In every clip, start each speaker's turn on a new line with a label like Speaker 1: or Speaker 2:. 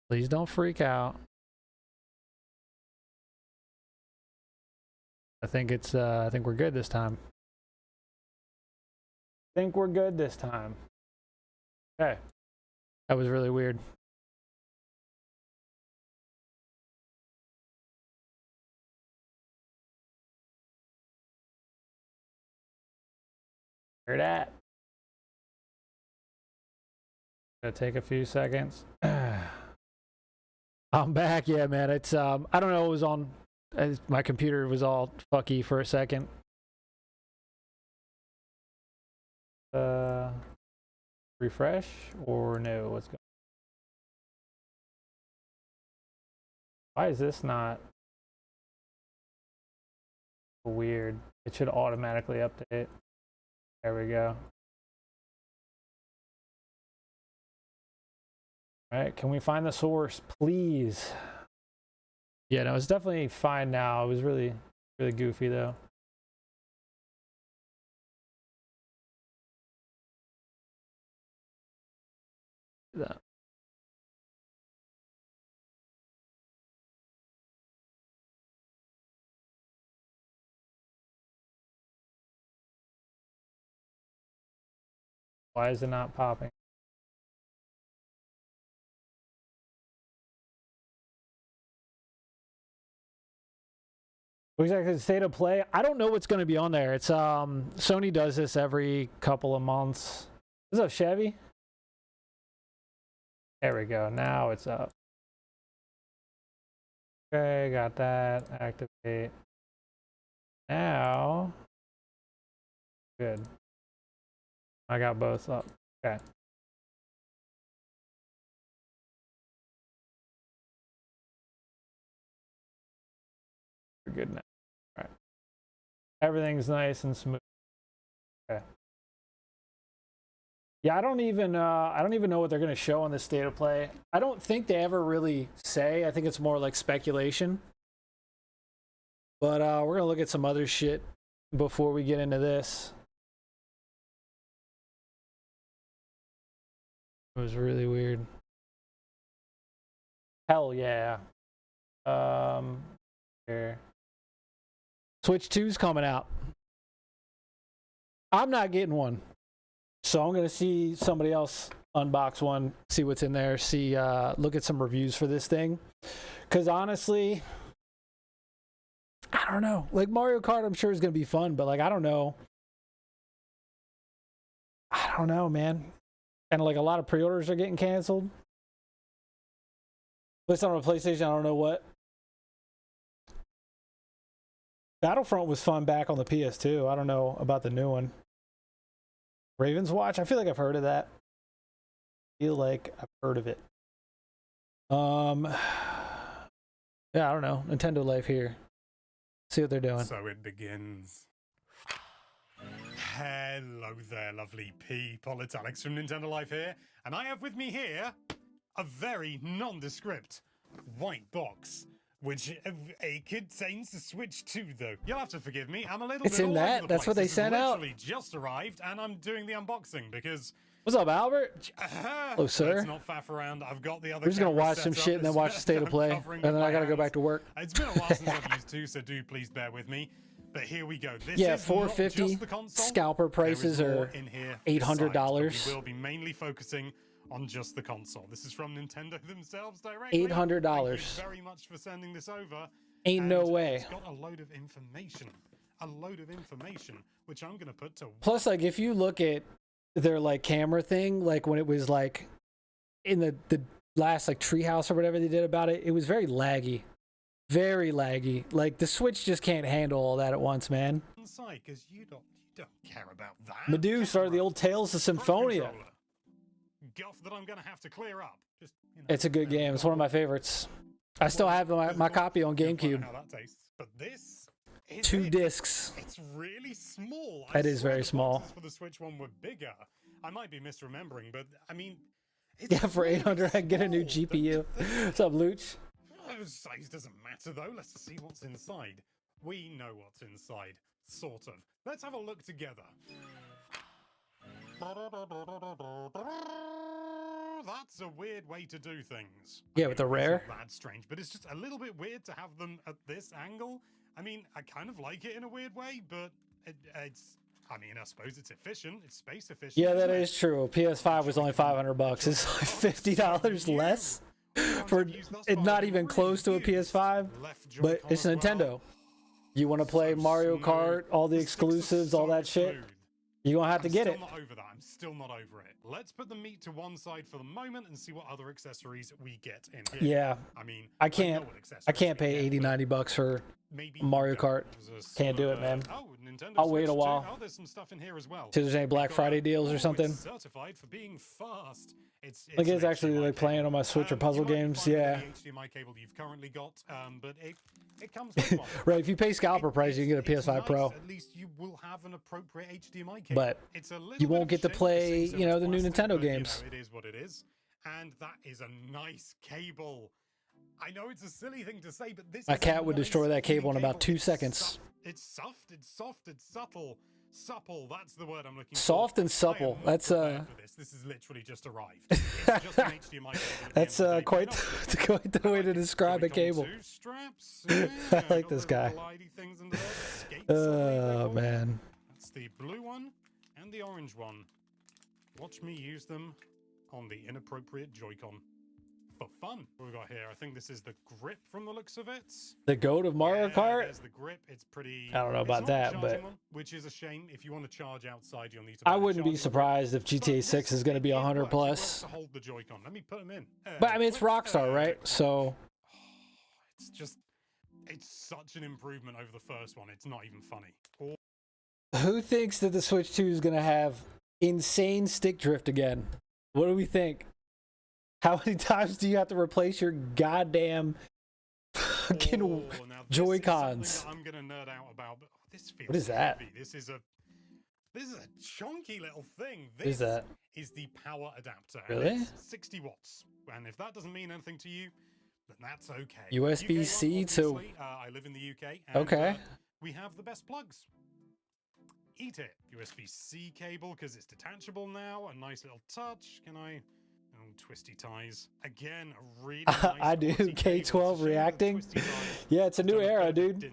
Speaker 1: Please don't freak out. I think we're good this time. I think we're good this time. Okay. That was really weird. Hear that? Gonna take a few seconds. I'm back. Yeah, man. It's I don't know. It was on. My computer was all fucky for a second. Refresh or no? What's going? Why is this not weird? It should automatically update. There we go. All right, can we find the source, please? Yeah, no, it's definitely fine now. It was really, really goofy though. That. Why is it not popping? Exactly, state of play. I don't know what's going to be on there. It's Sony does this every couple of months. What's up, Chevy? There we go. Now it's up. Okay, got that. Activate. Now, good. I got both up. Okay. We're good now. All right. Everything's nice and smooth. Okay. Yeah, I don't even know what they're gonna show on this state of play. I don't think they ever really say. I think it's more like speculation. But we're gonna look at some other shit before we get into this. It was really weird. Hell yeah. Here. Switch 2's coming out. I'm not getting one. So I'm gonna see somebody else unbox one, see what's in there, see look at some reviews for this thing. Cause honestly, I don't know. Like Mario Kart I'm sure is gonna be fun, but like I don't know. I don't know, man. And like a lot of pre-orders are getting canceled. At least on a PlayStation, I don't know what. Battlefront was fun back on the PS2. I don't know about the new one. Raven's Watch? I feel like I've heard of that. I feel like I've heard of it. Yeah, I don't know. Nintendo Life here. See what they're doing.
Speaker 2: So it begins. Hello there, lovely people. It's Alex from Nintendo Life here, and I have with me here a very nondescript white box, which it contains the Switch 2, though. You'll have to forgive me. I'm a little
Speaker 1: it's
Speaker 2: bit
Speaker 1: in
Speaker 2: all
Speaker 1: that.
Speaker 2: over the
Speaker 1: That's
Speaker 2: place.
Speaker 1: what they
Speaker 2: This
Speaker 1: sent out.
Speaker 2: Literally just arrived, and I'm doing the unboxing because.
Speaker 1: What's up, Albert? Hello, sir.
Speaker 2: Let's not faff around. I've got the other.
Speaker 1: We're just gonna watch some shit and then watch the state of play, and then I gotta go back to work.
Speaker 2: It's been a while since I've used 2, so do please bear with me. But here we go. This
Speaker 1: yeah,
Speaker 2: is
Speaker 1: $450 scalper prices are $800.
Speaker 2: We will be mainly focusing on just the console. This is from Nintendo themselves directly.
Speaker 1: $800.
Speaker 2: Thank you very much for sending this over.
Speaker 1: Ain't no way.
Speaker 2: It's got a load of information. Which I'm gonna put to.
Speaker 1: Plus, like, if you look at their like camera thing, like when it was like in the last like treehouse or whatever they did about it, it was very laggy. Very laggy. Like the Switch just can't handle all that at once, man.
Speaker 2: Because you don't care about that.
Speaker 1: Medusa or the old Tales of Symphonia.
Speaker 2: Guff that I'm gonna have to clear up. Just, you know,
Speaker 1: it's a good game. It's one of my favorites. I still have my copy on GameCube.
Speaker 2: How that tastes. But this is
Speaker 1: 2 discs.
Speaker 2: It's really small.
Speaker 1: That is very small.
Speaker 2: For the Switch one were bigger. I might be misremembering, but I mean,
Speaker 1: yeah, for really 800 I can get a new GPU. What's up, Luch?
Speaker 2: Size doesn't matter though. Let's see what's inside. We know what's inside, sort of. Let's have a look together. that's a weird way to do things.
Speaker 1: Yeah, with the rare.
Speaker 2: That's strange, but it's just a little bit weird to have them at this angle. I mean, I kind of like it in a weird way, but it's. I mean, I suppose it's efficient. It's space efficient.
Speaker 1: Yeah, that is true. PS5 was only $500. It's like $50 less for it, not even close to a PS5. But it's Nintendo. You want to play Mario Kart, all the exclusives, all that shit. You're gonna have to get it.
Speaker 2: I'm still not over it. Let's put the meat to one side for the moment and see what other accessories we get in here.
Speaker 1: Yeah.
Speaker 2: I mean,
Speaker 1: I can't pay 80, 90 bucks for Mario Kart. Can't do it, man. I'll wait a while.
Speaker 2: Oh, there's some stuff in here as well.
Speaker 1: See if there's any Black Friday deals or something.
Speaker 2: Certified for being fast.
Speaker 1: Like it's actually like playing on my Switch or puzzle games. Yeah.
Speaker 2: HDMI cable you've currently got, but it comes with one.
Speaker 1: Right. If you pay scalper price, you can get a PS5
Speaker 2: nice.
Speaker 1: Pro.
Speaker 2: At least you will have an appropriate HDMI cable.
Speaker 1: But you won't get to play, you know, the new Nintendo games.
Speaker 2: You know, it is what it is, and that is a nice cable. I know it's a silly thing to say, but this.
Speaker 1: My cat would destroy that cable in about 2 seconds.
Speaker 2: It's soft. It's soft. It's subtle. Supple, that's the word I'm looking for.
Speaker 1: Soft and supple. That's
Speaker 2: This is literally just arrived. It's just an HDMI cable.
Speaker 1: That's quite the way to describe a cable.
Speaker 2: Straps.
Speaker 1: I like this guy. Oh man.
Speaker 2: That's the blue one and the orange one. Watch me use them on the inappropriate Joy-Con. For fun. What we got here? I think this is the grip from the looks of it.
Speaker 1: The goat of Mario Kart?
Speaker 2: There's the grip. It's pretty.
Speaker 1: I don't know about that, but
Speaker 2: one, which is a shame. If you want to charge outside, you'll need to.
Speaker 1: I wouldn't be surprised if GTA 6 is going to be 100 plus.
Speaker 2: To hold the Joy-Con. Let me put them in.
Speaker 1: But I mean, it's Rockstar, right? So.
Speaker 2: It's just. It's such an improvement over the first one. It's not even funny.
Speaker 1: Who thinks that the Switch 2 is going to have insane stick drift again? What do we think? How many times do you have to replace your goddamn fucking Joy-Cons?
Speaker 2: I'm gonna nerd out about, but this feels
Speaker 1: what is that?
Speaker 2: Heavy. This is a chunky little thing.
Speaker 1: What is that?
Speaker 2: Is the power adapter.
Speaker 1: Really?
Speaker 2: 60 watts. And if that doesn't mean anything to you, then that's okay.
Speaker 1: USB-C to.
Speaker 2: I live in the UK. And,
Speaker 1: okay.
Speaker 2: We have the best plugs. Eat it. USB-C cable because it's detachable now. A nice little touch. Can I? Twisty ties again. A really nice
Speaker 1: I do K12 reacting. Yeah, it's a new era, dude.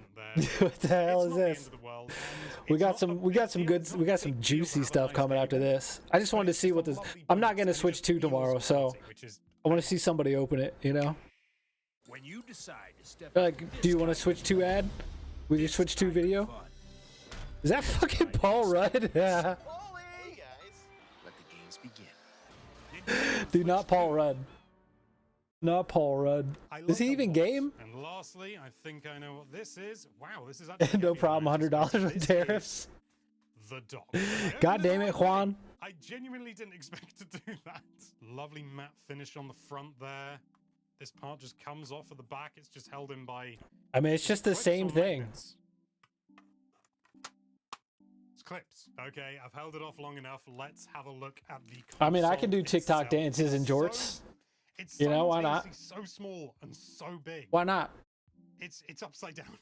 Speaker 1: What the hell is this? We got some juicy stuff coming after this. I just wanted to see what this. I'm not gonna Switch 2 tomorrow, so I want to see somebody open it. You know.
Speaker 3: When you decide to step
Speaker 1: like, do you want to Switch 2 ad? Will you Switch 2 video? Is that fucking Paul Rudd? Yeah. Dude, not Paul Rudd. Not Paul Rudd. Is he even game?
Speaker 2: And lastly, I think I know what this is. Wow, this is actually
Speaker 1: no problem, $100 with tariffs.
Speaker 2: The dog.
Speaker 1: God damn it, Juan.
Speaker 2: I genuinely didn't expect to do that. Lovely matte finish on the front there. This part just comes off at the back. It's just held in by.
Speaker 1: I mean, it's just the same thing.
Speaker 2: Clips. Okay, I've held it off long enough. Let's have a look at the console.
Speaker 1: I mean, I can do TikTok dances in jorts.
Speaker 2: It's
Speaker 1: you know, why not?
Speaker 2: So small and so big.
Speaker 1: Why not?
Speaker 2: It's upside down.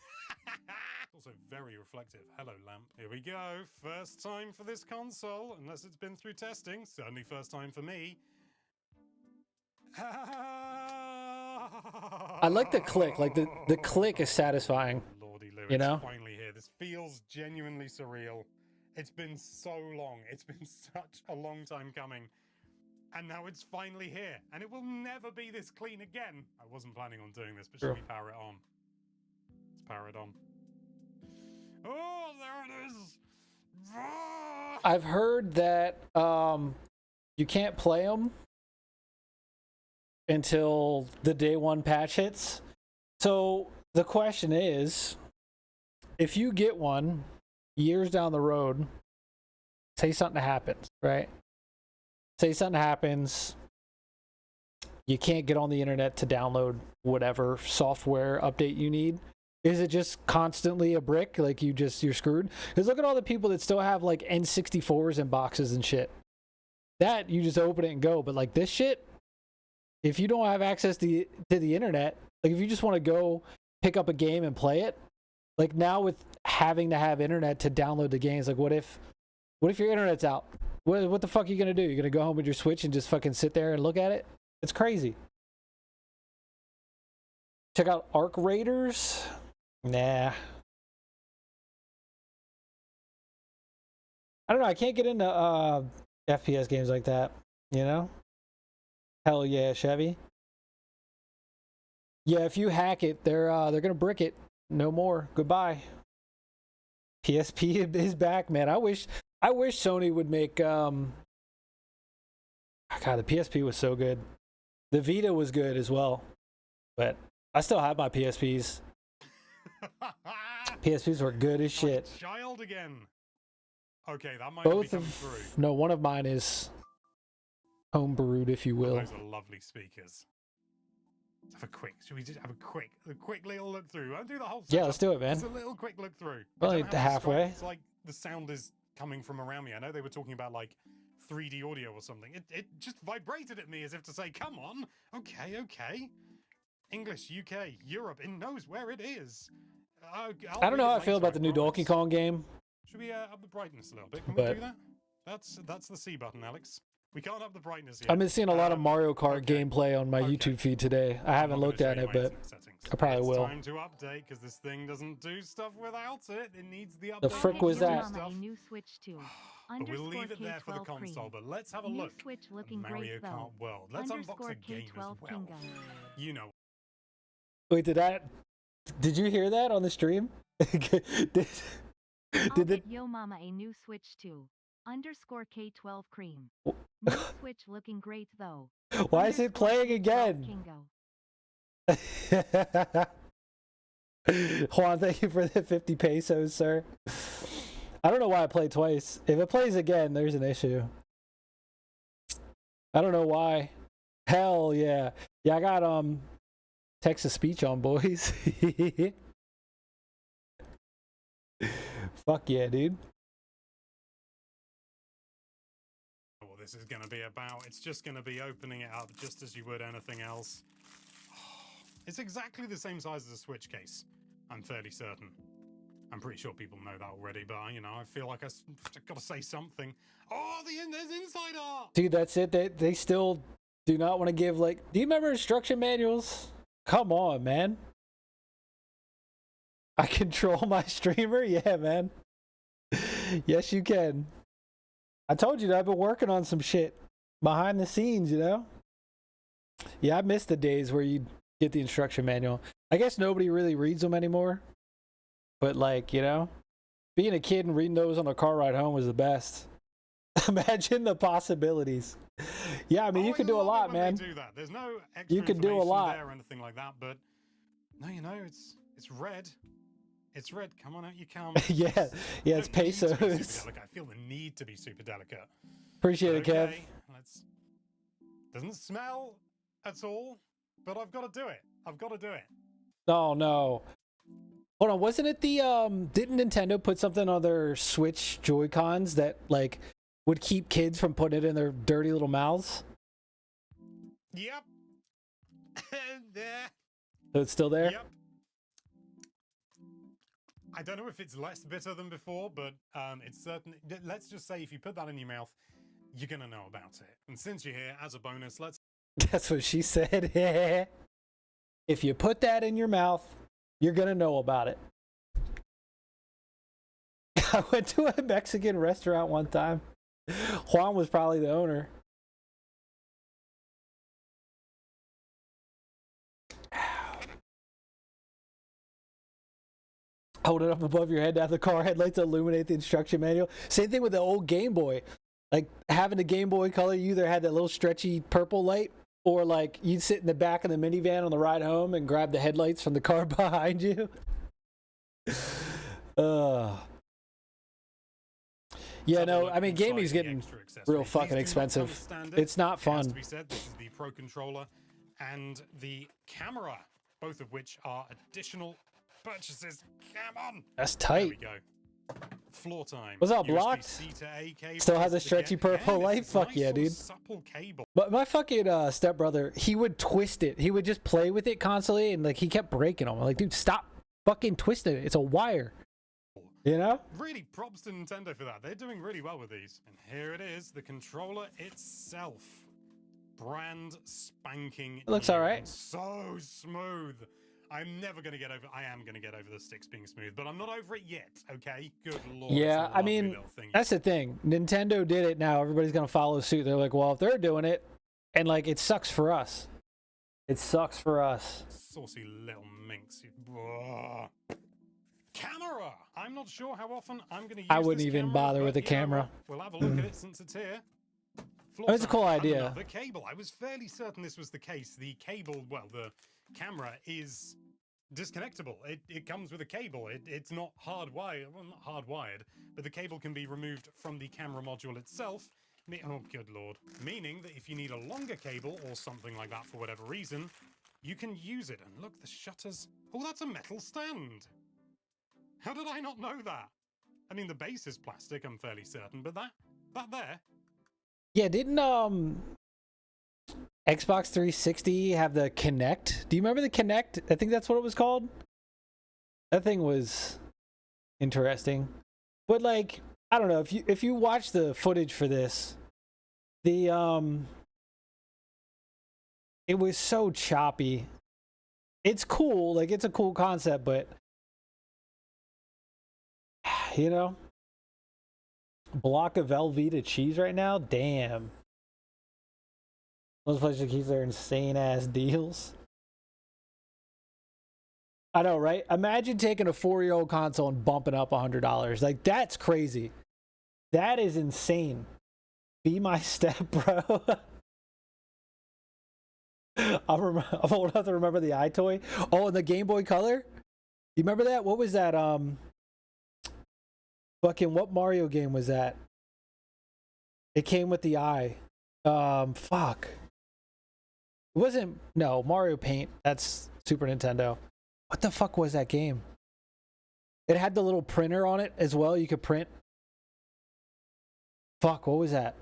Speaker 2: Also very reflective. Hello, lamp. Here we go. First time for this console, unless it's been through testing. Certainly first time for me.
Speaker 1: I like the click. Like the click is satisfying.
Speaker 2: Lordy Lou,
Speaker 1: you know?
Speaker 2: Finally here. This feels genuinely surreal. It's been so long. It's been such a long time coming. And now it's finally here. And it will never be this clean again. I wasn't planning on doing this, but should we power it on? Let's power it on. Oh, there it is!
Speaker 1: I've heard that you can't play them until the day one patch hits. So the question is, if you get one years down the road, say something happens, right? Say something happens, you can't get on the internet to download whatever software update you need. Is it just constantly a brick? Like you're screwed? Because look at all the people that still have like N64s in boxes and shit. That you just open it and go. But like this shit, if you don't have access to the internet, like if you just want to go pick up a game and play it, like now with having to have internet to download the games, like what if your internet's out? What the fuck are you gonna do? You're gonna go home with your Switch and just fucking sit there and look at it? It's crazy. Check out Arc Raiders. Nah. I don't know. I can't get into FPS games like that. You know? Hell yeah, Chevy. Yeah, if you hack it, they're gonna brick it. No more. Goodbye. PSP is back, man. I wish Sony would make God, the PSP was so good. The Vita was good as well. But I still have my PSPs. PSPs were good as shit.
Speaker 2: Child again. Okay, that might
Speaker 1: Both
Speaker 2: be coming
Speaker 1: of
Speaker 2: through.
Speaker 1: no, one of mine is homebrewed, if you will.
Speaker 2: Those are lovely speakers. Let's have a quick. Should we just have a quick little look through? I'll do the whole.
Speaker 1: Yeah, let's do it, man.
Speaker 2: Just a little quick look through.
Speaker 1: Well,
Speaker 2: We don't have
Speaker 1: halfway.
Speaker 2: the Skype, it's like the sound is coming from around me. I know they were talking about like 3D audio or something. It just vibrated at me as if to say, "Come on, okay." English, UK, Europe. It knows where it is.
Speaker 1: I don't know how I feel about the new Donkey Kong game.
Speaker 2: Should we up the brightness a little bit? Can
Speaker 1: But-
Speaker 2: we do that? That's the C button, Alex. We can't up the brightness yet.
Speaker 1: I've been seeing a lot of Mario Kart
Speaker 2: okay.
Speaker 1: gameplay on my
Speaker 2: Okay.
Speaker 1: YouTube feed today. I haven't
Speaker 2: I'm not
Speaker 1: looked
Speaker 2: gonna
Speaker 1: at
Speaker 2: show you
Speaker 1: it,
Speaker 2: my
Speaker 1: but
Speaker 2: internet settings.
Speaker 1: I probably will.
Speaker 2: It's time to update because this thing doesn't do stuff without it. It needs the update.
Speaker 1: The frick was
Speaker 2: to do
Speaker 1: that?
Speaker 2: stuff.
Speaker 4: A new Switch 2.
Speaker 2: But we'll leave it there for the
Speaker 4: K12 cream.
Speaker 2: console. But let's have a
Speaker 4: New
Speaker 2: look.
Speaker 4: Switch
Speaker 2: at
Speaker 4: looking
Speaker 2: Mario
Speaker 4: great
Speaker 2: Kart
Speaker 4: though.
Speaker 2: World. Let's unbox
Speaker 4: Underscore
Speaker 2: a game as
Speaker 4: K12
Speaker 2: well.
Speaker 4: Kingo.
Speaker 2: You know.
Speaker 1: Wait, did you hear that on the stream? did
Speaker 4: I'll
Speaker 1: the,
Speaker 4: get Yo Mama a new Switch 2. Underscore K12 cream. New Switch looking great though.
Speaker 1: why is it
Speaker 4: Underscore
Speaker 1: playing
Speaker 4: K12
Speaker 1: again?
Speaker 4: Kingo.
Speaker 1: Juan, thank you for the 50 pesos, sir. I don't know why I played twice. If it plays again, there's an issue. I don't know why. Hell yeah. Yeah, I got text-to-speech on, boys. Fuck yeah, dude.
Speaker 2: What this is going to be about. It's just going to be opening it up just as you would anything else. It's exactly the same size as a Switch case. I'm fairly certain. I'm pretty sure people know that already, but you know, I feel like I've got to say something. Oh, there's inside art.
Speaker 1: Dude, that's it. They still do not want to give, like, do you remember instruction manuals? Come on, man. I control my streamer? Yeah, man. Yes, you can. I told you that I've been working on some shit behind the scenes, you know? Yeah, I miss the days where you get the instruction manual. I guess nobody really reads them anymore. But, like, you know, being a kid and reading those on the car ride home was the best. Imagine the possibilities. Yeah, I mean, you could do a lot, man.
Speaker 2: Do that. There's no extra
Speaker 1: You could do a lot
Speaker 2: there or anything like that, but no, you know, it's red. It's red. Come on out, you come.
Speaker 1: yeah, it's pesos.
Speaker 2: I feel the need to be super delicate.
Speaker 1: Appreciate it, Kev.
Speaker 2: Let's. Doesn't smell at all, but I've got to do it. I've got to do it.
Speaker 1: Oh no. Hold on, wasn't it the didn't Nintendo put something on their Switch Joy-Cons that like would keep kids from putting it in their dirty little mouths?
Speaker 2: Yep. There.
Speaker 1: So it's still there?
Speaker 2: Yep. I don't know if it's less bitter than before, but it's certain. Let's just say if you put that in your mouth, you're gonna know about it. And since you're here, as a bonus, let's.
Speaker 1: That's what she said. If you put that in your mouth, you're gonna know about it. I went to a Mexican restaurant one time. Juan was probably the owner. Hold it up above your head to have the car headlights illuminate the instruction manual. Same thing with the old Game Boy. Like having the Game Boy Color, you either had that little stretchy purple light, or like you'd sit in the back of the minivan on the ride home and grab the headlights from the car behind you. Yeah, no, I mean, gaming's getting real fucking expensive. It's not fun.
Speaker 2: It has to be said, this is the Pro Controller and the camera, both of which are additional purchases. Come on!
Speaker 1: That's
Speaker 2: There
Speaker 1: tight.
Speaker 2: we go. Floor time.
Speaker 1: Was that blocked?
Speaker 2: USB-C to A cable.
Speaker 1: Still has a
Speaker 2: Again,
Speaker 1: stretchy purple
Speaker 2: it's
Speaker 1: light?
Speaker 2: this
Speaker 1: Fuck
Speaker 2: nice
Speaker 1: yeah,
Speaker 2: sort of
Speaker 1: dude.
Speaker 2: Supple cable.
Speaker 1: But my fucking stepbrother, he would twist it. He would just play with it constantly, and like he kept breaking them. I'm like, dude, stop fucking twisting it. It's a wire. You know?
Speaker 2: Really, props to Nintendo for that. They're doing really well with these. And here it is, the controller itself. Brand spanking
Speaker 1: It looks
Speaker 2: new
Speaker 1: all right.
Speaker 2: and so smooth. I'm never going to get over... I am going to get over the sticks being smooth, but I'm not over it yet, okay? Good lord.
Speaker 1: Yeah,
Speaker 2: it's a
Speaker 1: I
Speaker 2: lovely
Speaker 1: mean,
Speaker 2: little thingy.
Speaker 1: that's the thing. Nintendo did it now. Everybody's going to follow suit. They're like, well, if they're doing it, and like, it sucks for us. It sucks for us.
Speaker 2: Saucy little minx. Ugh. Camera! I'm not sure how often I'm going to use
Speaker 1: I wouldn't
Speaker 2: this
Speaker 1: even
Speaker 2: camera,
Speaker 1: bother
Speaker 2: but
Speaker 1: with the
Speaker 2: you know
Speaker 1: camera.
Speaker 2: what? We'll have a look at it since it's here.
Speaker 1: Oh, it's a cool idea.
Speaker 2: Another cable. I was fairly certain this was the case. The cable, well, the camera is disconnectable. It comes with a cable. It's not hardwired. Well, not hardwired, but the cable can be removed from the camera module itself. Oh, good lord. Meaning that if you need a longer cable or something like that for whatever reason, you can use it. And look, the shutters. Oh, that's a metal stand. How did I not know that? I mean, the base is plastic, I'm fairly certain, but that there.
Speaker 1: Yeah, didn't Xbox 360 have the Kinect? Do you remember the Kinect? I think that's what it was called. That thing was interesting. But like, I don't know, if you watch the footage for this, the it was so choppy. It's cool, like it's a cool concept, but you know, block of Velveeta cheese right now, damn. Those places keep their insane ass deals. I know, right? Imagine taking a 4-year-old console and bumping up $100. Like, that's crazy. That is insane. Be my step, bro. I'm old enough to remember the iToy. Oh, and the Game Boy Color. You remember that? What was that? Fucking what Mario game was that? It came with the eye. Fuck. It wasn't, no, Mario Paint. That's Super Nintendo. What the fuck was that game? It had the little printer on it as well. You could print. Fuck, what was that?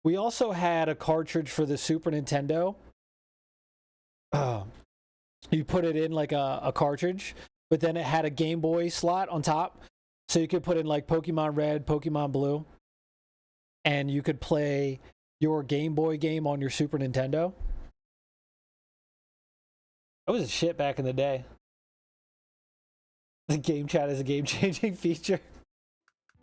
Speaker 1: We also had a cartridge for the Super Nintendo. You put it in like a cartridge, but then it had a Game Boy slot on top. So you could put in like Pokemon Red, Pokemon Blue, and you could play your Game Boy game on your Super Nintendo. That was a shit back in the day. The game chat is a game-changing feature.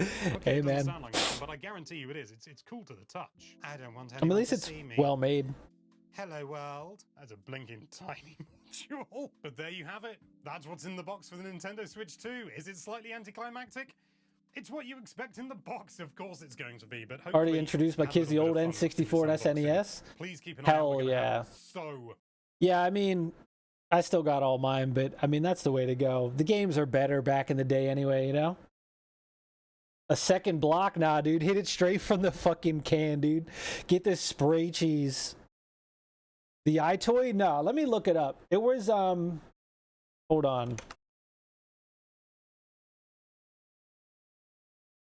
Speaker 2: Okay,
Speaker 1: Hey,
Speaker 2: it doesn't
Speaker 1: man.
Speaker 2: sound like that, but I guarantee you it is. It's cool to the touch. I don't want
Speaker 1: I mean,
Speaker 2: anyone
Speaker 1: at least
Speaker 2: to
Speaker 1: it's
Speaker 2: see me.
Speaker 1: well made.
Speaker 2: Hello world. That's a blinking tiny module. But there you have it. That's what's in the box for the Nintendo Switch 2. Is it slightly anticlimactic? It's what you expect in the box, of course it's going to be, but hopefully...
Speaker 1: Already introduced my
Speaker 2: have a
Speaker 1: kids the
Speaker 2: little
Speaker 1: old
Speaker 2: bit of fun
Speaker 1: N64 and
Speaker 2: with this unboxing.
Speaker 1: SNES.
Speaker 2: Please keep an eye out.
Speaker 1: Hell
Speaker 2: We're gonna
Speaker 1: yeah.
Speaker 2: have so...
Speaker 1: Yeah, I mean, I still got all mine, but I mean, that's the way to go. The games are better back in the day anyway, you know? A second block? Nah, dude. Hit it straight from the fucking can, dude. Get this spray cheese. The iToy? No, let me look it up. It was, hold on.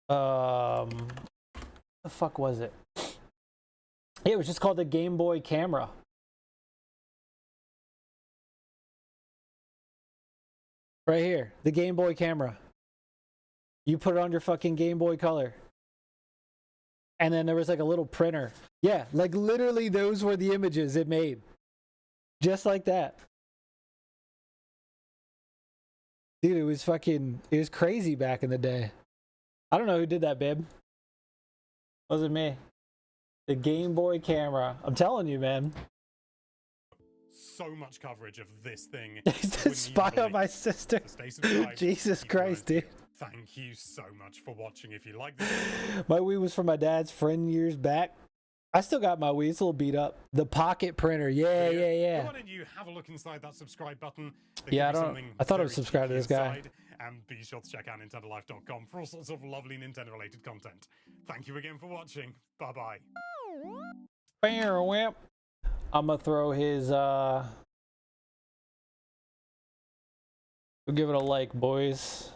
Speaker 1: What the fuck was it? It was just called the Game Boy Camera. Right here, the Game Boy Camera. You put it on your fucking Game Boy Color. And then there was like a little printer. Yeah, like literally those were the images it made. Just like that. Dude, it was crazy back in the day. I don't know who did that, babe. Wasn't me. The Game Boy Camera. I'm telling you, man.
Speaker 2: So much coverage of this thing.
Speaker 1: Spy on my sister.
Speaker 2: So stay subscribed.
Speaker 1: Jesus Christ, dude.
Speaker 2: Thank you so much for watching. If you like this,
Speaker 1: My Wii was from my dad's friend years back. I still got my Wii. It's a little beat up. The pocket printer. Yeah.
Speaker 2: Why don't you have a look inside that subscribe button? There
Speaker 1: Yeah,
Speaker 2: could be something
Speaker 1: I thought I was
Speaker 2: very
Speaker 1: subscribed to
Speaker 2: cheeky
Speaker 1: this guy.
Speaker 2: inside. And be sure to check out nintendolife.com for all sorts of lovely Nintendo-related content. Thank you again for watching. Bye-bye.
Speaker 1: I'm gonna throw his we'll give it a like, boys.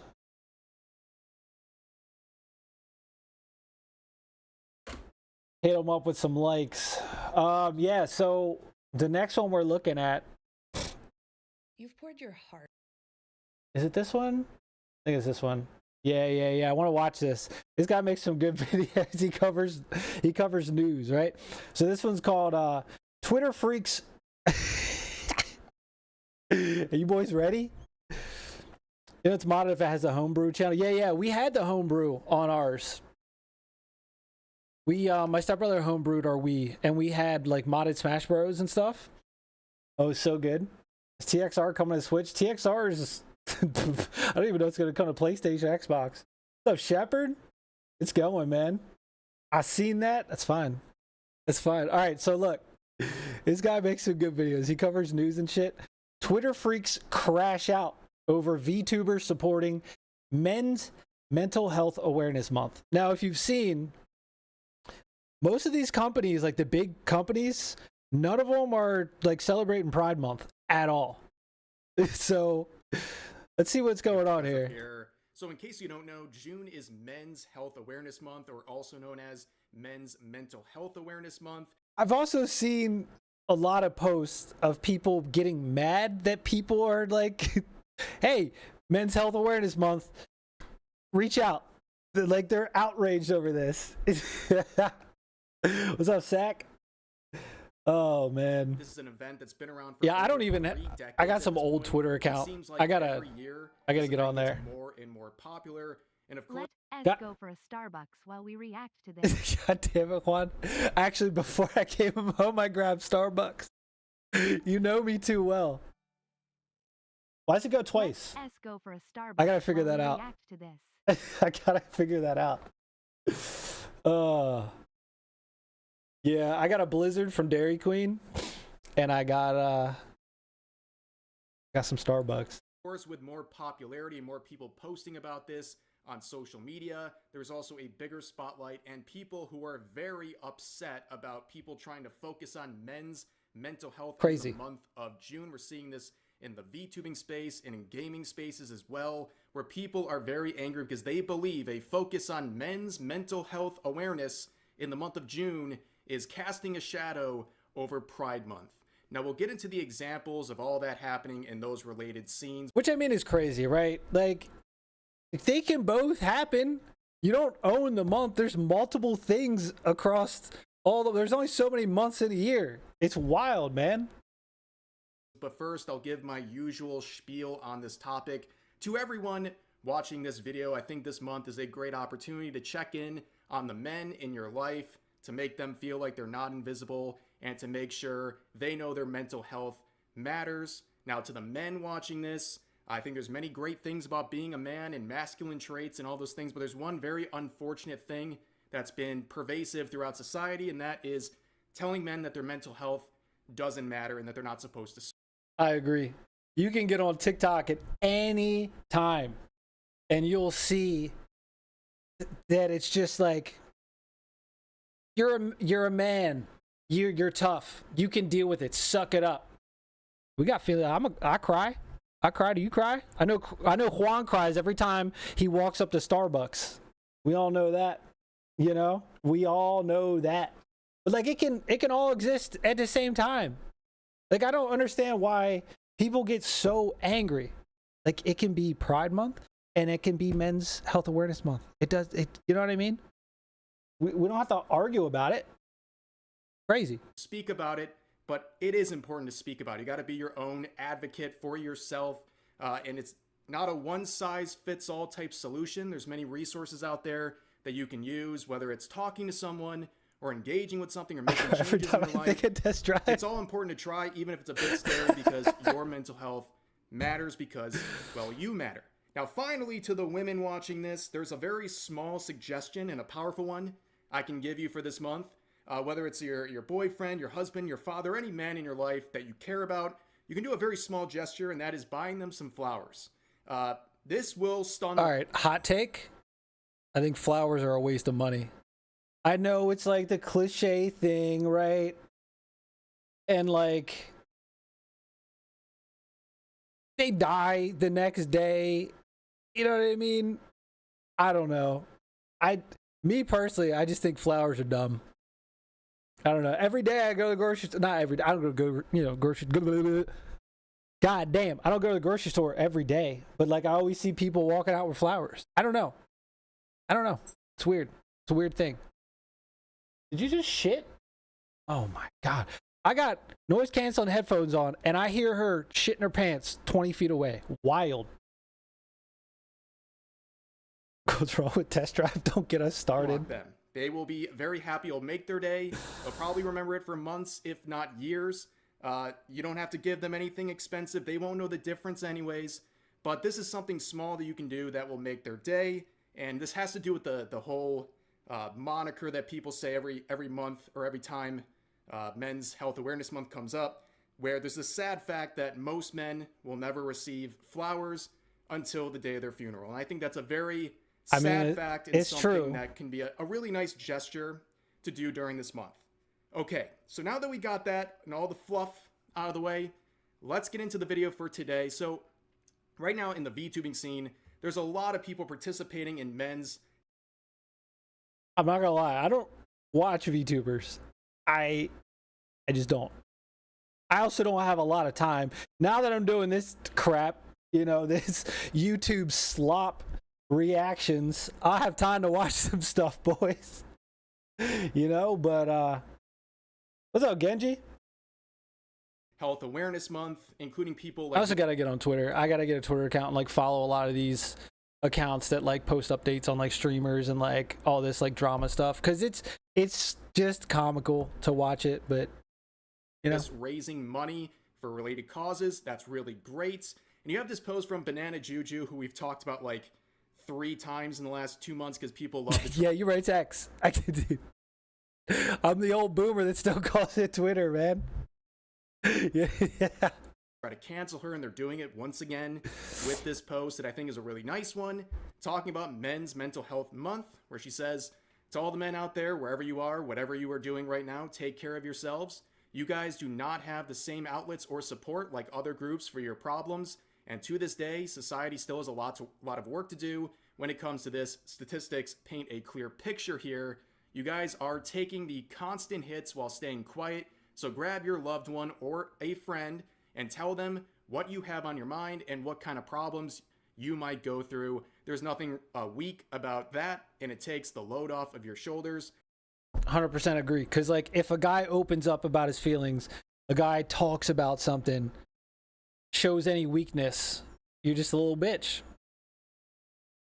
Speaker 1: Hit him up with some likes. Yeah, so the next one we're looking at
Speaker 5: You've poured your heart.
Speaker 1: Is it this one? I think it's this one. Yeah. I want to watch this. This guy makes some good videos. He covers news, right? So this one's called Twitter Freaks. Are you boys ready? You know, it's modded if it has a homebrew channel. Yeah. We had the homebrew on ours. We my stepbrother homebrewed our Wii, and we had like modded Smash Bros and stuff. Oh, so good. Is TXR coming to Switch? TXR is I don't even know it's gonna come to PlayStation, Xbox. What's up, Shepard? It's going, man. I seen that. That's fine. That's fine. All right, so look, this guy makes some good videos. He covers news and shit. Twitter freaks crash out over VTubers supporting Men's Mental Health Awareness Month. Now, if you've seen, most of these companies, like the big companies, none of them are like celebrating Pride Month at all. So let's see what's going on here.
Speaker 6: So in case you don't know, June is Men's Health Awareness Month, or also known as Men's Mental Health Awareness Month.
Speaker 1: I've also seen a lot of posts of people getting mad that people are like, hey, Men's Health Awareness Month, reach out. Like, they're outraged over this. What's up, Sack? Oh, man.
Speaker 6: This is an event that's been around for
Speaker 1: I don't even I got some old Twitter account.
Speaker 6: Like
Speaker 1: I gotta get on there.
Speaker 6: More and more popular. And of course,
Speaker 4: Let us go for a Starbucks while we react to this.
Speaker 1: God damn it, Juan. Actually, before I came home, I grabbed Starbucks. You know me too well. Why does it go twice?
Speaker 4: Let us go for a Starbucks.
Speaker 1: I gotta figure that out.
Speaker 4: React to this.
Speaker 1: I gotta figure that out. Yeah, I got a Blizzard from Dairy Queen, and I got some Starbucks.
Speaker 6: Of course, with more popularity and more people posting about this on social media, there's also a bigger spotlight and people who are very upset about people trying to focus on men's mental health.
Speaker 1: Crazy.
Speaker 6: In the month of June, we're seeing this in the VTubing space and in gaming spaces as well, where people are very angry because they believe a focus on men's mental health awareness in the month of June is casting a shadow over Pride Month. Now, we'll get into the examples of all that happening in those related scenes.
Speaker 1: Which, I mean, is crazy, right? Like, they can both happen. You don't own the month. There's multiple things across there's only so many months in a year. It's wild, man.
Speaker 6: But first, I'll give my usual spiel on this topic. To everyone watching this video, I think this month is a great opportunity to check in on the men in your life, to make them feel like they're not invisible, and to make sure they know their mental health matters. Now, to the men watching this, I think there's many great things about being a man and masculine traits and all those things, but there's one very unfortunate thing that's been pervasive throughout society, and that is telling men that their mental health doesn't matter and that they're not supposed to.
Speaker 1: I agree. You can get on TikTok at any time, and you'll see that it's just like, you're a man. You're tough. You can deal with it. Suck it up. We got feeling. I cry. I cry. Do you cry? I know Juan cries every time he walks up to Starbucks. We all know that. You know? We all know that. But like, it can all exist at the same time. Like, I don't understand why people get so angry. Like, it can be Pride Month and it can be Men's Health Awareness Month. You know what I mean? We don't have to argue about it. Crazy.
Speaker 6: Speak about it, but it is important to speak about it. You got to be your own advocate for yourself, and it's not a one-size-fits-all type solution. There's many resources out there that you can use, whether it's talking to someone or engaging with something or making changes in your life. It's all important to try, even if it's a bit scary, because your mental health matters because, well, you matter. Now, finally, to the women watching this, there's a very small suggestion and a powerful one I can give you for this month. Whether it's your boyfriend, your husband, your father, any man in your life that you care about, you can do a very small gesture, and that is buying them some flowers. This will stun.
Speaker 1: All right, hot take. I think flowers are a waste of money. I know it's like the cliche thing, right? And like, they die the next day. You know what I mean? I don't know. Me personally, I just think flowers are dumb. I don't know. Every day I go to the grocery store. Not every day. I don't go, grocery. God God damn, I don't go to the grocery store every day, but like I always see people walking out with flowers. I don't know. It's weird. It's a weird thing. Did you just shit? Oh my God. I got noise canceling headphones on and I hear her shitting her pants 20 feet away. Wild. What's wrong with test drive? Don't get us started.
Speaker 6: Them. They will be very happy. It'll make their day. They'll probably remember it for months, if not years. You don't have to give them anything expensive. They won't know the difference anyways. But this is something small that you can do that will make their day. And this has to do with the whole moniker that people say every month or every time Men's Health Awareness Month comes up, where there's a sad fact that most men will never receive flowers until the day of their funeral. And I think that's a very sad fact, and
Speaker 1: it's
Speaker 6: something
Speaker 1: true.
Speaker 6: that can be a really nice gesture to do during this month. Okay, so now that we got that and all the fluff out of the way, let's get into the video for today. So right now in the VTubing scene, there's a lot of people participating in men's.
Speaker 1: I'm not gonna lie, I don't watch VTubers. I just don't. I also don't have a lot of time. Now that I'm doing this crap, this YouTube slop reactions, I have time to watch some stuff, boys. But what's up, Genji?
Speaker 6: Health Awareness Month, including people like...
Speaker 1: I also gotta get on Twitter. I gotta get a Twitter account and like follow a lot of these accounts that like post updates on like streamers and like all this like drama stuff, because it's just comical to watch it. But
Speaker 6: raising money for related causes, that's really great. And you have this post from Banana Juju, who we've talked about like 3 times in the last 2 months because people love it.
Speaker 1: Yeah, you're right, it's X. I'm the old boomer that still calls it Twitter, man. Yeah.
Speaker 6: Try to cancel her, and they're doing it once again with this post that I think is a really nice one, talking about Men's Mental Health Month, where she says, to all the men out there, wherever you are, whatever you are doing right now, take care of yourselves. You guys do not have the same outlets or support like other groups for your problems. And to this day, society still has a lot of work to do when it comes to this. Statistics paint a clear picture here. You guys are taking the constant hits while staying quiet. So grab your loved one or a friend and tell them what you have on your mind and what kind of problems you might go through. There's nothing weak about that, and it takes the load off of your shoulders.
Speaker 1: 100% agree. Because like if a guy opens up about his feelings, a guy talks about something, shows any weakness, you're just a little bitch.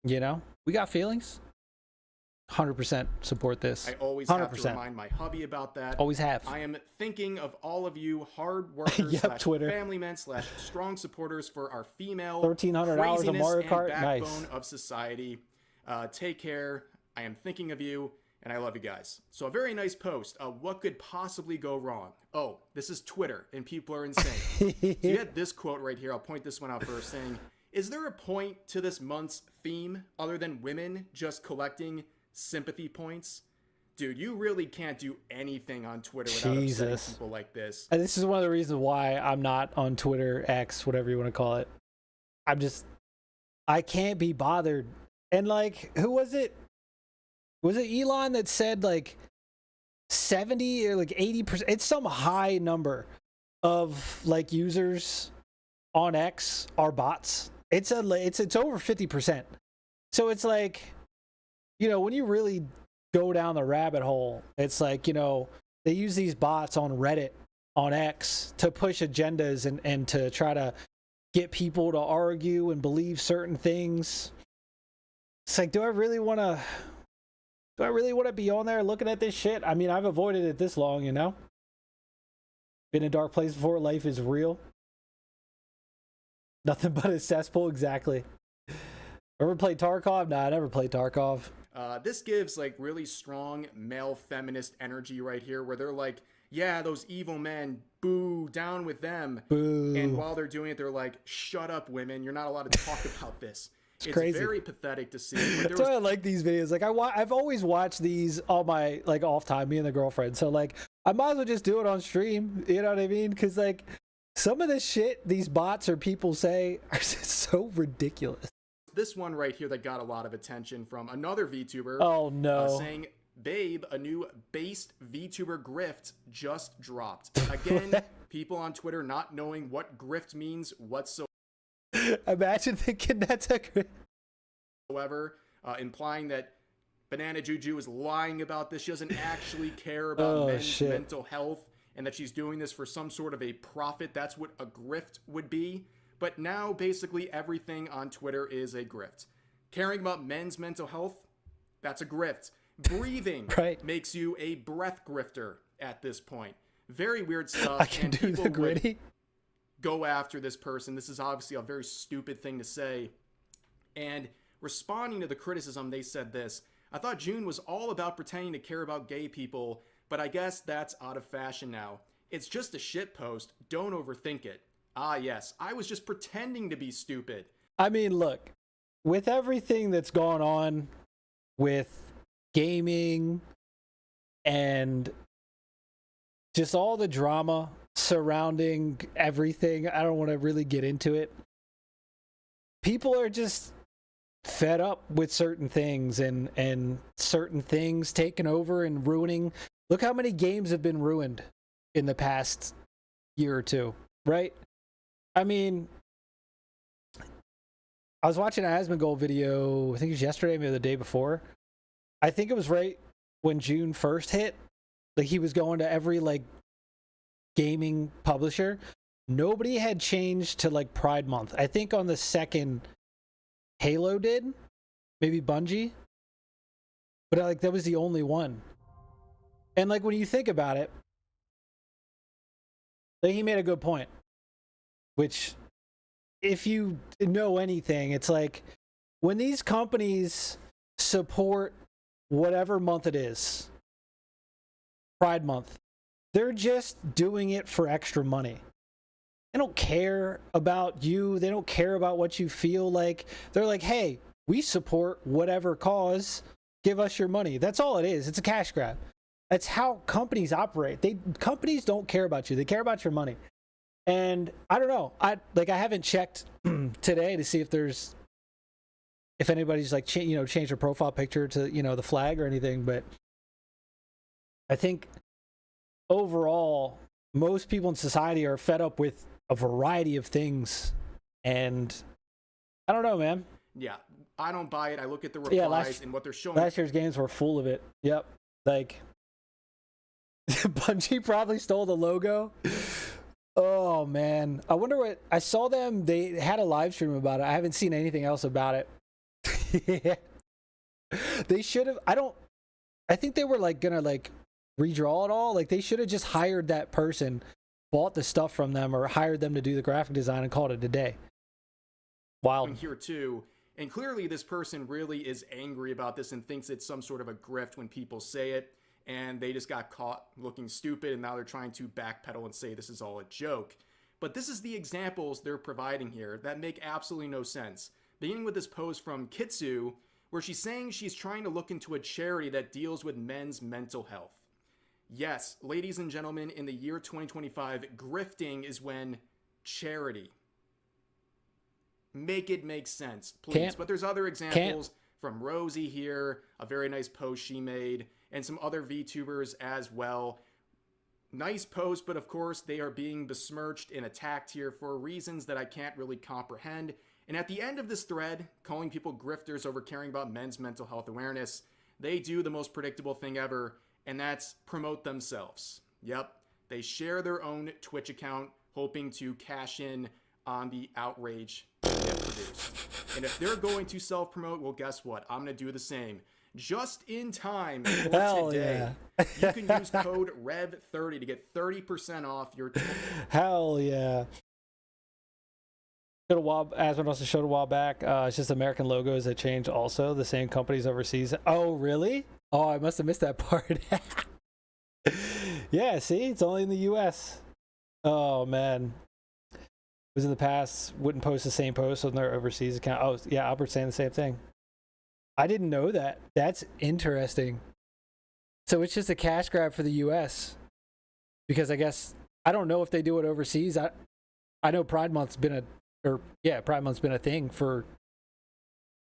Speaker 1: We got feelings. 100% support this.
Speaker 6: I always
Speaker 1: 100%.
Speaker 6: have to remind my hubby about that.
Speaker 1: Always have.
Speaker 6: I am thinking of all of you hard workers,
Speaker 1: Yep, Twitter.
Speaker 6: family men / strong supporters for our female
Speaker 1: 1,300 hours of
Speaker 6: craziness
Speaker 1: Mario Kart.
Speaker 6: and
Speaker 1: Nice.
Speaker 6: backbone of society. Take care. I am thinking of you, and I love you guys. So a very nice post. What could possibly go wrong? Oh, this is Twitter, and people are insane. So you had this quote right here. I'll point this one out first, saying, is there a point to this month's theme other than women just collecting sympathy points? Dude, you really can't do anything on Twitter without upsetting people like this.
Speaker 1: And this is one of the reasons why I'm not on Twitter, X, whatever you want to call it. I can't be bothered. And like, who was it? Was it Elon that said like 70 or like 80%? It's some high number of like users on X are bots. It's over 50%. So it's like, when you really go down the rabbit hole, it's like, they use these bots on Reddit, on X, to push agendas and to try to get people to argue and believe certain things. It's like, do I really want to be on there looking at this shit? I mean, I've avoided it this long, Been in a dark place before. Life is real. Nothing but a cesspool, exactly. Ever played Tarkov? Nah, I never played Tarkov.
Speaker 6: This gives like really strong male feminist energy right here, where they're like, yeah, those evil men, boo, down with them.
Speaker 1: Boo.
Speaker 6: And while they're doing it, they're like, shut up, women, you're not allowed to talk about this. It's
Speaker 1: crazy.
Speaker 6: Very pathetic to see.
Speaker 1: That's why I like these videos. Like I've always watched these all my like off time, me and the girlfriend. So like I might as well just do it on stream. You know what I mean? Because like some of the shit these bots or people say are just so ridiculous.
Speaker 6: This one right here that got a lot of attention from another VTuber.
Speaker 1: Oh no!
Speaker 6: Saying Babe, a new based VTuber grift just dropped. Again, people on Twitter not knowing what grift means whatsoever.
Speaker 1: Imagine thinking that's a good.
Speaker 6: Implying that Banana Juju is lying about this. She doesn't actually care about men's mental health and that she's doing this for some sort of a profit. That's what a grift would be. But now basically everything on Twitter is a grift. Caring about men's mental health, that's a grift. Breathing makes you a breath grifter at this point. Very weird stuff.
Speaker 1: I can do the gritty.
Speaker 6: Go after this person. This is obviously a very stupid thing to say. And responding to the criticism, they said this: I thought June was all about pretending to care about gay people, but I guess that's out of fashion now. It's just a shit post. Don't overthink it. Ah, yes. I was just pretending to be stupid.
Speaker 1: I mean, look, with everything that's gone on with gaming and just all the drama surrounding everything, I don't want to really get into it. People are just fed up with certain things and certain things taking over and ruining. Look how many games have been ruined in the past year or two, right? I mean, I was watching an Asmongold video, I think it was yesterday, maybe the day before. I think it was right when June 1st hit. Like, he was going to every, like, gaming publisher. Nobody had changed to, like, Pride Month. I think on the second, Halo did. Maybe Bungie. But, like, that was the only one. And, like, when you think about it, like, he made a good point. Which, if you know anything, it's like, when these companies support whatever month it is, Pride Month, they're just doing it for extra money. They don't care about you. They don't care about what you feel like. They're like, hey, we support whatever cause. Give us your money. That's all it is. It's a cash grab. That's how companies operate. Companies don't care about you. They care about your money. And I don't know. I haven't checked today to see if anybody's like changed their profile picture to the flag or anything. But I think overall, most people in society are fed up with a variety of things, and I don't know, man.
Speaker 6: Yeah, I don't buy it. I look at the replies and what they're showing.
Speaker 1: Last year's games were full of it. Yep, like Bungie probably stole the logo. Oh man, I wonder what I saw them. They had a live stream about it. I haven't seen anything else about it. Yeah. They should have. I think they were like gonna like redraw it all. Like, they should have just hired that person, bought the stuff from them, or hired them to do the graphic design and called it a day. Wild.
Speaker 6: Here too, and clearly this person really is angry about this and thinks it's some sort of a grift when people say it, and they just got caught looking stupid, and now they're trying to backpedal and say this is all a joke. But this is the examples they're providing here that make absolutely no sense. Beginning with this post from Kitsu, where she's saying she's trying to look into a charity that deals with men's mental health. Yes, ladies and gentlemen, in the year 2025, grifting is when charity. Make it make sense, please. But there's other examples from Rosie here, a very nice post she made, and some other VTubers as well. Nice post, but of course they are being besmirched and attacked here for reasons that I can't really comprehend. And at the end of this thread, calling people grifters over caring about men's mental health awareness, they do the most predictable thing ever, and that's promote themselves. Yep, they share their own Twitch account, hoping to cash in on the outrage they have produced. And if they're going to self-promote, well, guess what? I'm going to do the same. Just in time for
Speaker 1: Hell
Speaker 6: today,
Speaker 1: yeah.
Speaker 6: You can use code REV30 to get 30% off your Twitch.
Speaker 1: Hell yeah. Asmund also showed a while back. It's just American logos that changed also. The same companies overseas. Oh, really? Oh, I must have missed that part. Yeah, see? It's only in the U.S. Oh, man. It was in the past. Wouldn't post the same post on their overseas account. Oh, yeah, Albert's saying the same thing. I didn't know that. That's interesting. So it's just a cash grab for the U.S. Because I guess, I don't know if they do it overseas. I know Pride Month's been a thing for,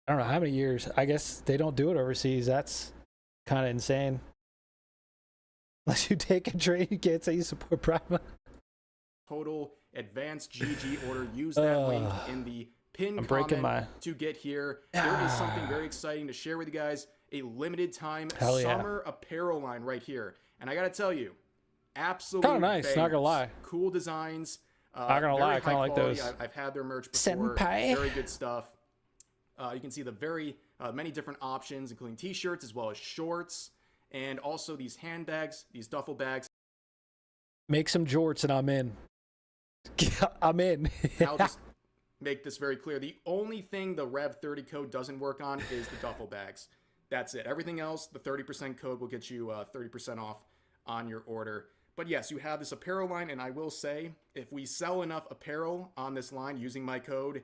Speaker 1: I don't know how many years. I guess they don't do it overseas. That's kind of insane. Unless you take a trade, you can't say you support Prime.
Speaker 6: Total advanced GG order. Use that link in the pinned comment to get here. There is something very exciting to share with you guys. A limited time summer apparel line right here. And I got to tell you, absolutely
Speaker 1: kind of nice,
Speaker 6: bangers.
Speaker 1: Not gonna lie.
Speaker 6: Cool designs.
Speaker 1: Not gonna lie, I kind of like those.
Speaker 6: I've had their merch before.
Speaker 1: Senpai.
Speaker 6: Very good stuff. You can see the very many different options, including t-shirts as well as shorts, and also these handbags, these duffel bags.
Speaker 1: Make some jorts and I'm in. I'm in.
Speaker 6: I'll just make this very clear. The only thing the Rev 30 code doesn't work on is the duffel bags. That's it. Everything else, the 30% code will get you 30% off on your order. But yes, you have this apparel line, and I will say, if we sell enough apparel on this line using my code,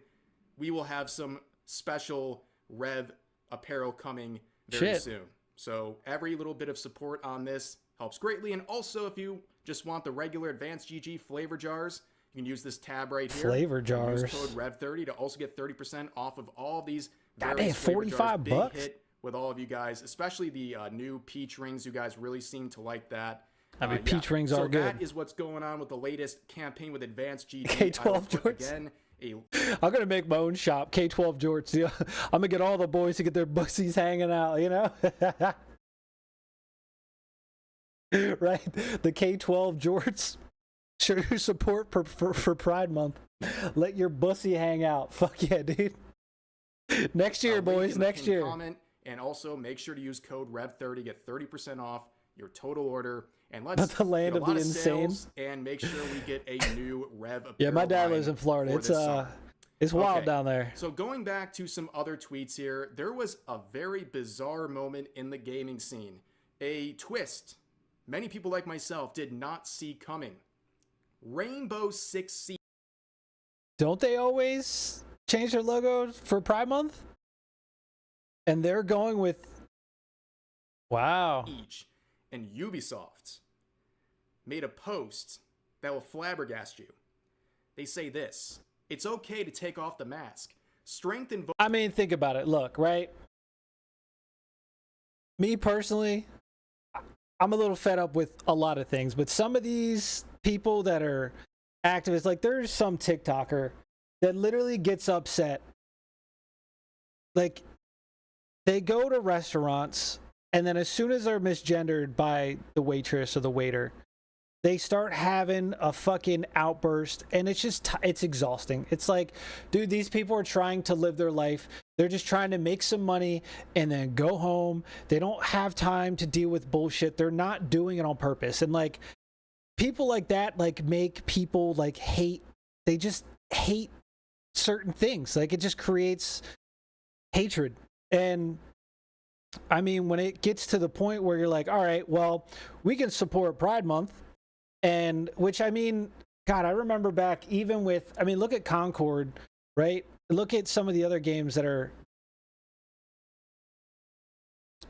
Speaker 6: we will have some special Rev apparel coming very soon. So every little bit of support on this helps greatly. And also, if you just want the regular Advanced GG flavor jars, you can use this tab right here.
Speaker 1: Flavor jars.
Speaker 6: Use code Rev30 to also get 30% off of all these.
Speaker 1: Goddamn, 45 bucks.
Speaker 6: Big hit with all of you guys, especially the new peach rings. You guys really seem to like that.
Speaker 1: I mean, peach rings are good.
Speaker 6: So that is what's going on with the latest campaign with Advanced GG.
Speaker 1: K12 jorts. I'm gonna make my own shop, K12 jorts. Yeah, I'm gonna get all the boys to get their bussies hanging out. You know, right? The K12 jorts. Show your support for Pride Month. Let your bussy hang out. Fuck yeah, dude. Next year, boys. Next year.
Speaker 6: Comment, and also make sure to use code Rev30. Get 30% off your total order. And let's
Speaker 1: the land of the insane.
Speaker 6: And make sure we get a new Rev apparel.
Speaker 1: Yeah, my dad lives in Florida. It's wild down there.
Speaker 6: So going back to some other tweets here, there was a very bizarre moment in the gaming scene. A twist many people like myself did not see coming. Rainbow Six Siege.
Speaker 1: Don't they always change their logo for Pride Month? And they're going with
Speaker 6: And Ubisoft made a post that will flabbergast you. They say this: it's okay to take off the mask. Strength and
Speaker 1: I mean, think about it. Look, right? Me personally, I'm a little fed up with a lot of things, but some of these people that are activists, like there's some TikToker that literally gets upset. Like, they go to restaurants, and then as soon as they're misgendered by the waitress or the waiter, they start having a fucking outburst, and it's just, it's exhausting. It's like, dude, these people are trying to live their life. They're just trying to make some money and then go home. They don't have time to deal with bullshit. They're not doing it on purpose. And like, people like that, like, make people like hate, they just hate certain things. Like, it just creates hatred. And I mean, when it gets to the point where you're like, all right, well, we can support Pride Month, and which, I mean, God, I remember back even with, I mean, look at Concord, right? Look at some of the other games that are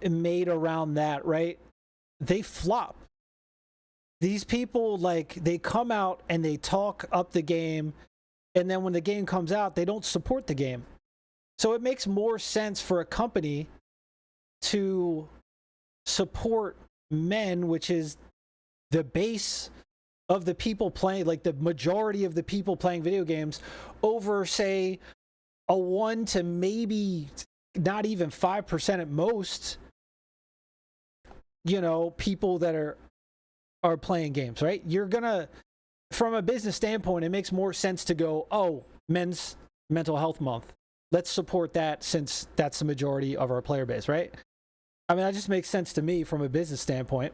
Speaker 1: made around that, right? They flop. These people, like, they come out and they talk up the game, and then when the game comes out, they don't support the game. So it makes more sense for a company to support men, which is the base of the people playing, like the majority of the people playing video games, over, say, a 1 to maybe not even 5% at most, you know, people that are playing games, right? You're gonna, from a business standpoint, it makes more sense to go, oh, Men's Mental Health Month. Let's support that since that's the majority of our player base, right? I mean, that just makes sense to me from a business standpoint.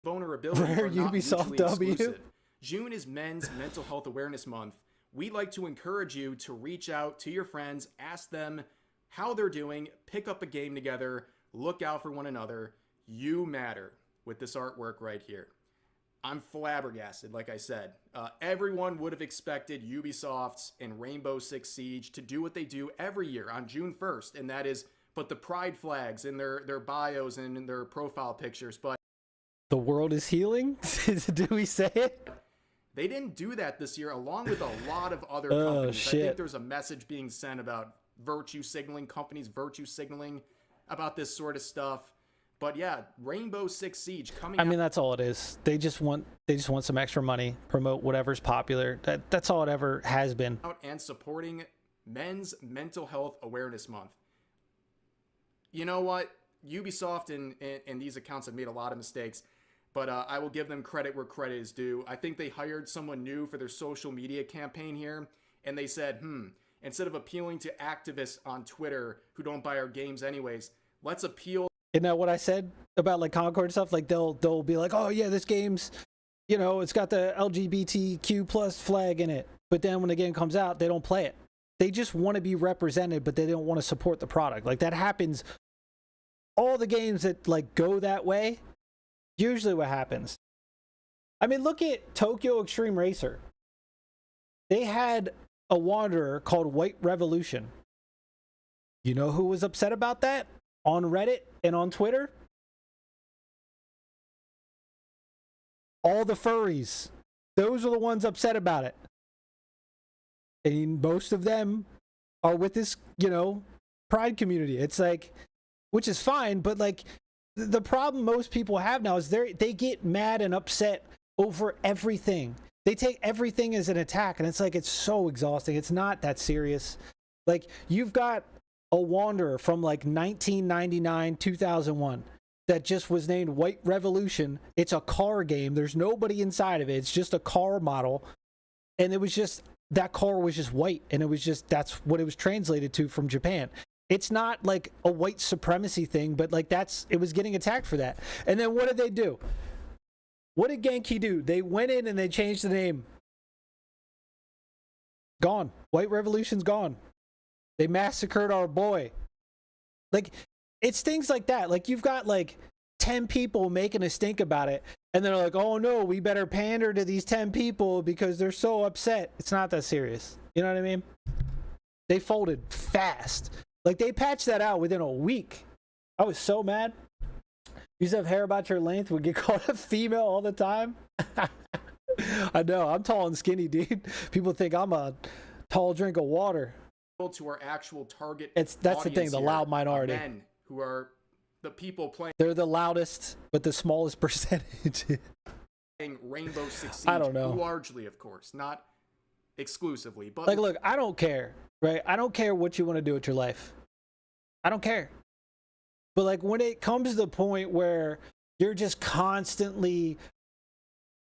Speaker 6: Vulnerability
Speaker 1: Rare
Speaker 6: are not
Speaker 1: Ubisoft
Speaker 6: mutually
Speaker 1: W.
Speaker 6: exclusive. June is Men's Mental Health Awareness Month. We'd like to encourage you to reach out to your friends, ask them how they're doing, pick up a game together, look out for one another. You matter with this artwork right here. I'm flabbergasted, like I said. Everyone would have expected Ubisoft's and Rainbow Six Siege to do what they do every year on June 1st, and that is put the pride flags in their bios and in their profile pictures. But
Speaker 1: the world is healing? Do we say it?
Speaker 6: They didn't do that this year, along with a lot of other companies.
Speaker 1: Shit.
Speaker 6: I think there's a message being sent about virtue signaling, companies virtue signaling. about this sort of stuff. But yeah, Rainbow Six Siege coming
Speaker 1: I mean, that's all it is. They just want some extra money, promote whatever's popular. That's all it ever has been.
Speaker 6: out and supporting Men's Mental Health Awareness Month. You know what? Ubisoft and these accounts have made a lot of mistakes, but I will give them credit where credit is due. I think they hired someone new for their social media campaign here, and they said, instead of appealing to activists on Twitter who don't buy our games anyways, let's appeal.
Speaker 1: Isn't that what I said about like Concord stuff? Like they'll be like, oh yeah, this game's, you know, it's got the LGBTQ plus flag in it. But then when the game comes out, they don't play it. They just want to be represented, but they don't want to support the product. Like that happens. All the games that like go that way, usually what happens. I mean, look at Tokyo Extreme Racer. They had a wanderer called White Revolution. You know who was upset about that? On Reddit and on Twitter? All the furries. Those are the ones upset about it. And most of them are with this, you know, pride community. It's like, which is fine, but like the problem most people have now is they get mad and upset over everything. They take everything as an attack, and it's like, it's so exhausting. It's not that serious. Like, you've got a Wanderer from like 1999, 2001 that just was named White Revolution. It's a car game. There's nobody inside of it. It's just a car model. And it was just, that car was just white. And it was just, that's what it was translated to from Japan. It's not like a white supremacy thing, but like it was getting attacked for that. And then what did they do? What did Genki do? They went in and they changed the name. Gone. White Revolution's gone. They massacred our boy. Like, it's things like that. Like, you've got like 10 people making a stink about it, and they're like, oh no, we better pander to these 10 people because they're so upset. It's not that serious. You know what I mean? They folded fast. Like, they patched that out within a week. I was so mad. You used to have hair about your length, would get called a female all the time. I know, I'm tall and skinny, dude. People think I'm a tall drink of water.
Speaker 6: To our actual target
Speaker 1: that's the thing, the loud minority.
Speaker 6: Men who are the people playing.
Speaker 1: They're the loudest, but the smallest percentage.
Speaker 6: Rainbow Six Siege,
Speaker 1: I don't know.
Speaker 6: Largely, of course, not exclusively, but
Speaker 1: like, look, I don't care, right? I don't care what you want to do with your life. I don't care. But like, when it comes to the point where you're just constantly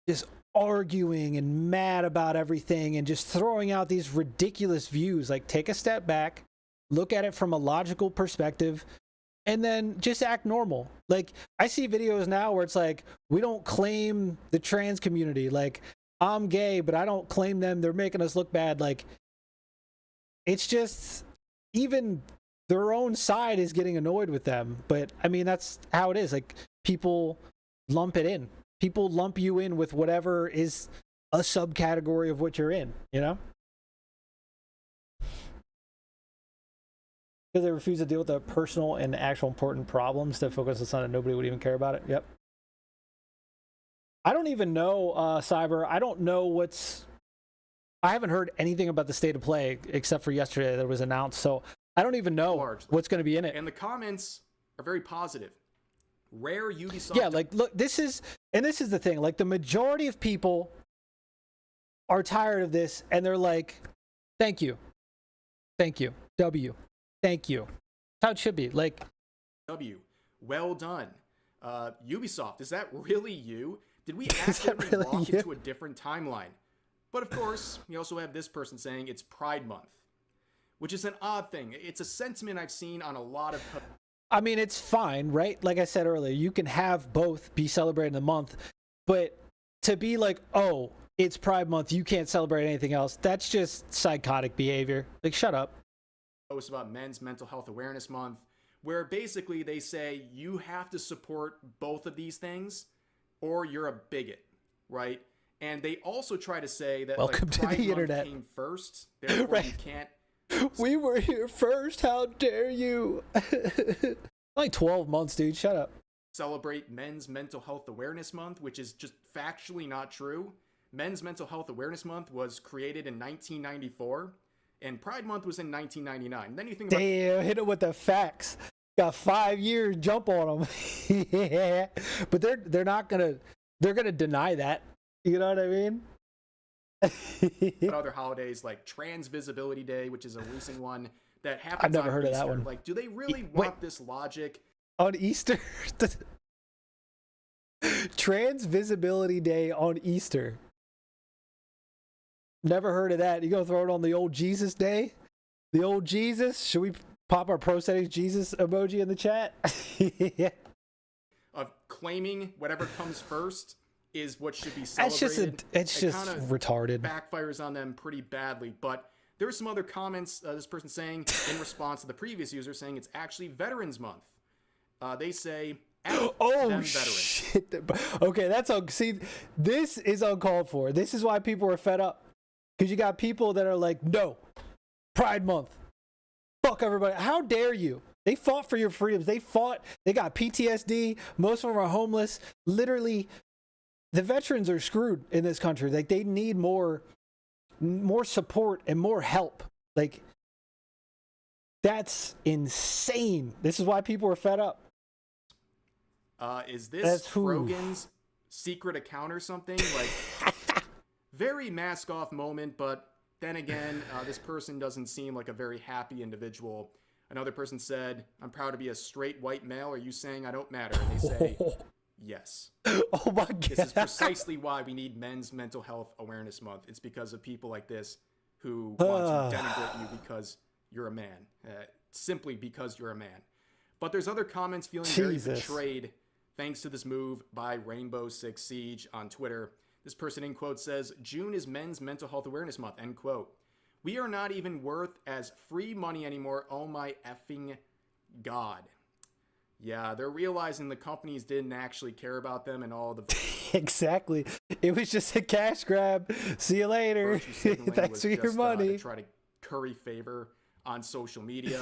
Speaker 1: just arguing and mad about everything and just throwing out these ridiculous views, like, take a step back, look at it from a logical perspective, and then just act normal. Like, I see videos now where it's like, we don't claim the trans community. Like, I'm gay, but I don't claim them. They're making us look bad. Like, it's just, even their own side is getting annoyed with them. But I mean, that's how it is. Like, people lump it in. People lump you in with whatever is a subcategory of what you're in, you know? Because they refuse to deal with the personal and actual important problems that focus on something that nobody would even care about it. Yep. I don't even know, Cyber. I don't know I haven't heard anything about the state of play except for yesterday that it was announced. So I don't even know what's going to be in it.
Speaker 6: And the comments are very positive. Rare Ubisoft.
Speaker 1: Yeah, like, look, this is the thing. Like, the majority of people are tired of this, and they're like, thank you. Thank you. W. Thank you. That's how it should be. Like,
Speaker 6: W. Well done. Ubisoft, is that really you? Did we accidentally walk into a different timeline? But of course, you also have this person saying it's Pride Month, which is an odd thing. It's a sentiment I've seen on a lot of...
Speaker 1: I mean, it's fine, right? Like I said earlier, you can have both be celebrated in the month, but to be like, oh, it's Pride Month, you can't celebrate anything else, that's just psychotic behavior. Like, shut up.
Speaker 6: Post about Men's Mental Health Awareness Month, where basically they say you have to support both of these things or you're a bigot, right? And they also try to say that
Speaker 1: welcome
Speaker 6: like, Pride
Speaker 1: to the
Speaker 6: Month
Speaker 1: internet
Speaker 6: came first, therefore
Speaker 1: right.
Speaker 6: You can't.
Speaker 1: We were here first. How dare you? Like 12 months, dude. Shut up.
Speaker 6: Celebrate Men's Mental Health Awareness Month, which is just factually not true. Men's Mental Health Awareness Month was created in 1994, and Pride Month was in 1999. And then you think about...
Speaker 1: Damn, hit it with the facts. got 5 years jump on them. Yeah, but they're not gonna, they're gonna deny that. You know what I mean?
Speaker 6: But other holidays like Trans Visibility Day, which is a recent one that happens.
Speaker 1: I've never
Speaker 6: on
Speaker 1: heard
Speaker 6: Easter.
Speaker 1: of that one.
Speaker 6: Like, do they really
Speaker 1: Wait.
Speaker 6: want this logic?
Speaker 1: On Easter, Trans Visibility Day on Easter. Never heard of that. You gonna throw it on the old Jesus Day? The old Jesus? Should we pop our prosthetic Jesus emoji in the chat? Yeah.
Speaker 6: Of claiming whatever comes first is what should be celebrated.
Speaker 1: It's just
Speaker 6: kind of
Speaker 1: retarded.
Speaker 6: Backfires on them pretty badly. But there were some other comments this person saying in response to the previous user saying it's actually Veterans Month. They say, F them veterans.
Speaker 1: Shit. Okay, that's see, this is uncalled for. This is why people are fed up. Because you got people that are like, no, Pride Month. Fuck everybody. How dare you? They fought for your freedoms. They fought. They got PTSD. Most of them are homeless. Literally, the veterans are screwed in this country. Like, they need more support and more help. Like, that's insane. This is why people are fed up.
Speaker 6: Is this Rogan's secret account or something? Like, very mask off moment, but then again, this person doesn't seem like a very happy individual. Another person said, I'm proud to be a straight white male. Are you saying I don't matter? And they say, yes.
Speaker 1: Oh my God.
Speaker 6: This is precisely why we need Men's Mental Health Awareness Month. It's because of people like this who want to denigrate you because you're a man. Simply because you're a man. But there's other comments feeling very betrayed thanks to this move by Rainbow Six Siege on Twitter. This person in quote says, June is Men's Mental Health Awareness Month, end quote. We are not even worth as free money anymore. Oh my effing God. Yeah, they're realizing the companies didn't actually care about them and all the...
Speaker 1: Exactly. It was just a cash grab. See you later. Thanks for your money.
Speaker 6: To try to curry favor on social media.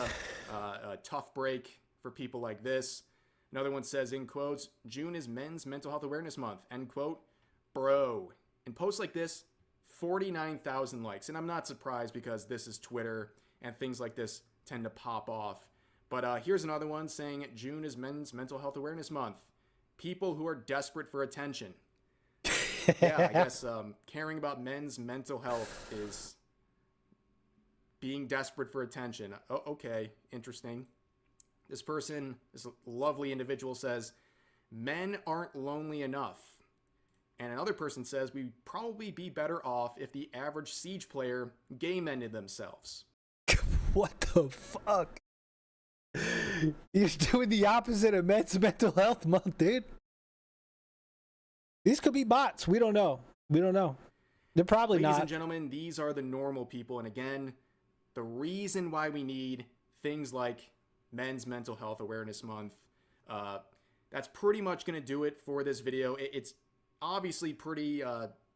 Speaker 6: A tough break for people like this. Another one says, in quotes, June is Men's Mental Health Awareness Month, end quote. Bro. And posts like this, 49,000 likes. And I'm not surprised because this is Twitter and things like this tend to pop off. But here's another one saying June is Men's Mental Health Awareness Month. People who are desperate for attention. Yeah, I guess caring about men's mental health is being desperate for attention. Oh, okay, interesting. This person, this lovely individual says, men aren't lonely enough. And another person says, we'd probably be better off if the average Siege player game-ended themselves.
Speaker 1: What the fuck? You're doing the opposite of Men's Mental Health Month, dude. These could be bots. We don't know. We don't know. They're probably not.
Speaker 6: Ladies and gentlemen, these are the normal people. And again, the reason why we need things like Men's Mental Health Awareness Month, that's pretty much going to do it for this video. It's obviously pretty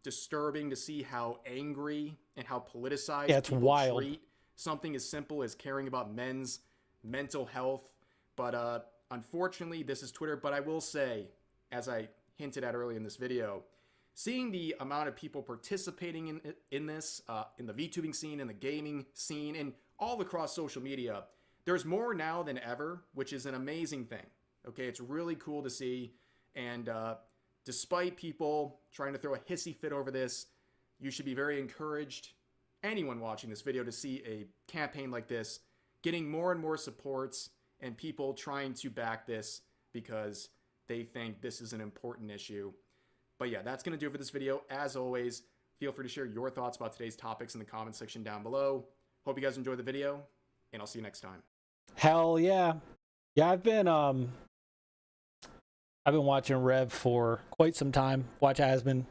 Speaker 6: disturbing to see how angry and how politicized people treat something as simple as caring about men's mental health. But unfortunately, this is Twitter. But I will say, as I hinted at earlier in this video, seeing the amount of people participating in this, in the VTubing scene, in the gaming scene, and all across social media, there's more now than ever, which is an amazing thing. Okay, it's really cool to see. And despite people trying to throw a hissy fit over this, you should be very encouraged, anyone watching this video, to see a campaign like this getting more and more supports and people trying to back this because they think this is an important issue. But yeah, that's going to do it for this video. As always, feel free to share your thoughts about today's topics in the comment section down below. Hope you guys enjoyed the video, and I'll see you next time.
Speaker 1: Hell yeah. Yeah, I've been watching Rev for quite some time. Watch Asman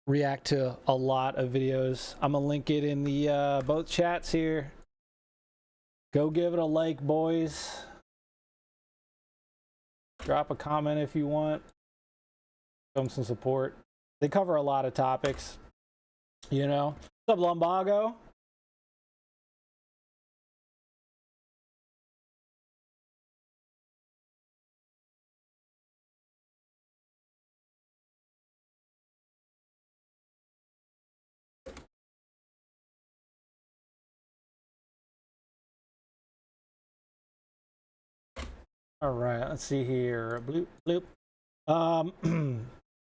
Speaker 1: react to a lot of videos. I'm gonna link it in the both chats here. Go give it a like, boys. Drop a comment if you want. Show them some support. They cover a lot of topics, you know. What's up, Lumbago? All right, let's see here. Bloop, bloop.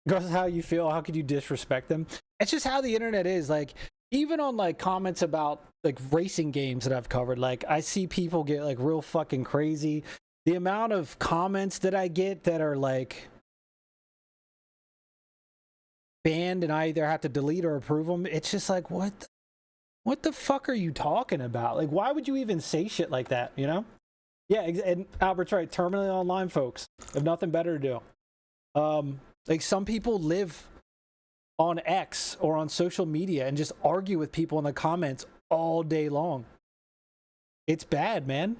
Speaker 1: Goes how you feel. How could you disrespect them? It's just how the internet is. Like, even on like comments about like racing games that I've covered, like I see people get like real fucking crazy. The amount of comments that I get that are like banned and I either have to delete or approve them, it's just like, what the fuck are you talking about? Like, why would you even say shit like that, you know? Yeah, and Albert's right. Terminally online, folks, have nothing better to do. Like, some people live on X or on social media and just argue with people in the comments all day long. It's bad, man.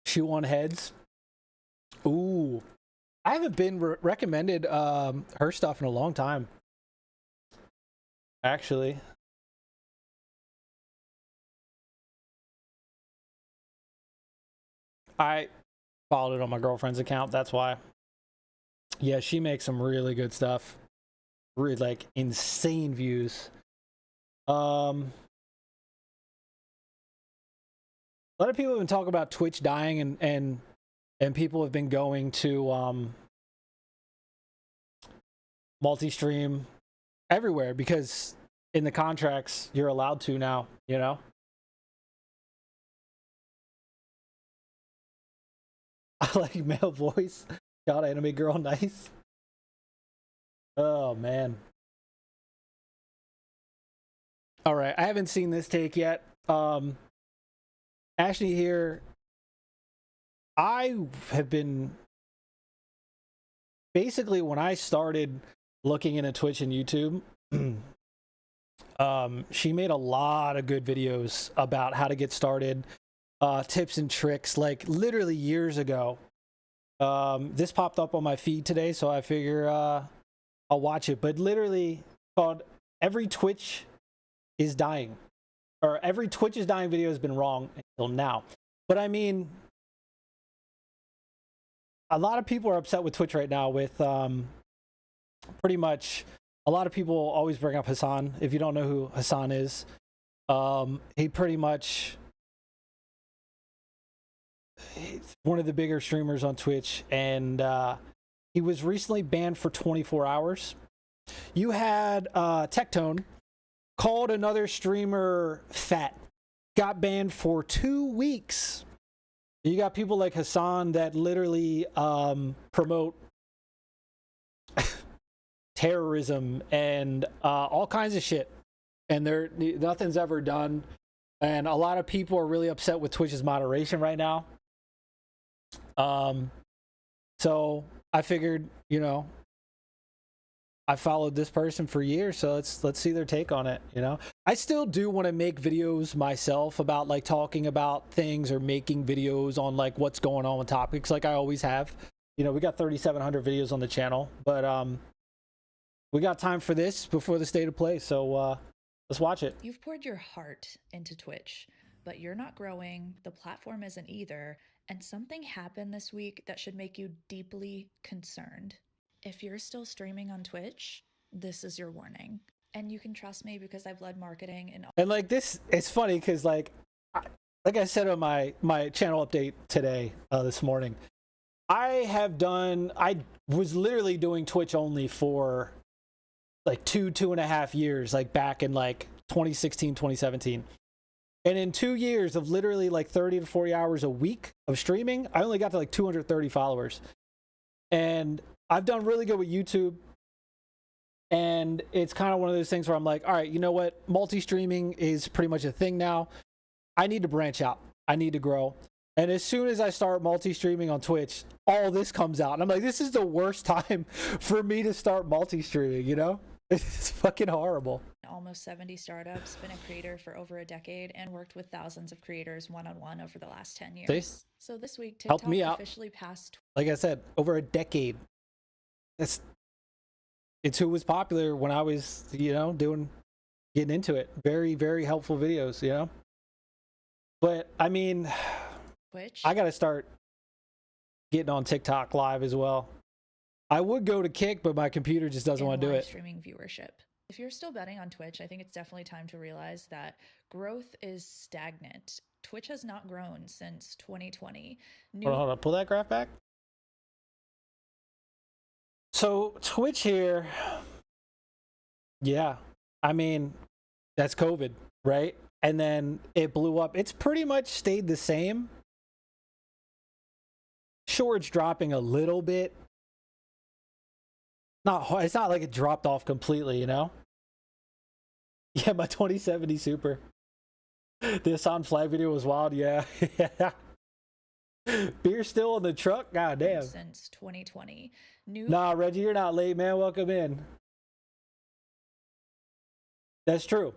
Speaker 1: Shoe on heads. Ooh, I haven't been recommended her stuff in a long time, actually. I followed it on my girlfriend's account, that's why. Yeah, she makes some really good stuff. Really, like, insane views. A lot of people have been talking about Twitch dying, and people have been going to multi-stream everywhere because in the contracts you're allowed to now, you know? I like male voice. God, anime girl, nice. Oh, man. All right, I haven't seen this take yet. Ashley here. I have been... Basically, when I started looking into Twitch and YouTube, she made a lot of good videos about how to get started, tips and tricks, like literally years ago. This popped up on my feed today, so I figure I'll watch it. But literally called Every Twitch is Dying, or Every Twitch is Dying video has been wrong until now. But I mean, a lot of people are upset with Twitch right now with pretty much a lot of people always bring up Hassan. If you don't know who Hassan is, he pretty much one of the bigger streamers on Twitch, and he was recently banned for 24 hours. You had Tectone called another streamer fat, got banned for 2 weeks. You got people like Hassan that literally promote terrorism and all kinds of shit, and nothing's ever done. And a lot of people are really upset with Twitch's moderation right now. So I figured, you know, I followed this person for years, so let's see their take on it, you know. I still do want to make videos myself about like talking about things or making videos on like what's going on with topics like I always have. You know, we got 3,700 videos on the channel, but we got time for this before the state of play, so let's watch it.
Speaker 5: You've poured your heart into Twitch, but you're not growing, the platform isn't either, and something happened this week that should make you deeply concerned. If you're still streaming on Twitch, this is your warning. And you can trust me because I've led marketing and
Speaker 1: like this, it's funny because like I said on my channel update today, this morning, I was literally doing Twitch only for like 2.5 years, like back in like 2016, 2017. And in 2 years of literally like 30 to 40 hours a week of streaming, I only got to like 230 followers. And I've done really good with YouTube. And it's kind of one of those things where I'm like, all right, you know what? Multi-streaming is pretty much a thing now. I need to branch out. I need to grow. And as soon as I start multi-streaming on Twitch, all this comes out. And I'm like, this is the worst time for me to start multi-streaming, you know? It's fucking horrible.
Speaker 5: almost 70 startups, been a creator for over a decade, and worked with thousands of creators one-on-one over the last 10 years.
Speaker 1: See?
Speaker 5: So this week,
Speaker 1: Help
Speaker 5: TikTok
Speaker 1: me out.
Speaker 5: officially passed.
Speaker 1: Like I said, over a decade. It's who was popular when I was, you know, getting into it. Very, very helpful videos, you know? But, I mean,
Speaker 5: Twitch.
Speaker 1: I got to start getting on TikTok live as well. I would go to Kick, but my computer just doesn't want to do
Speaker 5: live
Speaker 1: it.
Speaker 5: Streaming viewership. If you're still betting on Twitch, I think it's definitely time to realize that growth is stagnant. Twitch has not grown since 2020.
Speaker 1: Hold on, pull that graph back. So Twitch here, yeah, I mean, that's COVID, right? And then it blew up. It's pretty much stayed the same. Sure, it's dropping a little bit. It's not like it dropped off completely, you know? Yeah, my 2070 Super. The Hassan flag video was wild, yeah. Beer still in the truck? God damn.
Speaker 5: Since 2020.
Speaker 1: Nah, Reggie, you're not late, man. Welcome in. That's true.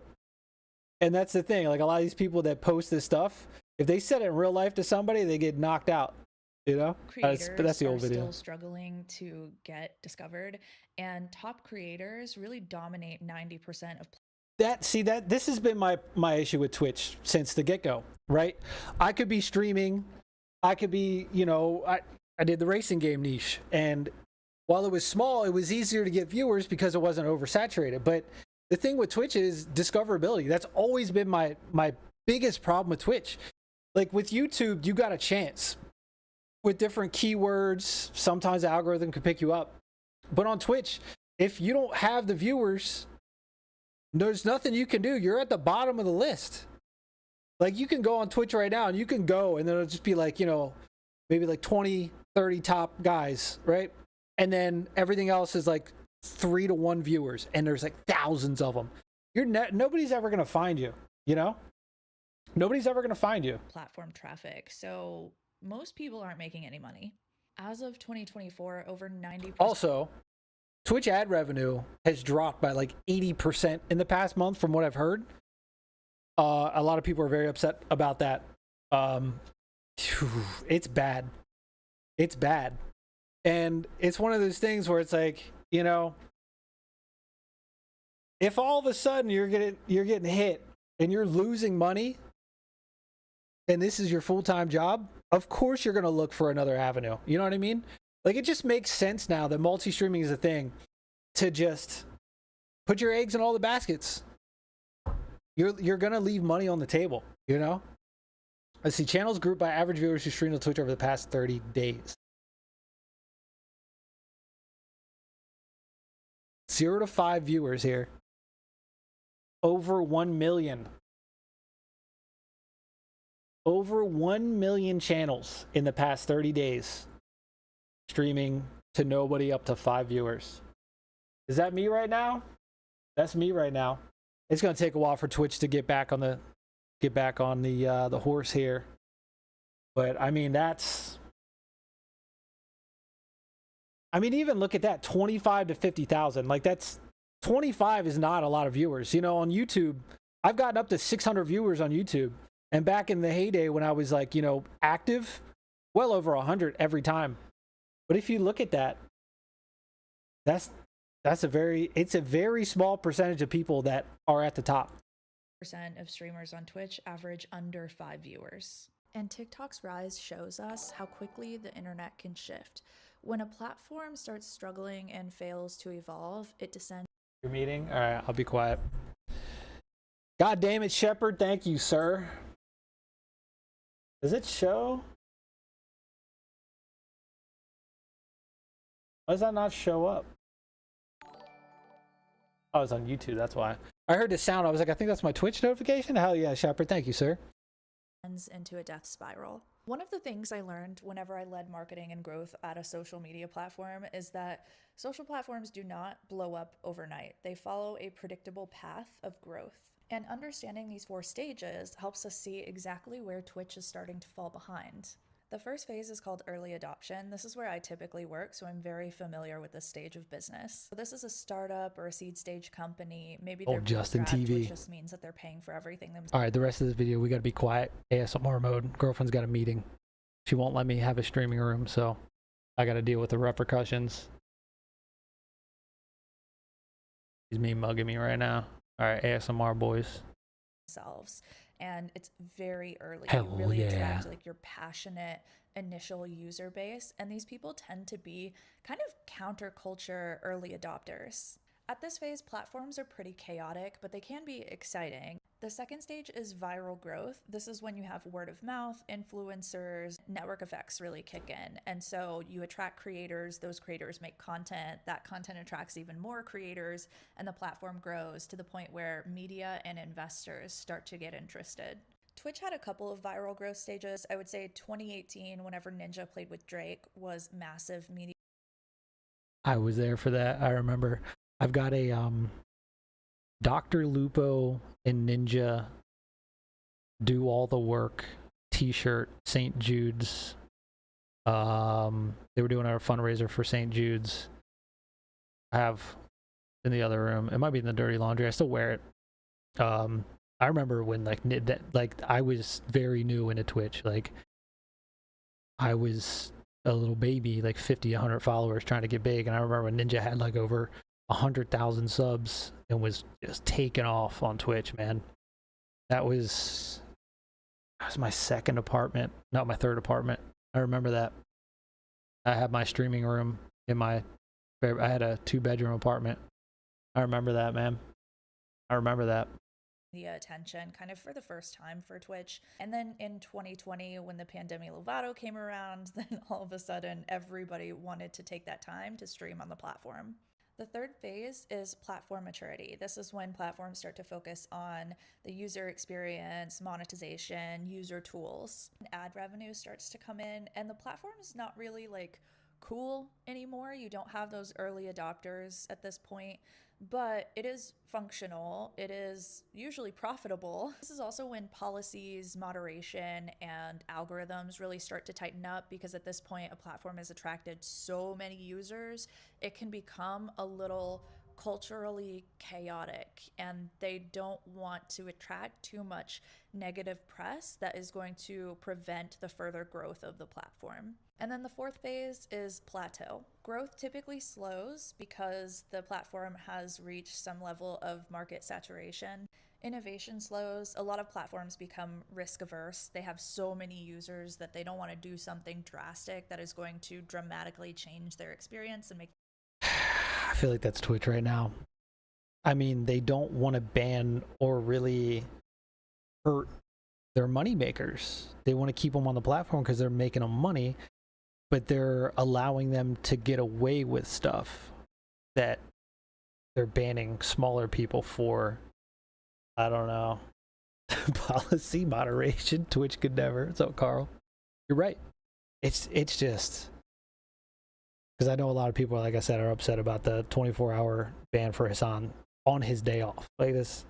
Speaker 1: And that's the thing. Like, a lot of these people that post this stuff, if they said it in real life to somebody, they get knocked out. You know?
Speaker 5: Creators
Speaker 1: that's the old video.
Speaker 5: Still struggling to get discovered, and top creators really dominate 90% of
Speaker 1: this has been my issue with Twitch since the get-go, right? I could be streaming, I could be, you know, I did the racing game niche, and while it was small, it was easier to get viewers because it wasn't oversaturated. But the thing with Twitch is discoverability. That's always been my biggest problem with Twitch. Like with YouTube, you got a chance with different keywords. Sometimes the algorithm can pick you up. But on Twitch, if you don't have the viewers, there's nothing you can do. You're at the bottom of the list. Like, you can go on Twitch right now and you can go and then it'll just be like, you know, maybe like 20, 30 top guys, right? And then everything else is like 3 to 1 viewers, and there's like thousands of them. Nobody's ever going to find you, you know? Nobody's ever going to find you.
Speaker 5: Platform traffic. So most people aren't making any money. As of 2024, over 90%.
Speaker 1: Also, Twitch ad revenue has dropped by like 80% in the past month from what I've heard. A lot of people are very upset about that. It's bad. It's bad. And it's one of those things where it's like, you know, if all of a sudden you're getting hit and you're losing money and this is your full-time job, of course you're going to look for another avenue. You know what I mean? Like, it just makes sense now that multi-streaming is a thing to just put your eggs in all the baskets. You're going to leave money on the table, you know? Let's see, channels grouped by average viewers who streamed on Twitch over the past 30 days. 0 to 5 viewers here. Over 1 million. Over 1 million channels in the past 30 days. Streaming to nobody up to 5 viewers. Is that me right now? That's me right now. It's going to take a while for Twitch to get back on the horse here. But I mean, even look at that, 25 to 50,000. Like, that's 25 is not a lot of viewers. You know, on YouTube, I've gotten up to 600 viewers on YouTube. And back in the heyday when I was like, you know, active, well over 100 every time. But if you look at that, it's a very small percentage of people that are at the top.
Speaker 5: % of streamers on Twitch average under 5 viewers. And TikTok's rise shows us how quickly the internet can shift. When a platform starts struggling and fails to evolve, it descends.
Speaker 1: Your meeting? All right, I'll be quiet. God damn it, Shepard. Thank you, sir. Does it show? Why does that not show up? Oh, it's on YouTube, that's why. I heard the sound, I was like, I think that's my Twitch notification? Hell yeah, Shepard, thank you, sir.
Speaker 5: Into a death spiral. One of the things I learned whenever I led marketing and growth at a social media platform is that social platforms do not blow up overnight. They follow a predictable path of growth. And understanding these 4 stages helps us see exactly where Twitch is starting to fall behind. The first phase is called early adoption. This is where I typically work, so I'm very familiar with this stage of business. So this is a startup or a seed stage company. Maybe they're
Speaker 1: Justin TV.
Speaker 5: which just means that they're paying for everything themselves.
Speaker 1: All right, the rest of this video, we got to be quiet. ASMR mode. Girlfriend's got a meeting. She won't let me have a streaming room, so I got to deal with the repercussions. He's me mugging me right now. All right, ASMR boys.
Speaker 5: And it's very early.
Speaker 1: Hell
Speaker 5: you really
Speaker 1: yeah.
Speaker 5: attract like your passionate initial user base, and these people tend to be kind of counterculture early adopters. At this phase, platforms are pretty chaotic, but they can be exciting. The second stage is viral growth. This is when you have word of mouth, influencers, network effects really kick in. And so you attract creators, those creators make content, that content attracts even more creators, and the platform grows to the point where media and investors start to get interested. Twitch had a couple of viral growth stages. I would say 2018, whenever Ninja played with Drake, was massive media.
Speaker 1: I was there for that. I remember. I've got a Dr. Lupo and Ninja do all the work t-shirt, St. Jude's. They were doing our fundraiser for St. Jude's. I have in the other room. It might be in the dirty laundry. I still wear it. I remember when I was very new into Twitch. Like I was a little baby, like 50, 100 followers trying to get big. And I remember when Ninja had like over 100,000 subs and was just taking off on Twitch, man. That was my second apartment, not my third apartment. I remember that. I had my streaming room I had a 2-bedroom apartment. I remember that, man. I remember that.
Speaker 5: Media attention kind of for the first time for Twitch. And then in 2020, when the Pandemic Lovato came around, then all of a sudden everybody wanted to take that time to stream on the platform. The third phase is platform maturity. This is when platforms start to focus on the user experience, monetization, user tools. Ad revenue starts to come in, and the platform is not really like cool anymore. You don't have those early adopters at this point, but it is functional. It is usually profitable. This is also when policies, moderation, and algorithms really start to tighten up, because at this point, a platform has attracted so many users, it can become a little culturally chaotic, and they don't want to attract too much negative press that is going to prevent the further growth of the platform. And then the fourth phase is plateau. Growth typically slows because the platform has reached some level of market saturation. Innovation slows. A lot of platforms become risk averse. They have so many users that they don't want to do something drastic that is going to dramatically change their experience and make.
Speaker 1: I feel like that's Twitch right now. I mean, they don't want to ban or really hurt their money makers. They want to keep them on the platform because they're making them money, but they're allowing them to get away with stuff that they're banning smaller people for. I don't know. Policy moderation. Twitch could never. What's up, Carl? You're right. It's just because I know a lot of people, like I said, are upset about the 24-hour ban for Hassan on his day off. Like this.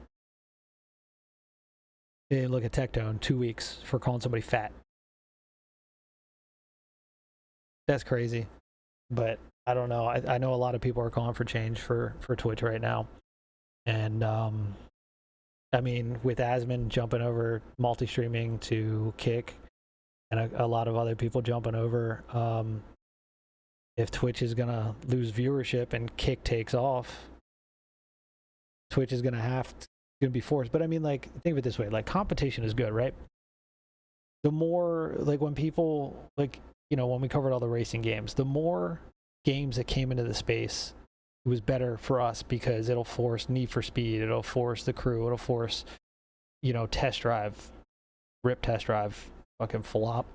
Speaker 1: They look at Tectone 2 weeks for calling somebody fat. That's crazy. But I don't know. I know a lot of people are calling for change for Twitch right now. And I mean, with Asmon jumping over multi-streaming to Kick, and a lot of other people jumping over, if Twitch is going to lose viewership and Kick takes off, Twitch is going to be forced. But I mean, like, think of it this way, like, competition is good, right? The more, like, when people, like, you know, when we covered all the racing games, the more games that came into the space, it was better for us because it'll force Need for Speed, it'll force The Crew, it'll force, you know, Test Drive, Rip Test Drive, fucking flop.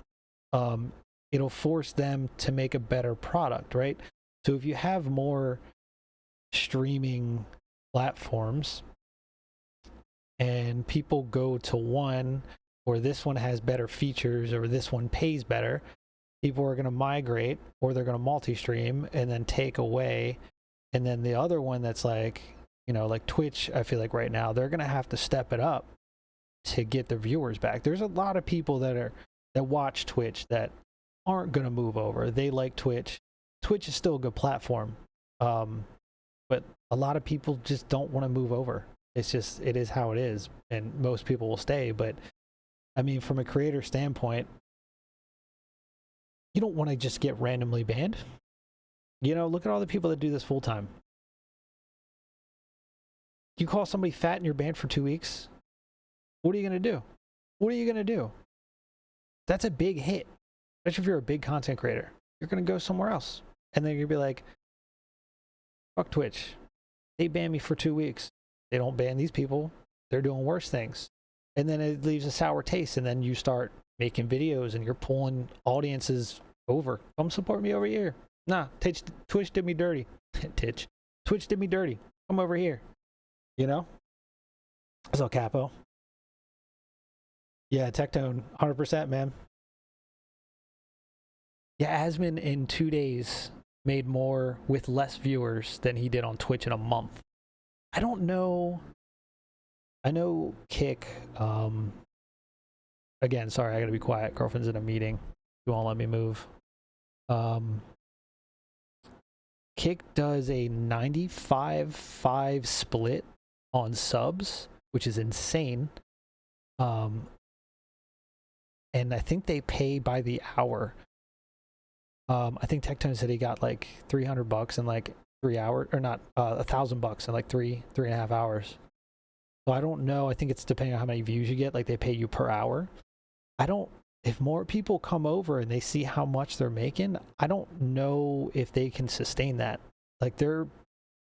Speaker 1: It'll force them to make a better product, right? So if you have more streaming platforms and people go to one, or this one has better features, or this one pays better, people are going to migrate, or they're going to multi-stream and then take away. And then the other one that's like, you know, like Twitch, I feel like right now, they're going to have to step it up to get their viewers back. There's a lot of people that watch Twitch that aren't going to move over. They like Twitch. Twitch is still a good platform. But a lot of people just don't want to move over. It's just, it is how it is. And most people will stay. But I mean, from a creator standpoint, you don't want to just get randomly banned. You know, look at all the people that do this full time. You call somebody fat and you're banned for 2 weeks. What are you going to do? What are you going to do? That's a big hit. Especially if you're a big content creator. You're going to go somewhere else. And then you're going to be like, fuck Twitch. They banned me for 2 weeks. They don't ban these people. they're doing worse things. And then it leaves a sour taste, and then you start making videos and you're pulling audiences over. Come support me over here. Nah, Twitch did me dirty. Twitch did me dirty. Come over here. You know? What's up, Capo? Yeah, Tectone, 100%, man. Yeah, Asmin in 2 days made more with less viewers than he did on Twitch in a month. I don't know. I know Kick, again, sorry, I gotta be quiet. Girlfriend's in a meeting. You won't let me move. Kick does a 95-5 split on subs, which is insane. And I think they pay by the hour. I think Tectone said he got like $300 in like 3 hours, or not, $1,000 in like 3.5 hours. So I don't know. I think it's depending on how many views you get. Like they pay you per hour. If more people come over and they see how much they're making, I don't know if they can sustain that. Like their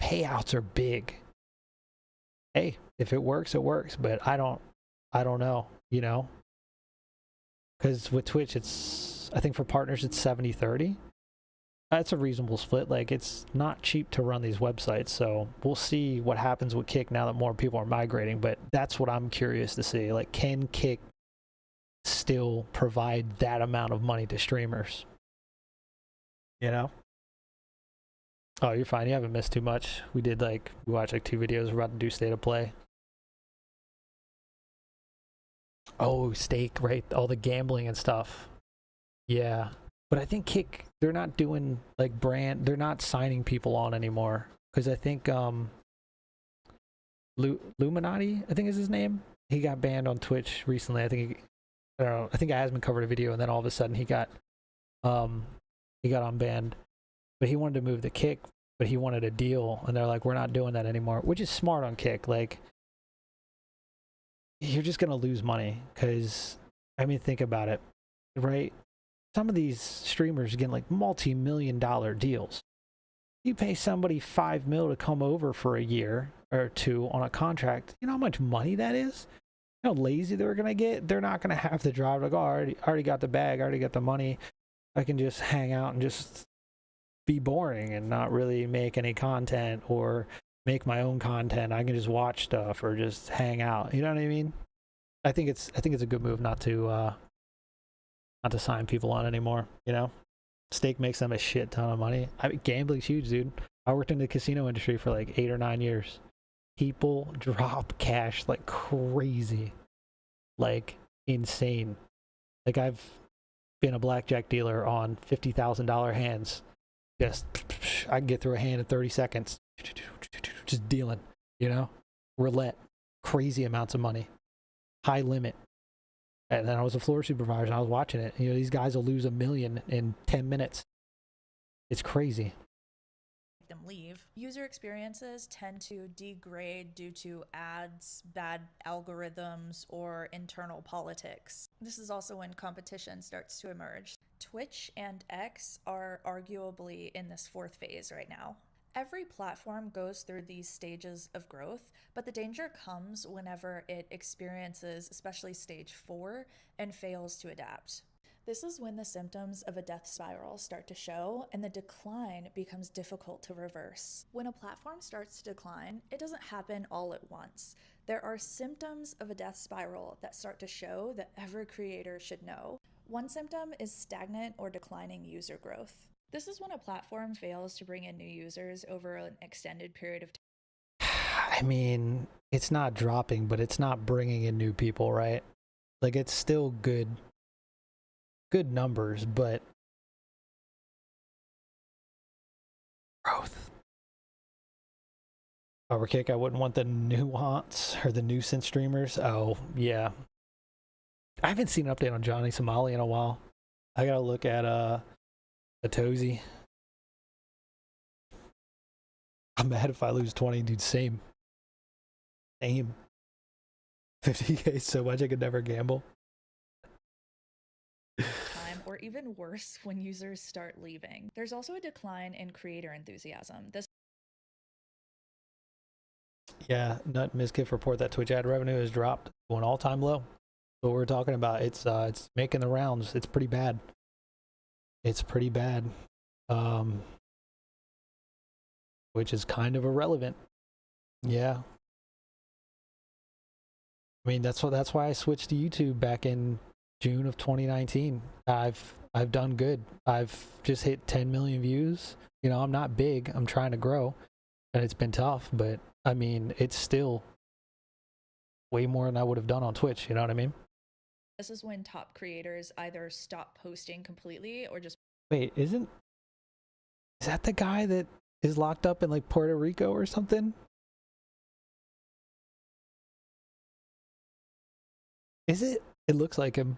Speaker 1: payouts are big. Hey, if it works, it works. But I don't know, you know? Because with Twitch, I think for partners, it's 70-30. That's a reasonable split. Like, it's not cheap to run these websites, so we'll see what happens with Kick now that more people are migrating, but that's what I'm curious to see. Like, can Kick still provide that amount of money to streamers? You know? Oh, you're fine. You haven't missed too much. We watched like 2 videos. We're about to do State of Play. Oh, stake, right? All the gambling and stuff. Yeah. But I think Kick, they're not doing like they're not signing people on anymore. Because I think Luminati, I think is his name. He got banned on Twitch recently. I think Asman covered a video and then all of a sudden he got unbanned. But he wanted to move the Kick, but he wanted a deal, and they're like, we're not doing that anymore, which is smart on Kick. Like, you're just gonna lose money, because I mean, think about it, right? Some of these streamers are getting like multi-million-dollar deals. You pay somebody $5 million to come over for a year or 2 on a contract. You know how much money that is? You know how lazy they're gonna get? They're not gonna have to drive like, oh, I already got the bag, I already got the money. I can just hang out and just be boring and not really make any content or make my own content. I can just watch stuff or just hang out. You know what I mean? I think it's a good move not to sign people on anymore. You know, stake makes them a shit ton of money. I mean, gambling's huge, dude. I worked in the casino industry for like 8 or 9 years. People drop cash like crazy, like insane. Like I've been a blackjack dealer on $50,000 hands. Just I can get through a hand in 30 seconds. Just dealing, you know, roulette, crazy amounts of money, high limit. And then I was a floor supervisor and I was watching it. You know, these guys will lose $1 million in 10 minutes. It's crazy.
Speaker 5: Them leave. User experiences tend to degrade due to ads, bad algorithms, or internal politics. This is also when competition starts to emerge. Twitch and X are arguably in this 4th phase right now. Every platform goes through these stages of growth, but the danger comes whenever it experiences, especially stage 4, and fails to adapt. This is when the symptoms of a death spiral start to show and the decline becomes difficult to reverse. When a platform starts to decline, it doesn't happen all at once. There are symptoms of a death spiral that start to show that every creator should know. One symptom is stagnant or declining user growth. This is when a platform fails to bring in new users over an extended period of time.
Speaker 1: I mean, it's not dropping, but it's not bringing in new people, right? Like, it's still good numbers, but growth. Overkick, I wouldn't want the nuance or the nuisance streamers. Oh, yeah. I haven't seen an update on Johnny Somali in a while. I gotta look at Atozy. I'm mad if I lose 20, dude. Same. 50K is so much I could never gamble.
Speaker 5: Or even worse, when users start leaving. There's also a decline in creator enthusiasm.
Speaker 1: Yeah, Nut Miskiff report that Twitch ad revenue has dropped to an all-time low. What we're talking about, it's making the rounds. It's pretty bad. It's pretty bad. Which is kind of irrelevant. Yeah. I mean, that's why I switched to YouTube back in June of 2019. I've done good. I've just hit 10 million views. You know, I'm not big. I'm trying to grow, and it's been tough, but I mean, it's still way more than I would have done on Twitch. You know what I mean?
Speaker 5: This is when top creators either stop posting completely or just
Speaker 1: Wait, is that the guy that is locked up in like Puerto Rico or something? Is it? It looks like him.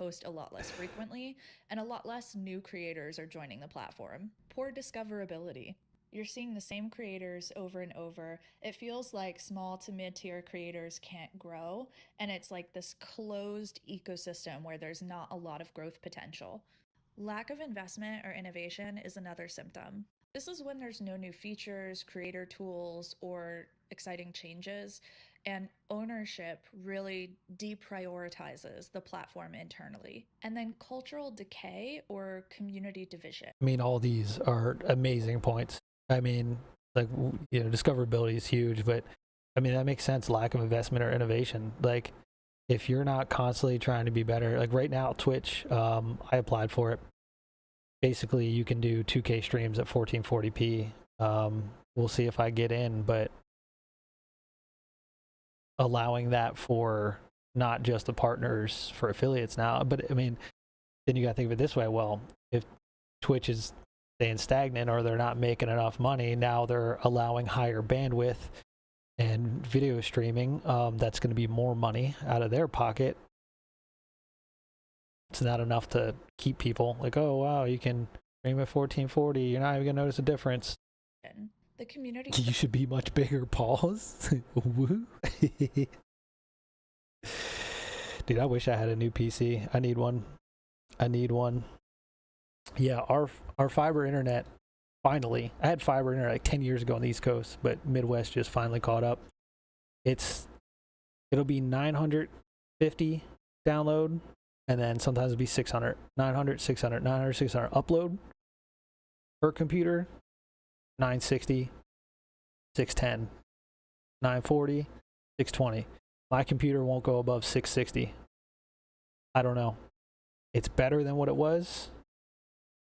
Speaker 5: post a lot less frequently, and a lot less new creators are joining the platform. Poor discoverability. You're seeing the same creators over and over. It feels like small to mid-tier creators can't grow, and it's like this closed ecosystem where there's not a lot of growth potential. Lack of investment or innovation is another symptom. This is when there's no new features, creator tools, or exciting changes, and ownership really deprioritizes the platform internally. And then cultural decay or community division.
Speaker 1: I mean, all these are amazing points. I mean, like, you know, discoverability is huge, but I mean, that makes sense. Lack of investment or innovation. Like, if you're not constantly trying to be better, like right now, Twitch, I applied for it. Basically, you can do 2K streams at 1440p. We'll see if I get in, but allowing that for not just the partners for affiliates now, but I mean, then you got to think of it this way. Well, if Twitch is staying stagnant or they're not making enough money, now they're allowing higher bandwidth and video streaming. That's going to be more money out of their pocket. It's not enough to keep people like, oh wow, you can stream at 1440. You're not even going to notice a difference.
Speaker 5: The community.
Speaker 1: You should be much bigger. Pause. Woo. Dude, I wish I had a new PC. I need one. Yeah, our fiber internet, finally. I had fiber internet like 10 years ago on the East Coast, but Midwest just finally caught up. It'll be 950 download, and then sometimes it'll be 600. 900, 600, 900, 600. Upload per computer, 960, 610, 940, 620. My computer won't go above 660. I don't know. It's better than what it was.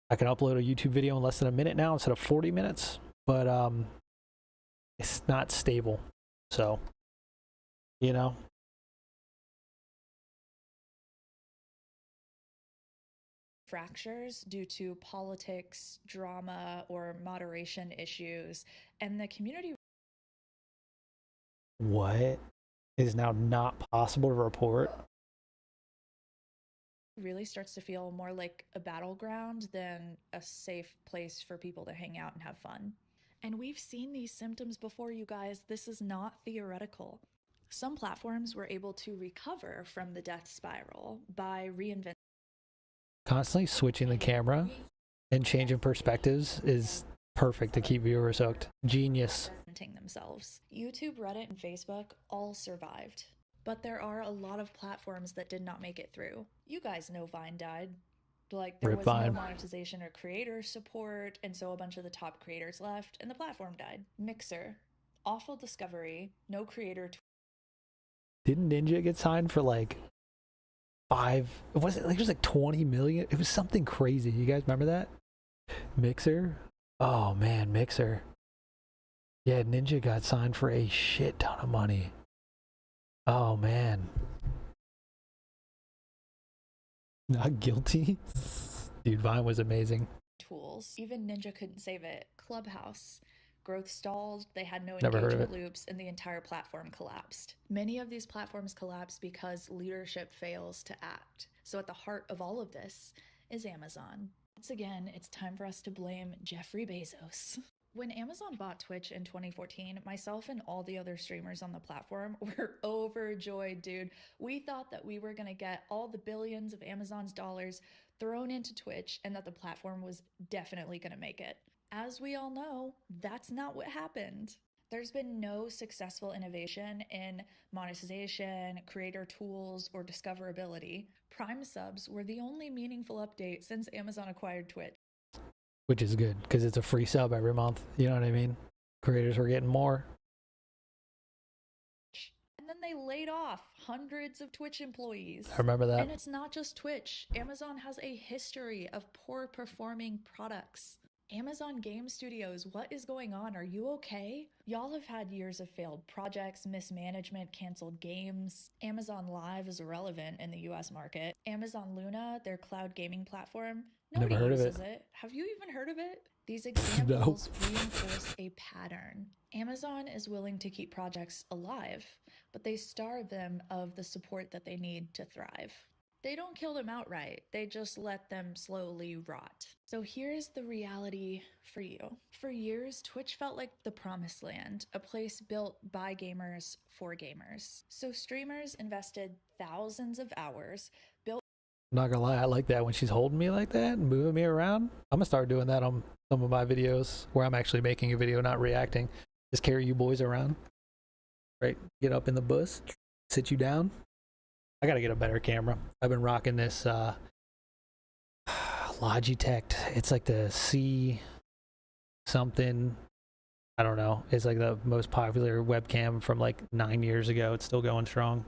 Speaker 1: I can upload a YouTube video in less than a minute now instead of 40 minutes, but it's not stable. So, you know.
Speaker 5: Fractures due to politics, drama, or moderation issues, and the community
Speaker 1: What is now not possible to report?
Speaker 5: really starts to feel more like a battleground than a safe place for people to hang out and have fun. And we've seen these symptoms before, you guys. This is not theoretical. Some platforms were able to recover from the death spiral by reinventing.
Speaker 1: Constantly switching the camera and changing perspectives is perfect to keep viewers hooked. Genius.
Speaker 5: Themselves. YouTube, Reddit, and Facebook all survived. But there are a lot of platforms that did not make it through. You guys know Vine died. Like, there was no monetization or creator support, and so a bunch of the top creators left, and the platform died. Mixer. Awful discovery. No creator.
Speaker 1: Didn't Ninja get signed for like it was like 20 million? It was something crazy. You guys remember that? Mixer? Oh man, Mixer. Yeah, Ninja got signed for a shit ton of money. Oh man. Not guilty? Dude, Vine was amazing.
Speaker 5: Tools. Even Ninja couldn't save it. Clubhouse. Growth stalled, they had no
Speaker 1: Never
Speaker 5: engagement loops, and the entire platform collapsed. Many of these platforms collapse because leadership fails to act. So at the heart of all of this is Amazon. Once again, it's time for us to blame Jeffrey Bezos. When Amazon bought Twitch in 2014, myself and all the other streamers on the platform were overjoyed, dude. We thought that we were gonna get all the billions of Amazon's dollars thrown into Twitch and that the platform was definitely gonna make it. As we all know, that's not what happened. There's been no successful innovation in monetization, creator tools, or discoverability. Prime subs were the only meaningful update since Amazon acquired Twitch.
Speaker 1: Which is good because it's a free sub every month. You know what I mean? Creators were getting more.
Speaker 5: And then they laid off hundreds of Twitch employees.
Speaker 1: I remember that.
Speaker 5: And it's not just Twitch. Amazon has a history of poor performing products. Amazon Game Studios, what is going on? Are you okay? Y'all have had years of failed projects, mismanagement, canceled games. Amazon Live is irrelevant in the US market. Amazon Luna, their cloud gaming platform, nobody
Speaker 1: Never heard of
Speaker 5: uses it. Have you even heard of it? These examples reinforce a pattern. Amazon is willing to keep projects alive, but they starve them of the support that they need to thrive. They don't kill them outright, they just let them slowly rot. So here's the reality for you. For years, Twitch felt like the promised land, a place built by gamers for gamers. So streamers invested thousands of hours, built.
Speaker 1: Not gonna lie, I like that when she's holding me like that and moving me around. I'm gonna start doing that on some of my videos where I'm actually making a video, not reacting. Just carry you boys around. Right? Get up in the bus, sit you down. I gotta get a better camera. I've been rocking this Logitech. It's like the C something. I don't know. It's like the most popular webcam from like 9 years ago. It's still going strong.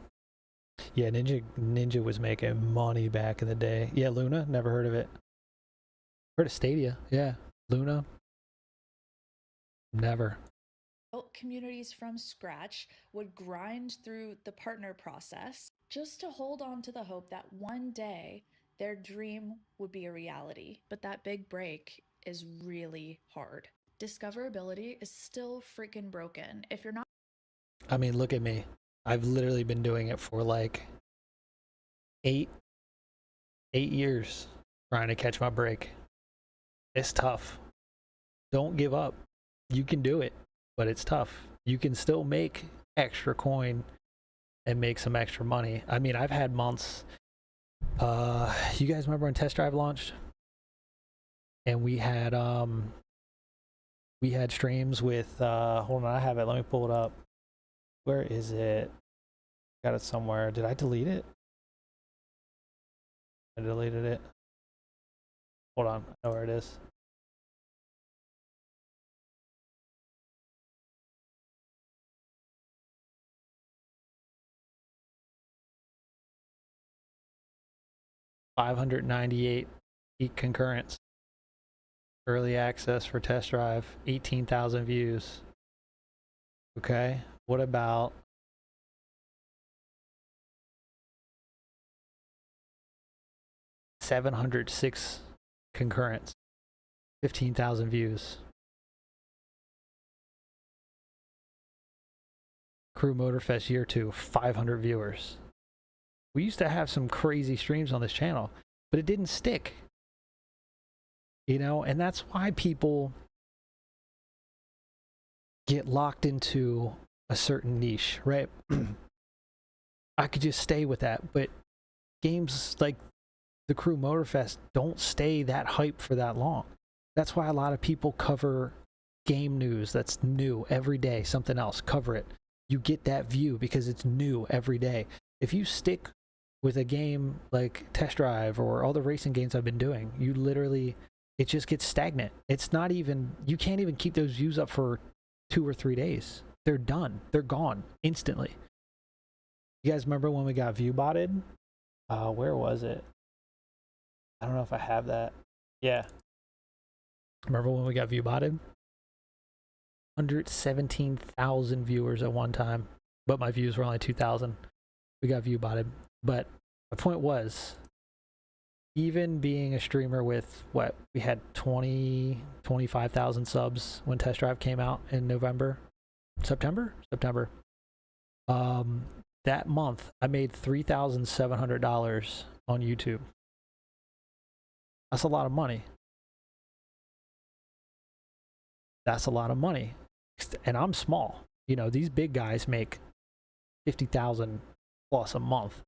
Speaker 1: Yeah, Ninja was making money back in the day. Yeah, Luna, never heard of it. Heard of Stadia. Yeah, Luna. Never.
Speaker 5: Communities from scratch, would grind through the partner process just to hold on to the hope that one day their dream would be a reality. But that big break is really hard. Discoverability is still freaking broken. If you're not...
Speaker 1: I mean, look at me. I've literally been doing it for like eight years trying to catch my break. It's tough. Don't give up. You can do it, but it's tough. You can still make extra coin and make some extra money. I mean, I've had months. You guys remember when Test Drive launched? And we had streams with hold on, I have it. Let me pull it up. Where is it? Got it somewhere. Did I delete it? I deleted it. Hold on. I know where it is. $598 peak concurrents. Early access for Test Drive, 18,000 views. Okay, what about $706 concurrents, 15,000 views. Crew Motorfest Year 2, 500 viewers. We used to have some crazy streams on this channel, but it didn't stick. You know, and that's why people get locked into a certain niche, right? I could just stay with that, but games like the Crew Motorfest don't stay that hype for that long. That's why a lot of people cover game news that's new every day, something else, cover it. You get that view because it's new every day. If you stick with a game like Test Drive or all the racing games I've been doing, you literally, it just gets stagnant. It's not even, you can't even keep those views up for 2 or 3 days. They're done. They're gone instantly. You guys remember when we got view botted? Where was it? I don't know if I have that. Yeah. Remember when we got view botted? 117,000 viewers at one time, but my views were only 2,000. We got view botted. But my point was, even being a streamer with what we had 25,000 subs when Test Drive came out in September. That month I made $3,700 on YouTube. That's a lot of money. That's a lot of money. And I'm small. You know, these big guys make 50,000 plus a month.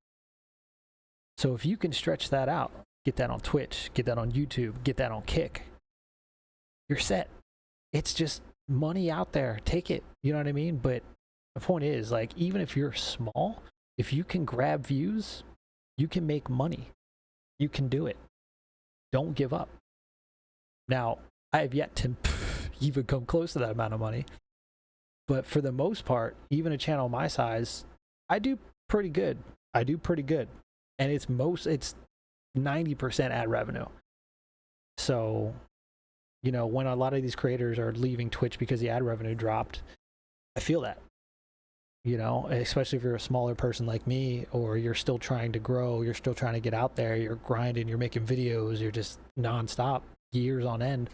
Speaker 1: So if you can stretch that out, get that on Twitch, get that on YouTube, get that on Kick, you're set. It's just money out there, take it. You know what I mean? But the point is, like, even if you're small, if you can grab views, you can make money. You can do it. Don't give up. Now, I have yet to even come close to that amount of money. But for the most part, even a channel my size, I do pretty good. And it's 90% ad revenue. So, you know, when a lot of these creators are leaving Twitch because the ad revenue dropped, I feel that. You know, especially if you're a smaller person like me, or you're still trying to grow, you're still trying to get out there, you're grinding, you're making videos, you're just nonstop, years on end.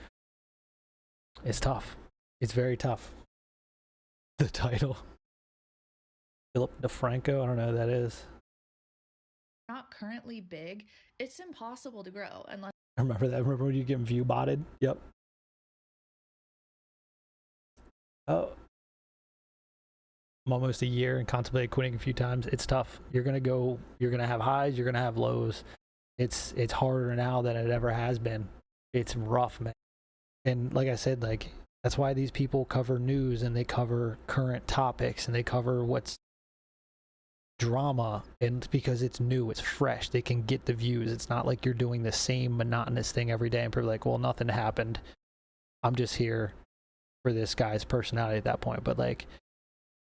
Speaker 1: It's tough. It's very tough. The title. Philip DeFranco, I don't know who that is.
Speaker 5: Not currently big, it's impossible to grow unless
Speaker 1: I remember that. Remember when you get view botted? Yep. Oh. I'm almost a year and contemplated quitting a few times. It's tough. You're gonna have highs, you're gonna have lows. It's harder now than it ever has been. It's rough, man. And like I said, like, that's why these people cover news and they cover current topics and they cover what's drama, and because it's new, it's fresh, they can get the views. It's not like you're doing the same monotonous thing every day and people are like, well, nothing happened. I'm just here for this guy's personality at that point. But like,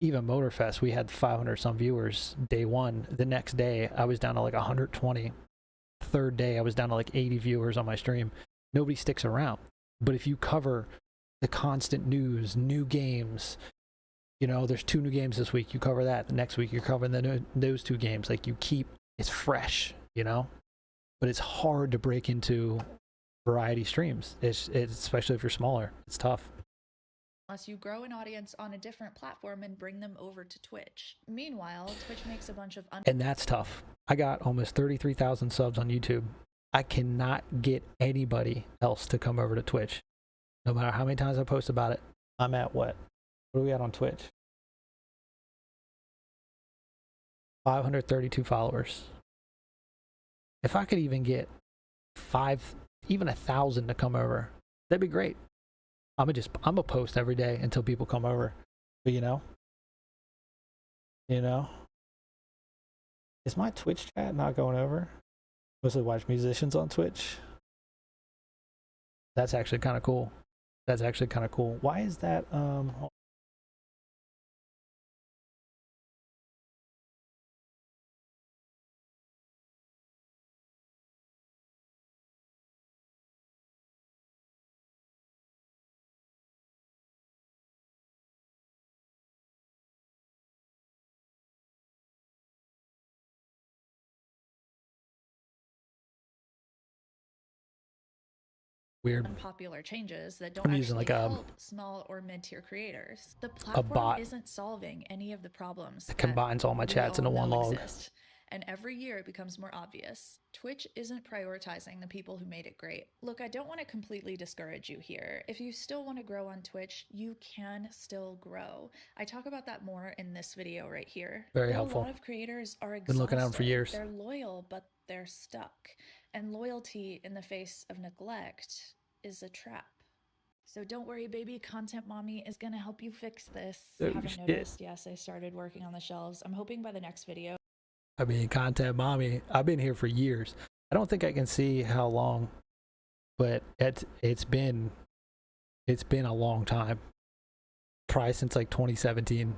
Speaker 1: even Motorfest, we had 500 some viewers day one. The next day I was down to like 120. Third day I was down to like 80 viewers on my stream. Nobody sticks around. But if you cover the constant news, new games, you know, there's 2 new games this week, you cover that. The next week you're covering those 2 games. Like, you keep, it's fresh, you know. But it's hard to break into variety streams. It's especially if you're smaller. It's tough.
Speaker 5: unless you grow an audience on a different platform and bring them over to Twitch. Meanwhile, Twitch makes a bunch of
Speaker 1: and that's tough. I got almost 33,000 subs on YouTube. I cannot get anybody else to come over to Twitch. No matter how many times I post about it. I'm at what? What are we at on Twitch? 532 followers. If I could even get 1,000 to come over, that'd be great. I'm a post every day until people come over. But you know, is my Twitch chat not going over? Mostly watch musicians on Twitch. That's actually kind of cool. Why is that? Weird.
Speaker 5: Unpopular changes that don't
Speaker 1: I'm using
Speaker 5: actually
Speaker 1: like a
Speaker 5: help small or mid-tier creators. The platform
Speaker 1: bot
Speaker 5: isn't solving any of the problems
Speaker 1: that combines all my chats into one log.
Speaker 5: Exist. And every year it becomes more obvious. Twitch isn't prioritizing the people who made it great. Look, I don't want to completely discourage you here. If you still want to grow on Twitch, you can still grow. I talk about that more in this video right here.
Speaker 1: Very helpful.
Speaker 5: A lot of creators are exhausted.
Speaker 1: Been looking at them for years.
Speaker 5: They're loyal, but they're stuck. And loyalty in the face of neglect is a trap. So don't worry, baby. Content Mommy is gonna help you fix this.
Speaker 1: Oh,
Speaker 5: Haven't
Speaker 1: shit.
Speaker 5: noticed? Yes, I started working on the shelves. I'm hoping by the next video.
Speaker 1: I mean, Content Mommy, I've been here for years. I don't think I can see how long, but it's been a long time. Probably since like 2017.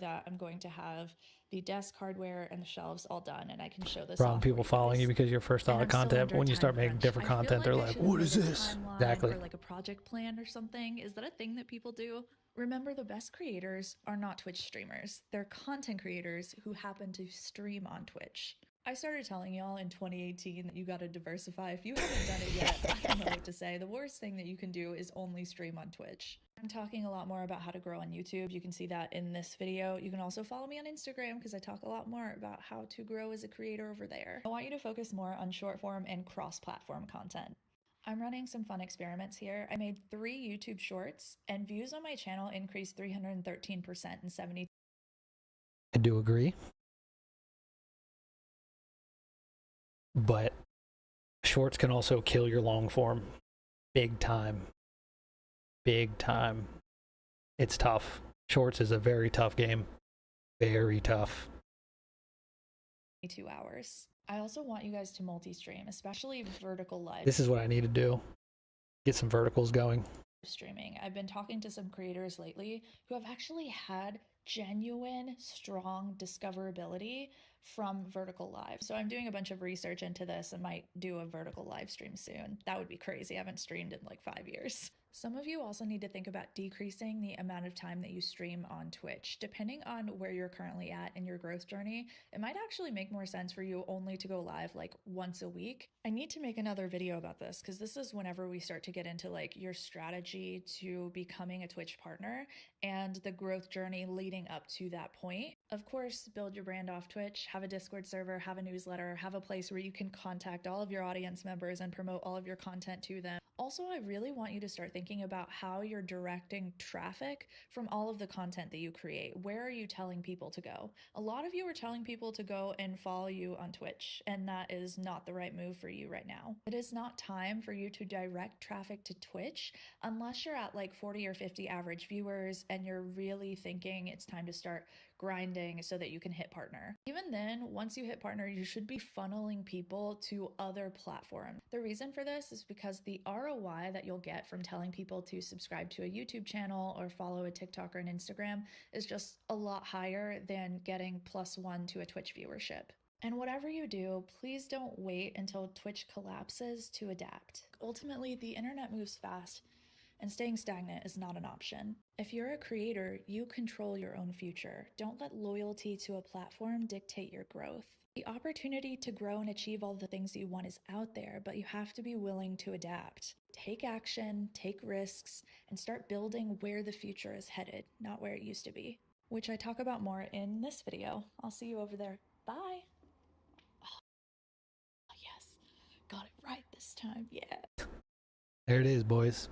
Speaker 5: That I'm going to have the desk hardware and the shelves all done, and I can show this
Speaker 1: Problem
Speaker 5: off
Speaker 1: people
Speaker 5: for you
Speaker 1: following
Speaker 5: guys.
Speaker 1: you because you're first on
Speaker 5: And
Speaker 1: the
Speaker 5: I'm still
Speaker 1: content,
Speaker 5: under
Speaker 1: but when
Speaker 5: a
Speaker 1: you start
Speaker 5: time
Speaker 1: making
Speaker 5: crunch.
Speaker 1: different
Speaker 5: I feel
Speaker 1: content, they're
Speaker 5: I
Speaker 1: like,
Speaker 5: should
Speaker 1: what
Speaker 5: have
Speaker 1: is
Speaker 5: made a
Speaker 1: this?
Speaker 5: timeline
Speaker 1: Exactly.
Speaker 5: for like a project plan or something. Is that a thing that people do? Remember, the best creators are not Twitch streamers. They're content creators who happen to stream on Twitch. I started telling y'all in 2018 that you gotta diversify. If you haven't done it yet, I don't know what to say. The worst thing that you can do is only stream on Twitch. I'm talking a lot more about how to grow on YouTube. You can see that in this video. You can also follow me on Instagram because I talk a lot more about how to grow as a creator over there. I want you to focus more on short form and cross-platform content. I'm running some fun experiments here. I made 3 YouTube shorts and views on my channel increased 313% and 70.
Speaker 1: I do agree. But shorts can also kill your long form big time. big time. It's tough. Shorts is a very tough game. Very tough.
Speaker 5: 2 hours. I also want you guys to multi-stream, especially vertical live
Speaker 1: This is what I need to do. Get some verticals going.
Speaker 5: streaming. I've been talking to some creators lately who have actually had genuine, strong discoverability from vertical live. So I'm doing a bunch of research into this and might do a vertical live stream soon. That would be crazy. I haven't streamed in like 5 years. Some of you also need to think about decreasing the amount of time that you stream on Twitch. Depending on where you're currently at in your growth journey, it might actually make more sense for you only to go live like once a week. I need to make another video about this because this is whenever we start to get into like your strategy to becoming a Twitch partner and the growth journey leading up to that point. Of course, build your brand off Twitch, have a Discord server, have a newsletter, have a place where you can contact all of your audience members and promote all of your content to them. Also, I really want you to start thinking about how you're directing traffic from all of the content that you create. Where are you telling people to go? A lot of you are telling people to go and follow you on Twitch, and that is not the right move for you right now. It is not time for you to direct traffic to Twitch unless you're at like 40 or 50 average viewers and you're really thinking it's time to start grinding so that you can hit partner. Even then, once you hit partner, you should be funneling people to other platforms. The reason for this is because the ROI that you'll get from telling people to subscribe to a YouTube channel or follow a TikTok or an Instagram is just a lot higher than getting +1 to a Twitch viewership. And whatever you do, please don't wait until Twitch collapses to adapt. Ultimately, the internet moves fast, and staying stagnant is not an option. If you're a creator, you control your own future. Don't let loyalty to a platform dictate your growth. The opportunity to grow and achieve all the things you want is out there, but you have to be willing to adapt. Take action, take risks, and start building where the future is headed, not where it used to be, which I talk about more in this video. I'll see you over there. Bye. Oh, yes, got it right this time. Yeah.
Speaker 1: There it is, boys.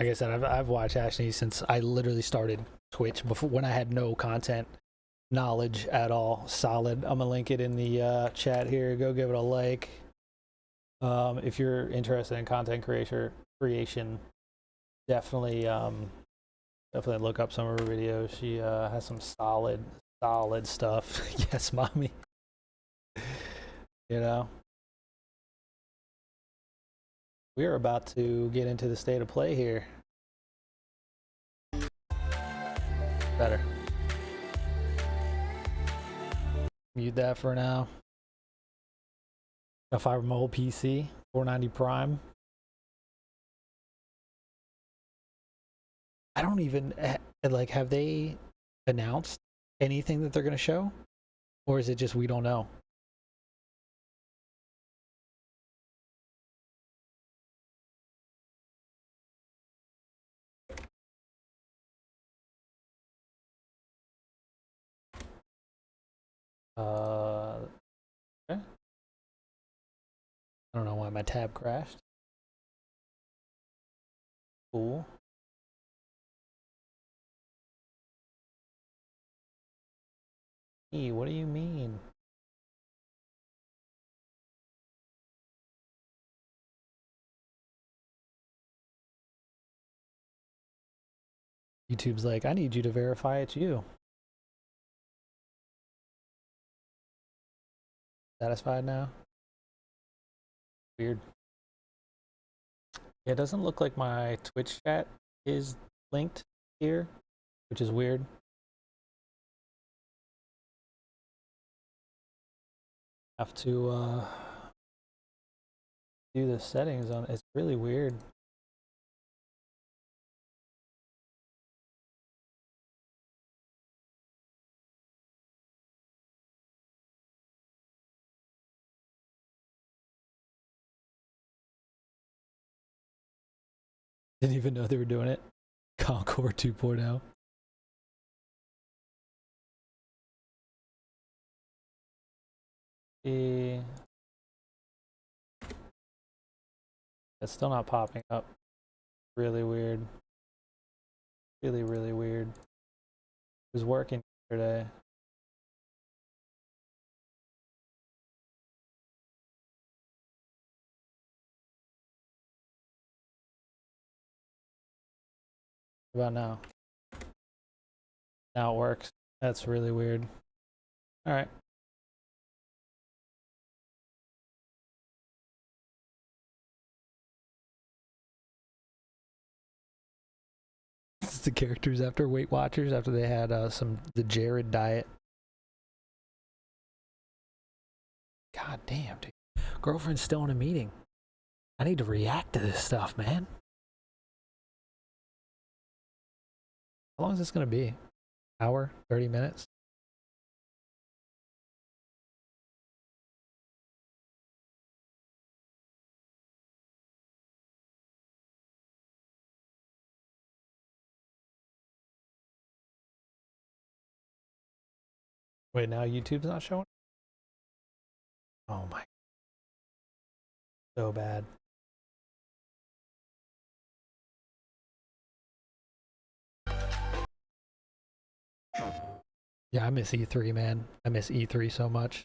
Speaker 1: Like I said, I've watched Ashley since I literally started Twitch, before, when I had no content knowledge at all. Solid. I'm gonna link it in the chat here. Go give it a like. If you're interested in content creation, definitely look up some of her videos. She has some solid stuff. Yes, mommy. You know, we're about to get into the state of play here. Better. Mute that for now. A fiber mobile PC, 490 Prime. I don't even like, have they announced anything that they're going to show? Or is it just we don't know? Okay. I don't know why my tab crashed. Cool. What do you mean? YouTube's like, I need you to verify it's you. Satisfied now? Weird. Yeah, it doesn't look like my Twitch chat is linked here, which is weird. Have to do the settings on. It's really weird. Didn't even know they were doing it. Concord 2.0. It's still not popping up. Really weird. Really weird. It was working yesterday. What about now? Now it works. That's really weird. All right. This is the characters after Weight Watchers after they had the Jared diet. God damn, dude. Girlfriend's still in a meeting. I need to react to this stuff, man. How long is this gonna be? Hour? 30 minutes? Wait, now YouTube's not showing? Oh my. So bad. Yeah, I miss E3, man. I miss E3 so much.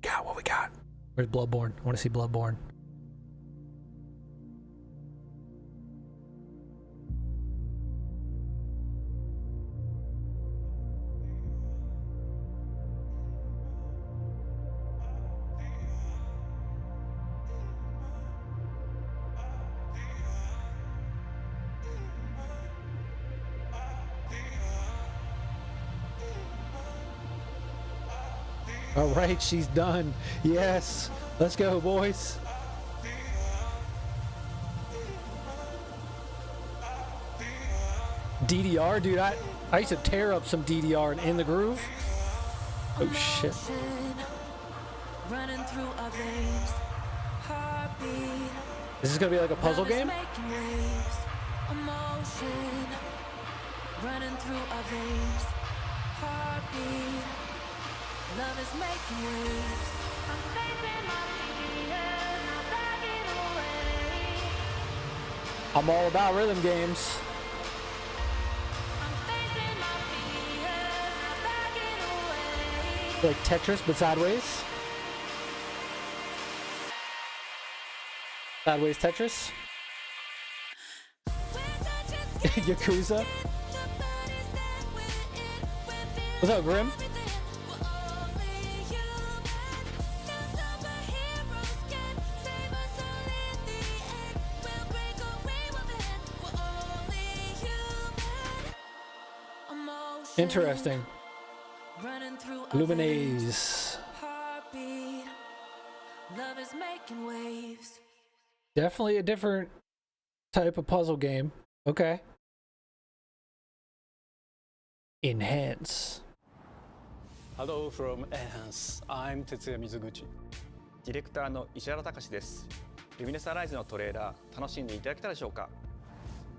Speaker 1: God, what we got? Where's Bloodborne? I want to see Bloodborne. All right, she's done. Yes. Let's go, boys. DDR, dude, I used to tear up some DDR and In the Groove. Oh shit.
Speaker 7: Running through our veins, heartbeat.
Speaker 1: Is this gonna be like a puzzle game?
Speaker 7: Making waves, emotion. Running through our veins, heartbeat. Love is making waves. I'm facing my fears, not backing away.
Speaker 1: I'm all about rhythm games.
Speaker 7: I'm facing my fears, not backing away.
Speaker 1: Like Tetris, but sideways. Sideways Tetris. Yakuza. What's up, Grim? Interesting. Luminaise.
Speaker 7: Love is making waves.
Speaker 1: Definitely a different type of puzzle game. Okay. Enhance.
Speaker 8: Hello from Enhance. I'm Tetsuya Mizuguchi.
Speaker 9: ディレクターの石原隆です。ルミネスアライズのトレーラー楽しんでいただけたでしょうか。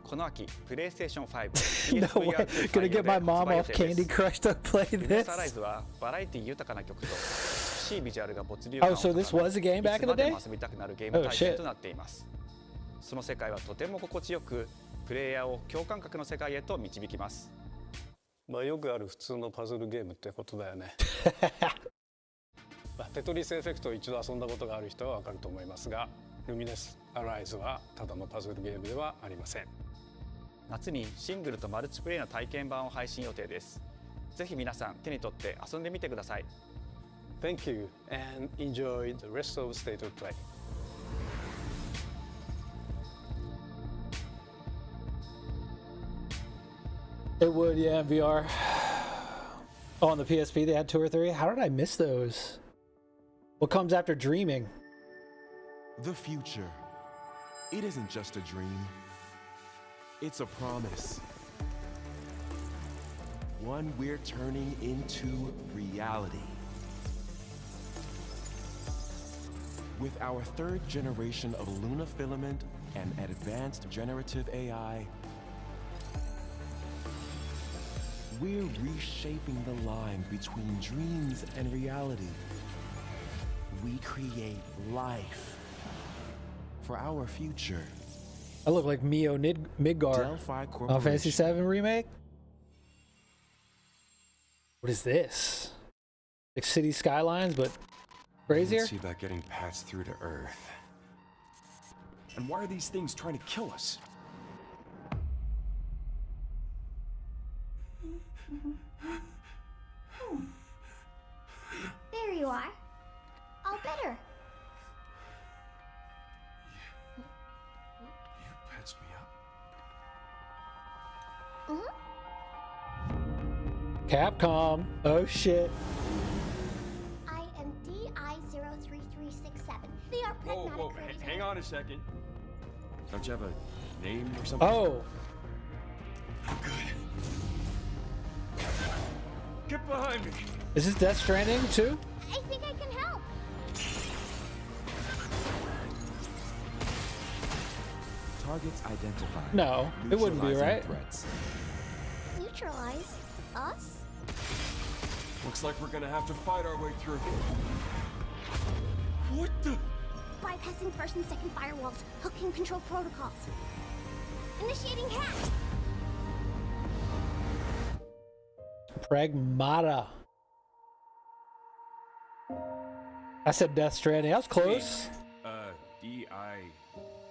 Speaker 9: この秋、プレイステーション5
Speaker 1: No way. Gonna get my mom off Candy Crush to play
Speaker 9: ルミネ
Speaker 1: this.
Speaker 9: スアライズはバラエティ豊かな曲と美しいビジュアルが没流
Speaker 1: Oh,
Speaker 9: 感を
Speaker 1: so this
Speaker 9: 高め
Speaker 1: was a game back in the
Speaker 9: いつまで
Speaker 1: day?
Speaker 9: も遊びたくなるゲーム
Speaker 1: Oh,
Speaker 9: 体験
Speaker 1: shit.
Speaker 9: となっています。その世界はとても心地よく、プレイヤーを共感覚の世界へと導きます。
Speaker 8: まあよくある普通のパズルゲームってことだよね。テトリスエフェクトを一度遊んだことがある人はわかると思いますが、ルミネスアライズはただのパズルゲームではありません。
Speaker 9: 夏にシングルとマルチプレイの体験版を配信予定です。ぜひ皆さん手に取って遊んでみてください。
Speaker 8: Thank you and enjoy the rest of State of Play.
Speaker 1: It would, yeah, in VR. Oh, on the PSP they had 2 or 3? How did I miss those? What comes after dreaming?
Speaker 10: The future. It isn't just a dream. It's a promise. One we're turning into reality. With our 3rd generation of Luna filament and advanced generative AI, we're reshaping the line between dreams and reality. We create life for our future.
Speaker 1: I look like Mio Midgar
Speaker 10: Delphi
Speaker 1: on
Speaker 10: Corporation.
Speaker 1: Fantasy 7 Remake. What is this? Like City Skylines, but crazier?
Speaker 11: See about getting passed through to Earth. And why are these things trying to kill us? There you are. All better.
Speaker 10: You patched me up?
Speaker 11: Mm-hmm.
Speaker 1: Capcom. Oh shit.
Speaker 11: I am DI-03367. They are pragmatic.
Speaker 10: Whoa, hang on a second. Don't you have a name or something?
Speaker 1: Oh.
Speaker 10: Get behind me.
Speaker 1: Is this Death Stranding too?
Speaker 11: I think I can help.
Speaker 10: Targets identified.
Speaker 1: No, it wouldn't be,
Speaker 10: Neutralizing
Speaker 1: right?
Speaker 10: Threats.
Speaker 11: Neutralize us?
Speaker 10: Looks like we're gonna have to fight our way through. What the?
Speaker 11: Bypassing first and second firewalls, hooking control protocols. Initiating hack.
Speaker 1: Pragmata. I said Death Stranding. That was close.
Speaker 10: D.I.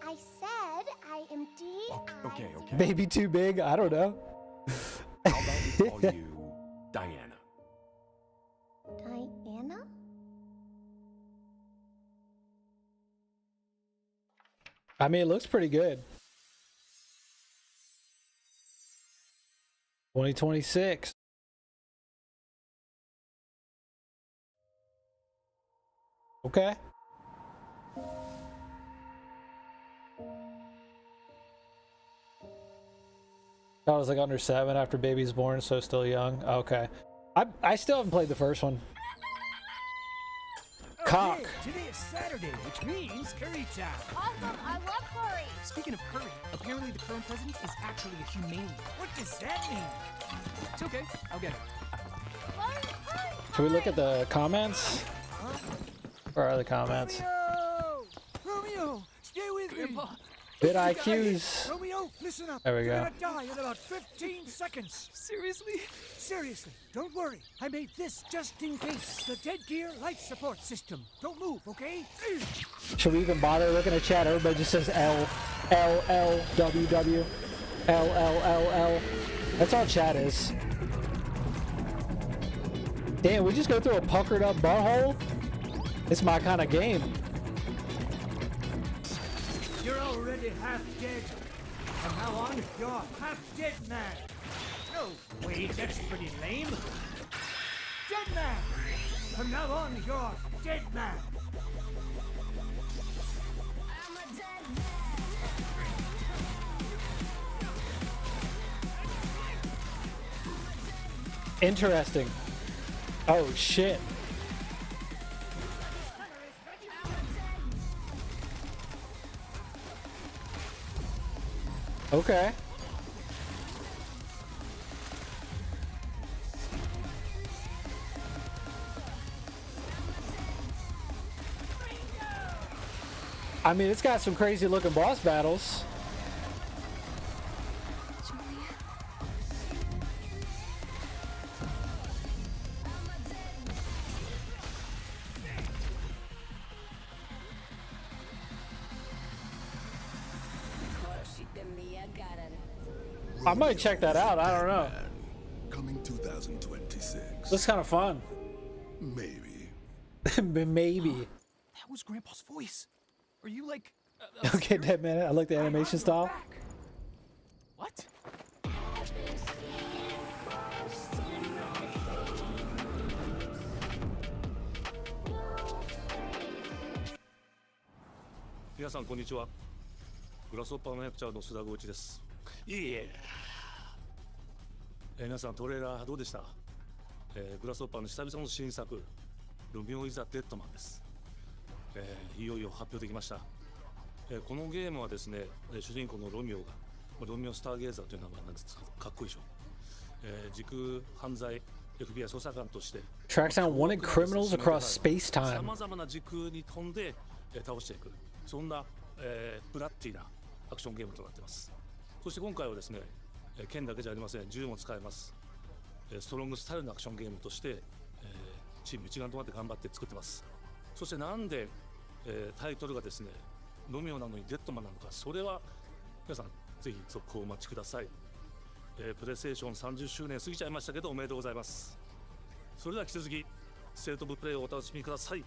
Speaker 11: I said I am D.
Speaker 10: Okay.
Speaker 1: Maybe too big. I don't know.
Speaker 10: How about we call you Diana?
Speaker 11: Diana?
Speaker 1: I mean, it looks pretty good. 2026. Okay. I was like under 7 after baby's born, so still young. Okay. I still haven't played the first one. Cock.
Speaker 3: Okay, today is Saturday, which means curry time.
Speaker 11: Awesome, I love curry.
Speaker 3: Speaking of curry, apparently the current president is actually a humane. What does that mean? It's okay, I'll get it.
Speaker 1: Should we look at the comments? Where are the comments?
Speaker 3: Romeo, stay with
Speaker 7: Grandpa.
Speaker 3: me.
Speaker 1: Bit IQs.
Speaker 3: Romeo, listen up.
Speaker 1: There we
Speaker 3: You're
Speaker 1: go.
Speaker 3: gonna die in about 15 seconds.
Speaker 7: Seriously?
Speaker 3: Seriously, don't worry. I made this just in case. The Dead Gear life support system. Don't move, okay?
Speaker 1: Should we even bother looking at chat? Everybody just says L, L, L, W, W, L, L, L, L. That's all chat is. Damn, we just go through a puckered up butthole? It's my kind of game.
Speaker 3: You're already half dead. From now on, you're half dead man. No, wait, that's pretty lame. Dead man. From now on, you're dead man.
Speaker 1: Interesting. Oh shit. Okay. I mean, it's got some crazy looking boss battles. I might check that out. I don't know.
Speaker 12: Coming 2026.
Speaker 1: Looks kind of fun.
Speaker 12: Maybe.
Speaker 1: Maybe.
Speaker 3: That was Grandpa's voice. Are you like...
Speaker 1: Okay, Dead Man. I like the animation style.
Speaker 3: What?
Speaker 13: 皆さんこんにちは。グラスホッパーの役者の須田剛一です。いえ。皆さんトレーラーどうでした？グラスホッパーの久々の新作ロミオ・イザ・デッドマンです。いよいよ発表できました。このゲームはですね、主人公のロミオがロミオ・スターゲーザーという名前なんですかっこいいでしょ。時空犯罪 FBI 捜査官として
Speaker 1: Tracks down wanted criminals across space-time.
Speaker 13: さまざまな時空に飛んで倒していく、そんな、ブラッディなアクションゲームとなっています。そして今回はですね、剣だけじゃありません、銃も使えます。ストロングスタイルのアクションゲームとして、チーム一丸となって頑張って作ってます。そしてなんで、タイトルがですね、ロミオなのにデッドマンなのか、それは皆さんぜひ続行をお待ちください。プレイステーション30周年過ぎちゃいましたけど、おめでとうございます。それでは引き続きステートオブプレイをお楽しみください。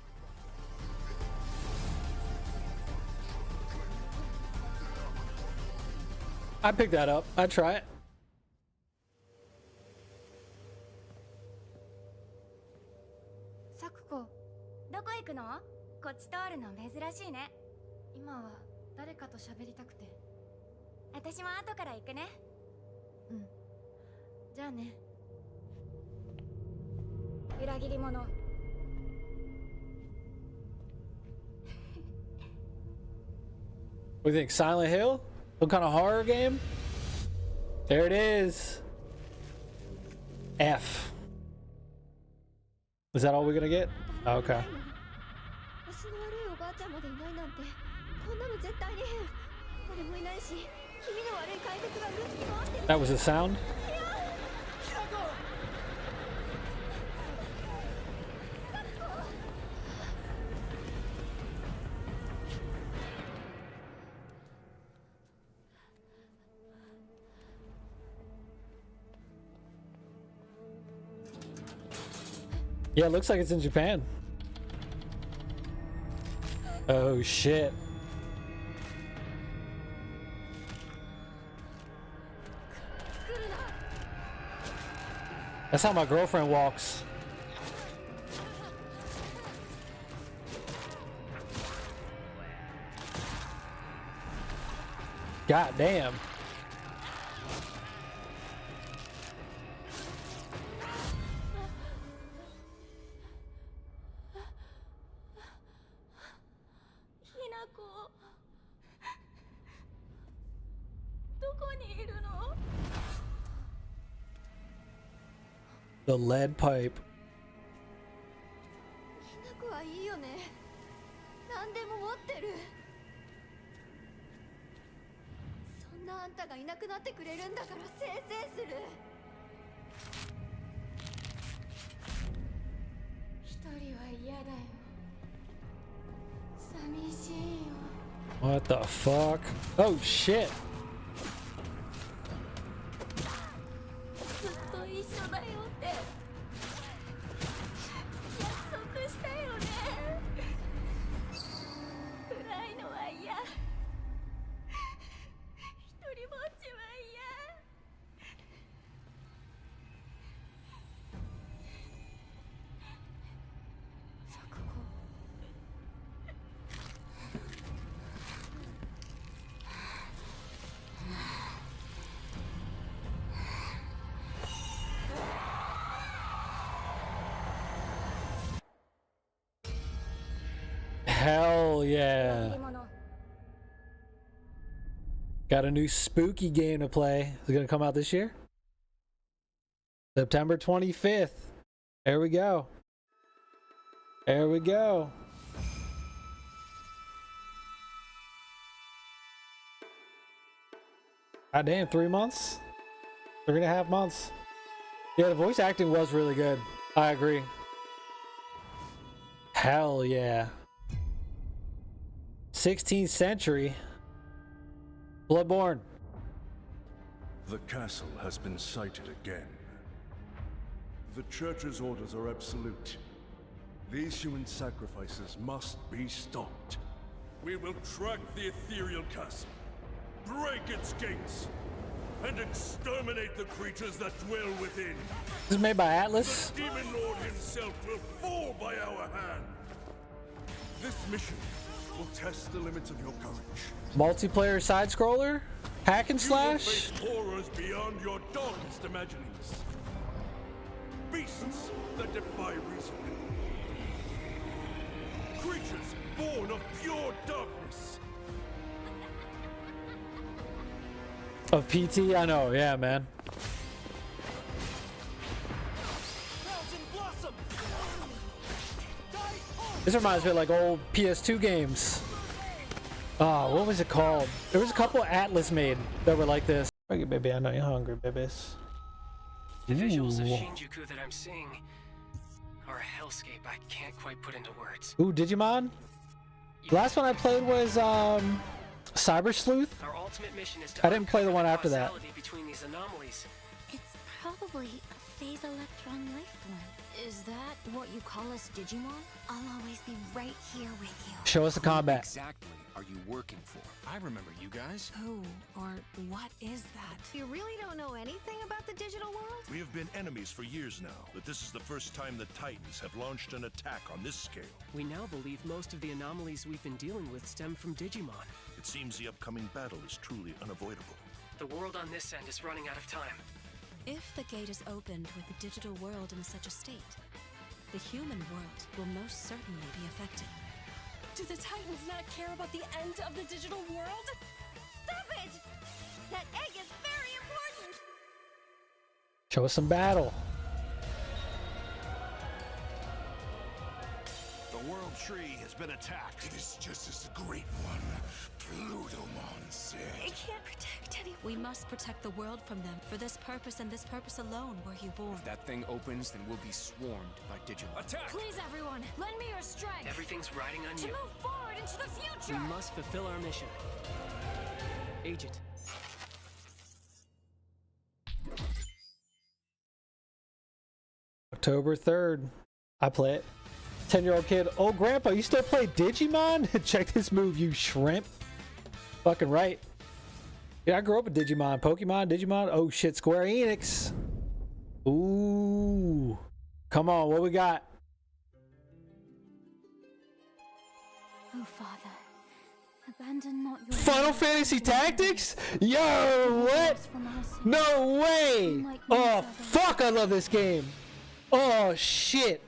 Speaker 1: I picked that up. I'd try it.
Speaker 11: サクコ、どこ行くの？こっち通るの珍しいね。今は誰かと喋りたくて。私も後から行くね。うん。じゃあね。裏切り者。
Speaker 1: What do you think? Silent Hill? Some kind of horror game? There it is. F. Is that all we're gonna get? Oh, okay. That was a sound? Yeah, it looks like it's in Japan. Oh shit. That's how my girlfriend walks. God damn. The lead pipe. What the fuck? Oh shit. Hell yeah. Got a new spooky game to play. Is it going to come out this year? September 25th. There we go. There we go. God damn, 3 months? 3.5 months. Yeah, the voice acting was really good. I agree. Hell yeah. 16th century. Bloodborne.
Speaker 12: The castle has been sighted again. The Church's orders are absolute. These human sacrifices must be stopped.
Speaker 14: We will track the ethereal castle, break its gates, and exterminate the creatures that dwell within.
Speaker 1: This is made by Atlas.
Speaker 14: The Demon Lord himself will fall by our hand. This mission will test the limits of your courage.
Speaker 1: Multiplayer side scroller? Hack and slash?
Speaker 14: You will face horrors beyond your darkest imaginings. Beasts that defy reason. Creatures born of pure darkness.
Speaker 1: Of PT? I know, yeah, man. This reminds me of like old PS2 games. Oh, what was it called? There was a couple Atlas made that were like this. Okay, baby, I know you're hungry, babies.
Speaker 15: The visuals of Shinjuku that I'm seeing are a hellscape I can't quite put into words.
Speaker 1: Ooh, Digimon? The last one I played was Cyber Sleuth?
Speaker 15: Our ultimate mission is to
Speaker 1: I didn't play the one after that.
Speaker 15: causality between these anomalies.
Speaker 11: It's probably a phase electron life form. Is that what you call us, Digimon? I'll always be right here with you.
Speaker 1: Show us the combat.
Speaker 16: Exactly are you working for? I remember you guys.
Speaker 17: Who or what is that?
Speaker 11: You really don't know anything about the digital world?
Speaker 14: We have been enemies for years now, but this is the first time the Titans have launched an attack on this scale.
Speaker 15: We now believe most of the anomalies we've been dealing with stem from Digimon.
Speaker 14: It seems the upcoming battle is truly unavoidable.
Speaker 15: The world on this end is running out of time.
Speaker 17: If the gate is opened with the digital world in such a state, the human world will most certainly be affected.
Speaker 18: Do the Titans not care about the end of the digital world?
Speaker 11: Stop it! That egg is very important!
Speaker 1: Show us some battle.
Speaker 14: The World Tree has been attacked. It is just as the Great One, Plutomon, said.
Speaker 17: It can't protect anyone. We must protect the world from them. For this purpose and this purpose alone were you born.
Speaker 16: If that thing opens, then we'll be swarmed by Digimon.
Speaker 14: Attack!
Speaker 18: Please, everyone, lend me your strength.
Speaker 15: Everything's riding on
Speaker 18: To
Speaker 15: you.
Speaker 18: move forward into the
Speaker 15: We
Speaker 18: future.
Speaker 15: must fulfill our mission. Agent.
Speaker 1: October 3rd. I play it. 10-year-old kid. Oh, Grandpa, you still play Digimon? Check this move, you shrimp. Fucking right. Yeah, I grew up with Digimon. Pokemon, Digimon. Oh, shit. Square Enix. Ooh. Come on. What we got?
Speaker 11: Oh, Father. Abandon not your...
Speaker 1: Final Fantasy Tactics? Yo, what? No way. Oh, fuck. I love this game. Oh, shit.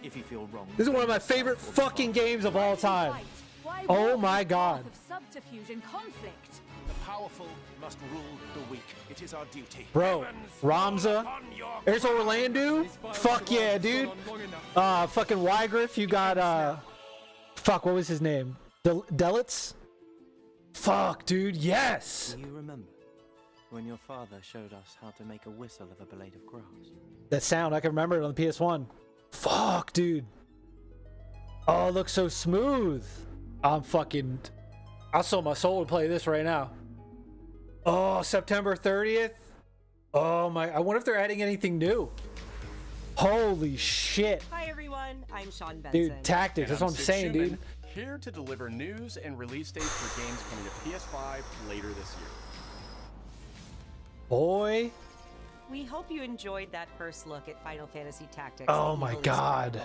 Speaker 19: If you feel wrong,
Speaker 1: This is one of my favorite fucking games of all time. Oh my god.
Speaker 18: Subterfuge and conflict.
Speaker 19: the powerful must rule the weak. It is our duty.
Speaker 1: Bro, Ramza, there's Orlando. Fuck yeah, dude. Fucking Wygriff, you got, fuck, what was his name? Delitz? Fuck, dude, yes!
Speaker 19: Do you remember when your father showed us how to make a whistle of a blade of grass?
Speaker 1: That sound, I can remember it on the PS1. Fuck, dude. Oh, it looks so smooth. I'll sell my soul to play this right now. Oh, September 30th. Oh my, I wonder if they're adding anything new. Holy shit.
Speaker 20: Hi everyone, I'm Sean Benson.
Speaker 1: Dude, Tactics, that's what I'm saying, dude.
Speaker 21: Here to deliver news and release dates for games coming to PS5 later this year.
Speaker 1: Boy.
Speaker 20: We hope you enjoyed that first look at Final Fantasy Tactics.
Speaker 1: Oh my god.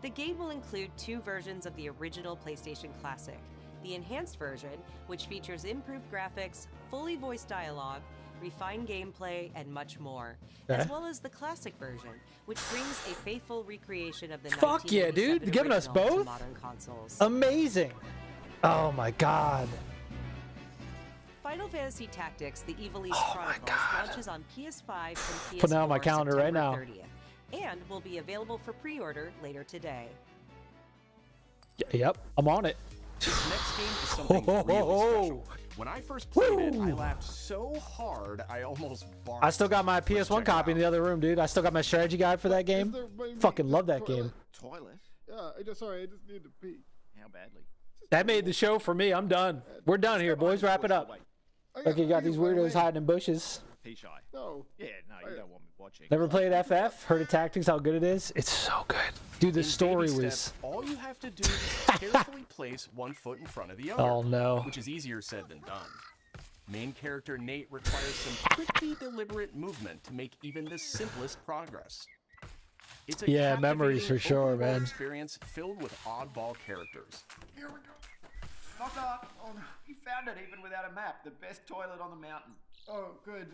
Speaker 20: The game will include 2 versions of the original PlayStation Classic. The enhanced version, which features improved graphics, fully voiced dialogue, refined gameplay, and much more. As well as the classic version, which brings a faithful recreation of the
Speaker 1: Fuck yeah, dude. They're giving us both?
Speaker 20: modern consoles.
Speaker 1: Amazing. Oh my god.
Speaker 20: Final Fantasy Tactics: The Ivalice Chronicles launches on PS5 and PS4
Speaker 1: Putting out my calendar right now.
Speaker 20: 30th, and will be available for pre-order later today.
Speaker 1: Yep, I'm on it.
Speaker 21: This next game is something really special. When I first played it, I laughed so hard I almost barked.
Speaker 1: I still got my PS1 copy in the other room, dude. I still got my strategy guide for that game. Fucking love that game.
Speaker 22: Toilet? Yeah, sorry, I just need to pee.
Speaker 19: How badly?
Speaker 1: That made the show for me. I'm done. We're done here, boys. Wrap it up. Look, you got these weirdos hiding in bushes.
Speaker 19: Pee shy.
Speaker 22: No.
Speaker 19: Yeah, no, you don't want me watching.
Speaker 1: Never played FF? Heard of Tactics, how good it is? It's so good. Dude, the
Speaker 21: In
Speaker 1: story
Speaker 21: baby
Speaker 1: was...
Speaker 21: steps, all you have to do is carefully place one foot in front of the other.
Speaker 1: Oh, no.
Speaker 21: Which is easier said than done. Main character Nate requires some pretty deliberate movement to make even the simplest progress. It's a
Speaker 1: Yeah, memories for
Speaker 21: captivating,
Speaker 1: sure,
Speaker 21: open world
Speaker 1: man.
Speaker 21: experience filled with oddball characters.
Speaker 23: Here we go. Knock knock. Oh, no. You found it even without a map. The best toilet on the mountain.
Speaker 22: Oh, good.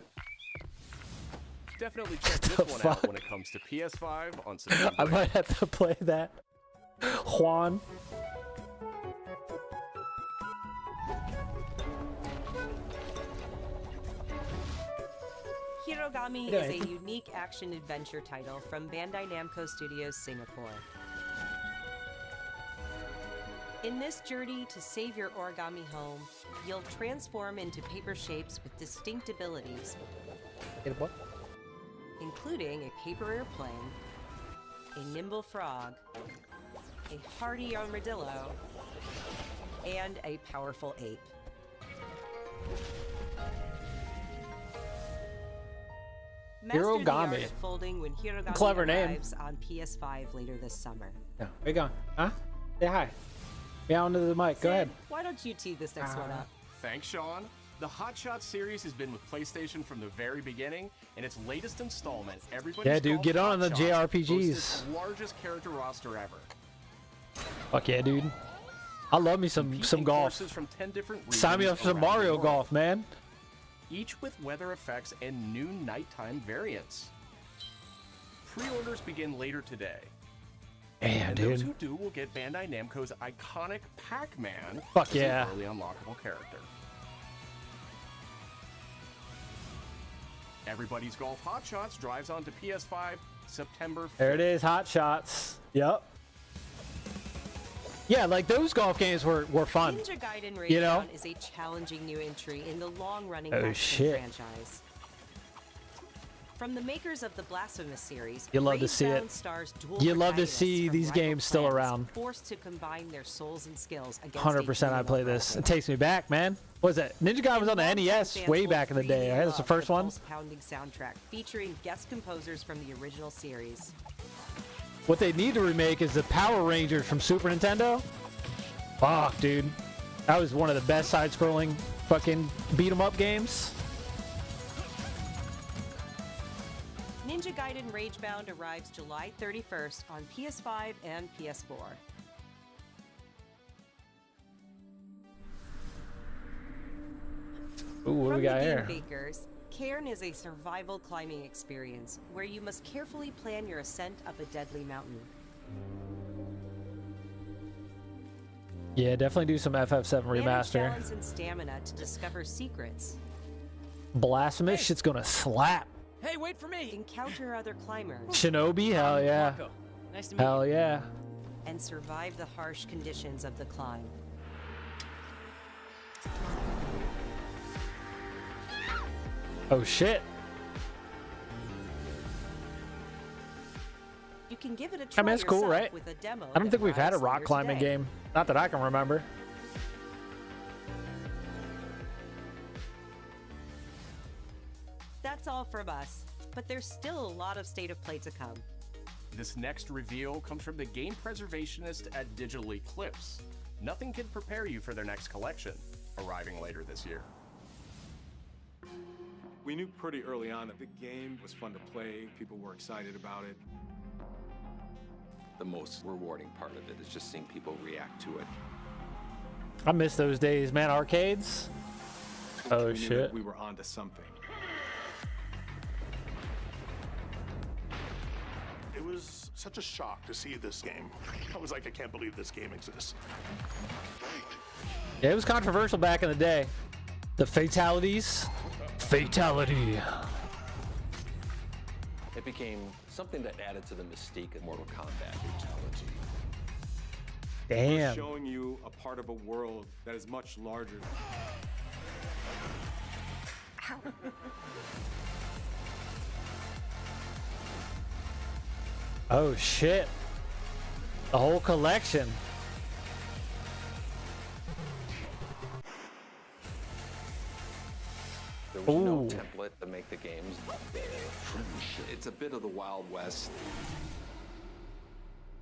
Speaker 21: Definitely check this one out when it comes to PS5 on September.
Speaker 1: I might have to play that. Juan.
Speaker 20: Hirogami
Speaker 1: Yeah,
Speaker 20: is
Speaker 1: I
Speaker 20: a
Speaker 1: think-
Speaker 20: unique action-adventure title from Bandai Namco Studios Singapore. In this journey to save your origami home, you'll transform into paper shapes with distinct abilities, including a paper airplane, a nimble frog, a hardy armadillo, and a powerful ape. Master the art
Speaker 1: Hirogami.
Speaker 20: of folding when Hirogami
Speaker 1: Clever name.
Speaker 20: arrives on PS5 later this summer.
Speaker 1: Yeah. Where you going? Huh? Say hi. Meow into the mic. Go ahead.
Speaker 20: Why don't you tee this next one up?
Speaker 21: Thanks, Sean. The Hot Shot series has been with PlayStation from the very beginning, and its latest installment, Everybody's
Speaker 1: Yeah, dude,
Speaker 21: Golf
Speaker 1: get on
Speaker 21: Hot
Speaker 1: the
Speaker 21: Shots,
Speaker 1: JRPGs.
Speaker 21: boasts its largest character roster ever.
Speaker 1: Fuck yeah, dude. I love me some golf.
Speaker 21: Forces from 10 different
Speaker 1: Sign me up
Speaker 21: regions
Speaker 1: for some
Speaker 21: around the
Speaker 1: Mario
Speaker 21: world,
Speaker 1: Golf, man.
Speaker 21: each with weather effects and new nighttime variants. Pre-orders begin later today.
Speaker 1: Damn,
Speaker 21: And
Speaker 1: dude.
Speaker 21: those who do will get Bandai Namco's iconic Pac-Man
Speaker 1: Fuck
Speaker 21: as
Speaker 1: yeah.
Speaker 21: an early unlockable character. Everybody's Golf Hot Shots drives onto PS5 September 5th.
Speaker 1: There it is, Hot Shots. Yep. Yeah, like those golf games were fun.
Speaker 20: Ninja Gaiden Ragebound
Speaker 1: You know?
Speaker 20: is a challenging new entry in the long-running
Speaker 1: Oh,
Speaker 20: Action
Speaker 1: shit.
Speaker 20: franchise. From the makers of the Blasphemous series,
Speaker 1: You love to see it.
Speaker 20: Ragebound stars dual
Speaker 1: You love to
Speaker 20: protagonists
Speaker 1: see
Speaker 20: from
Speaker 1: these
Speaker 20: rival
Speaker 1: games still
Speaker 20: clans
Speaker 1: around.
Speaker 20: forced to combine their souls and skills against
Speaker 1: 100% I play this. It takes me back, man. What was that? Ninja Gaiden was on the NES way back in the day. Right? That's the first one.
Speaker 20: Pounding soundtrack featuring guest composers from the original series.
Speaker 1: What they need to remake is the Power Rangers from Super Nintendo. Fuck, dude. That was one of the best side-scrolling fucking beat-em-up games.
Speaker 20: Ninja Gaiden Ragebound arrives July 31st on PS5 and PS4.
Speaker 1: Ooh, what do we got here?
Speaker 20: From the Game Bakers, Cairn is a survival climbing experience where you must carefully plan your ascent up a deadly mountain.
Speaker 1: Yeah, definitely do some FF7
Speaker 20: Manage
Speaker 1: remaster.
Speaker 20: balance and stamina to discover secrets.
Speaker 1: Blasphemous shit's gonna slap.
Speaker 20: Hey, wait for me! Encounter other climbers.
Speaker 1: Shinobi, hell yeah.
Speaker 20: Nice to meet
Speaker 1: Hell
Speaker 20: you.
Speaker 1: yeah.
Speaker 20: And survive the harsh conditions of the climb.
Speaker 1: Oh shit.
Speaker 20: You can give it a try
Speaker 1: I mean, it's cool,
Speaker 20: yourself
Speaker 1: right?
Speaker 20: with a demo
Speaker 1: I don't
Speaker 20: that
Speaker 1: think we've had a
Speaker 20: arrives
Speaker 1: rock
Speaker 20: later
Speaker 1: climbing
Speaker 20: today.
Speaker 1: game. Not that I can remember.
Speaker 20: That's all from us, but there's still a lot of State of Play to come.
Speaker 21: This next reveal comes from the game preservationist at Digital Eclipse. Nothing can prepare you for their next collection, arriving later this year.
Speaker 2: We knew pretty early on that the game was fun to play, people were excited about it.
Speaker 4: The most rewarding part of it is just seeing people react to it.
Speaker 1: I miss those days, man. Arcades. Oh
Speaker 2: We knew
Speaker 1: shit.
Speaker 2: that we were onto something.
Speaker 6: It was such a shock to see this game. I was like, I can't believe this game exists.
Speaker 1: Yeah, it was controversial back in the day. The fatalities. Fatality.
Speaker 4: It became something that added to the mystique of Mortal Kombat.
Speaker 2: We're
Speaker 1: Damn.
Speaker 2: showing you a part of a world that is much larger.
Speaker 1: Oh shit. The whole collection.
Speaker 4: There was no
Speaker 1: Ooh.
Speaker 4: template to make the games. It's a bit of the Wild West.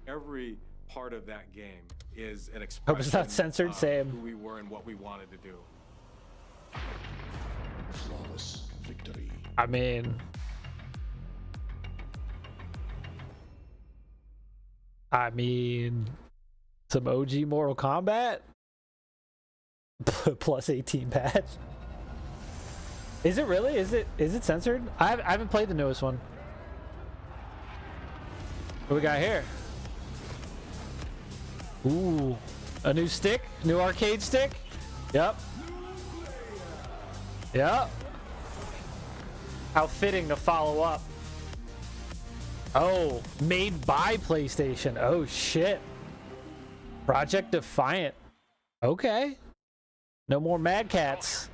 Speaker 2: Every part of that game is an expression
Speaker 1: Hope it's not censored,
Speaker 2: of
Speaker 1: same.
Speaker 2: who we were and what we wanted to do.
Speaker 6: Flawless victory.
Speaker 1: I mean, some OG Mortal Kombat plus 18 patch. Is it really? Is it censored? I haven't played the newest one. What we got here? Ooh, a new stick, new arcade stick. Yep. Yep. How fitting to follow up. Oh, made by PlayStation. Oh shit. Project Defiant. Okay. No more Mad Cats.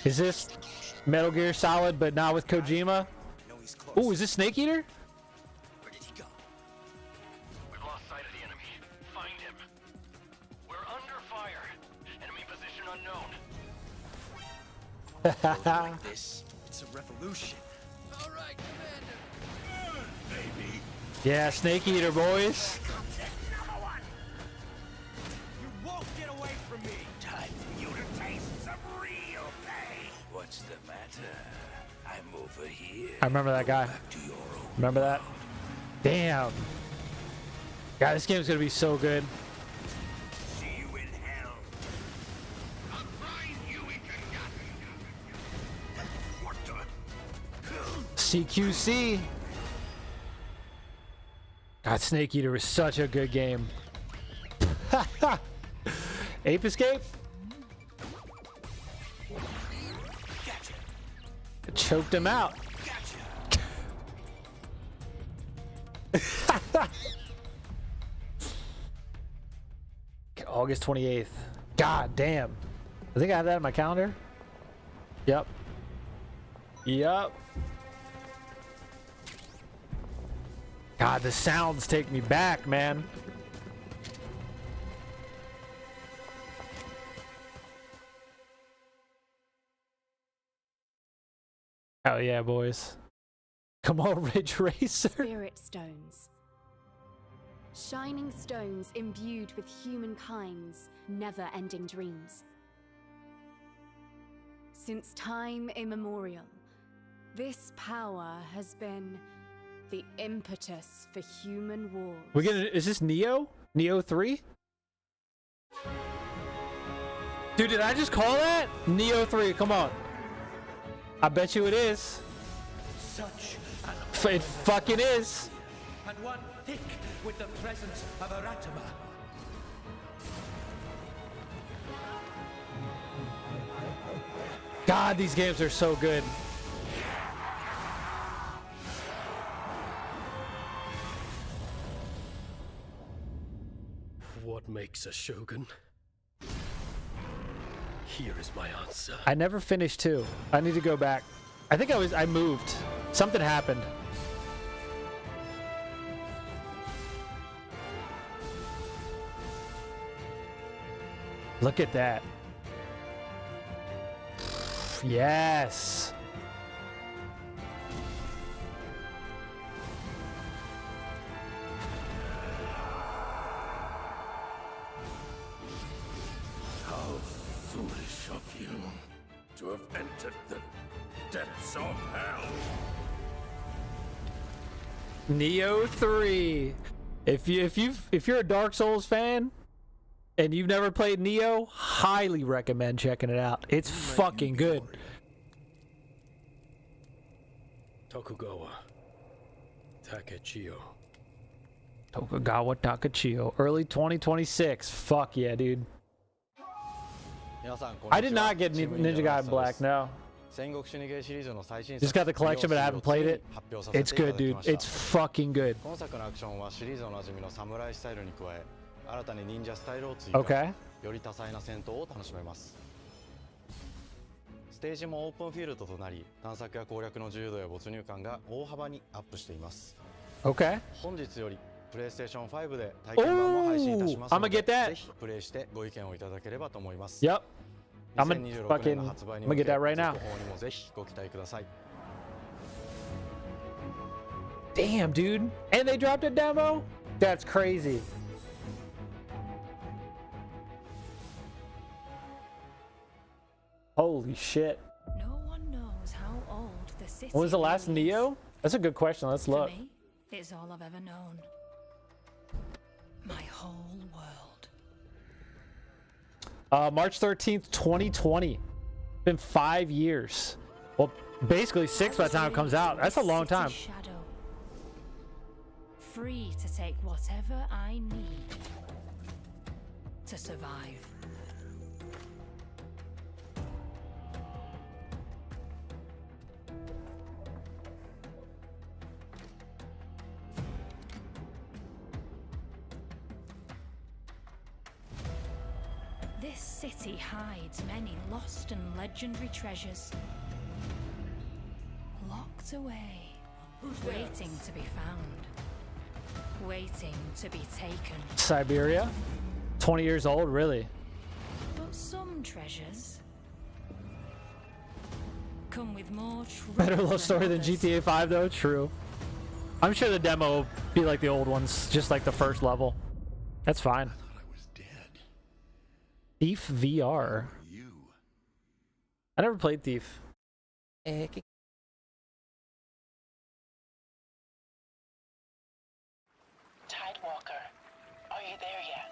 Speaker 1: Is this Metal Gear Solid but not with Kojima? Ooh, is this Snake Eater?
Speaker 15: Like this, it's a revolution. All right, Commander. Baby.
Speaker 1: Yeah, Snake Eater, boys.
Speaker 15: You won't get away from me. Time for you to taste some real pain. What's the matter? I'm over here.
Speaker 1: I remember that guy. Remember that? Damn. God, this game's gonna be so good.
Speaker 15: See you in hell. I'll find you in What the?
Speaker 1: CQC. God, Snake Eater was such a good game. Ape Escape? Choked him out. August 28th. God damn. I think I have that in my calendar. Yep. Yep. God, the sounds take me back, man. Hell yeah, boys. Come on, Ridge Racer.
Speaker 5: Spirit stones. Shining stones imbued with humankind's never-ending dreams. Since time immemorial, this power has been the impetus for human wars.
Speaker 1: Is this Neo? Neo 3? Dude, did I just call that? Neo 3, come on. I bet you it is.
Speaker 3: Such
Speaker 1: It fucking is.
Speaker 3: and one thick with the presence of Aratama.
Speaker 1: God, these games are so good.
Speaker 8: What makes a shogun? Here is my answer.
Speaker 1: I never finished 2. I need to go back. I think I moved. Something happened. Look at that. Yes.
Speaker 14: How foolish of you to have entered the depths of hell.
Speaker 1: Neo 3. If you're a Dark Souls fan and you've never played Neo, highly recommend checking it out. It's fucking good.
Speaker 8: Tokugawa Takechiyo.
Speaker 1: Tokugawa Takechiyo. Early 2026. Fuck yeah, dude. I did not get Ninja Gaiden Black, no. Just got the collection, but I haven't played it. It's good, dude. It's fucking good. Okay.
Speaker 9: より多彩な戦闘を楽しめます。ステージもオープンフィールドとなり、探索や攻略の自由度や没入感が大幅にアップしています。
Speaker 1: Okay.
Speaker 9: 本日よりプレイステーション5で体験版も配信いたしますので、ぜひプレイしてご意見をいただければと思います。
Speaker 1: Yep. I'm gonna
Speaker 9: 2026年の発売に向けて、続報にもぜひご期待ください。
Speaker 1: Damn, dude. And they dropped a demo? That's crazy. Holy shit.
Speaker 17: No one knows how old the city
Speaker 1: When was the last
Speaker 17: really is.
Speaker 1: Neo? That's a good question. Let's look.
Speaker 17: For me, it's all I've ever known. My whole world.
Speaker 1: March 13th, 2020. Been 5 years. Well, basically 6 by the time it comes out. That's a long time.
Speaker 17: Shadow. Free to take whatever I need to survive. This city hides many lost and legendary treasures. Locked away, waiting to be found. Waiting to be taken.
Speaker 1: Siberia? 20 years old? Really?
Speaker 17: But some treasures
Speaker 18: come with more
Speaker 1: Better love story than GTA 5 though. True. I'm sure the demo will be like the old ones, just like the first level. That's fine. Thief VR. I never played Thief.
Speaker 7: Tidewalker, are you there yet?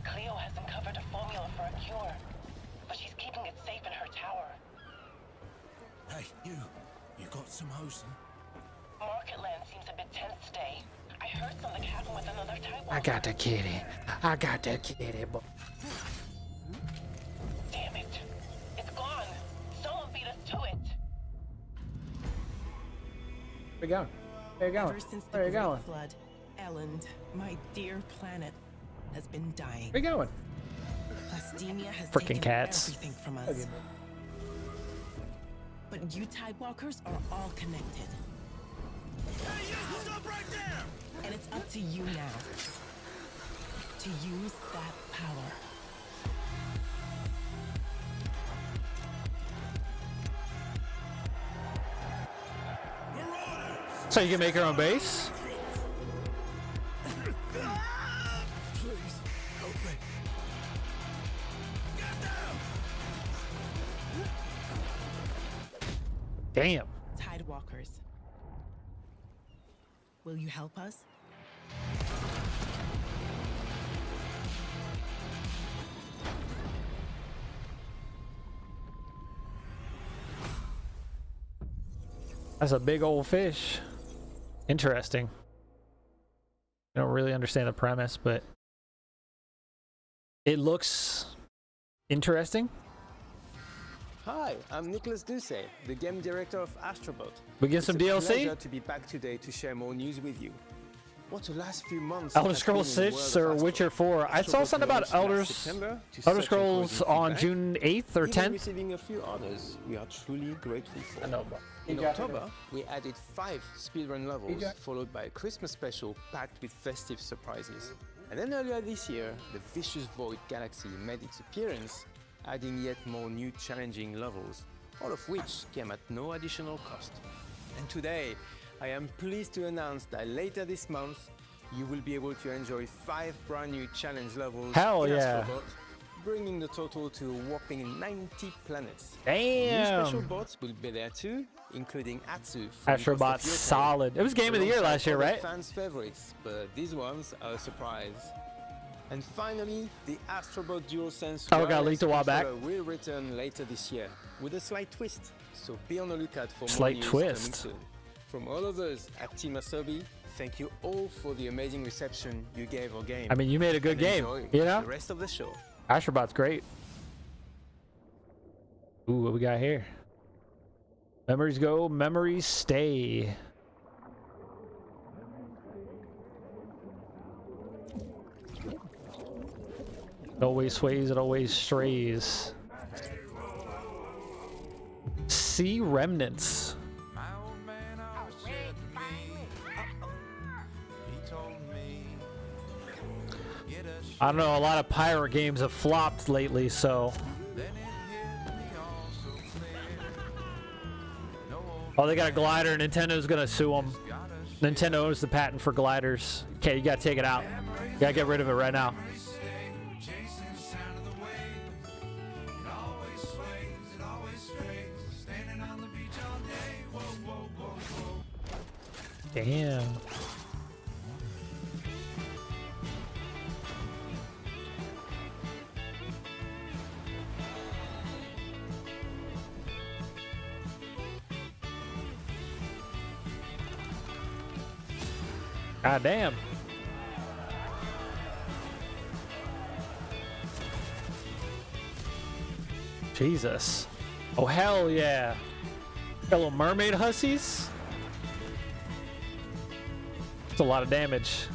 Speaker 7: Cleo has uncovered a formula for a cure, but she's keeping it safe in her tower.
Speaker 15: Hey, you got some hosen?
Speaker 7: Marketland seems a bit tense today. I heard something happen with another Tidewalker.
Speaker 1: I got the kitty. I got the kitty.
Speaker 7: Damn it. It's gone. Someone beat us to it.
Speaker 1: Where you going? Where you going?
Speaker 10: Ever since the
Speaker 1: Where you
Speaker 10: Great
Speaker 1: going?
Speaker 10: Flood, Elland, my dear planet, has been dying.
Speaker 1: Where you going?
Speaker 10: Plastemia has
Speaker 1: Freaking
Speaker 10: taken
Speaker 1: cats.
Speaker 10: everything from us. But you Tidewalkers are all connected.
Speaker 15: Hey, you! Stop right there!
Speaker 10: And it's up to you now to use that power.
Speaker 1: So you can make your own base?
Speaker 15: Please, help me.
Speaker 1: Damn.
Speaker 10: Tidewalkers, will you help us?
Speaker 1: That's a big old fish. Interesting. I don't really understand the premise, but it looks interesting.
Speaker 13: Hi, I'm Nicholas Duce, the game director of Astrobot.
Speaker 1: We get some
Speaker 13: It's a
Speaker 1: DLC?
Speaker 13: pleasure to be back today to share more news with you. What the last few months
Speaker 1: Elder
Speaker 13: has
Speaker 1: Scrolls
Speaker 13: been in the
Speaker 1: 6
Speaker 13: world
Speaker 1: or
Speaker 13: of
Speaker 1: Witcher 4. I saw
Speaker 13: Astrobot
Speaker 1: something about
Speaker 13: launched last September to
Speaker 1: Elder
Speaker 13: such
Speaker 1: Scrolls
Speaker 13: encouraging
Speaker 1: on
Speaker 13: feedback.
Speaker 1: June 8th or
Speaker 13: Even
Speaker 1: 10th.
Speaker 13: receiving a few orders we are truly grateful for.
Speaker 1: I know, but
Speaker 13: In
Speaker 1: you got
Speaker 13: October,
Speaker 1: it.
Speaker 13: we added 5 speedrun levels,
Speaker 1: got-
Speaker 13: followed by a Christmas special packed with festive surprises. And then earlier this year, the Vicious Void Galaxy made its appearance, adding yet more new challenging levels, all of which came at no additional cost. And today, I am pleased to announce that later this month, you will be able to enjoy 5 brand new challenge levels
Speaker 1: Hell
Speaker 13: in
Speaker 1: yeah.
Speaker 13: Astrobot, bringing the total to a whopping 90 planets.
Speaker 1: Damn.
Speaker 13: New special bots will be there too, including Atsu from Ghost of
Speaker 1: Astrobot's
Speaker 13: Yotei,
Speaker 1: solid. It was Game of the Year
Speaker 13: alongside
Speaker 1: last year,
Speaker 13: other
Speaker 1: right?
Speaker 13: Fans' favorites, but these ones are a surprise. And finally, the Astrobot DualSense
Speaker 1: Oh, it got leaked a while back.
Speaker 13: controller will return later this year with a slight twist. So be on the lookout for
Speaker 1: Slight
Speaker 13: more news
Speaker 1: twist.
Speaker 13: coming soon. From all of us at Team Asobi, thank you all for the amazing reception you gave our game.
Speaker 1: I mean, you made a good
Speaker 13: And
Speaker 1: game,
Speaker 13: enjoy
Speaker 1: you know?
Speaker 13: the rest of the show.
Speaker 1: Astrobot's great. Ooh, what we got here? Memories go, memories stay. It always sways, it always strays. See remnants. I don't know, a lot of pirate games have flopped lately, so. Oh, they got a glider. Nintendo's gonna sue them. Nintendo owns the patent for gliders. Okay, you gotta take it out. You gotta get rid of it right now. Damn. God damn. Jesus. Oh, hell yeah. Got little mermaid hussies. That's a lot of damage.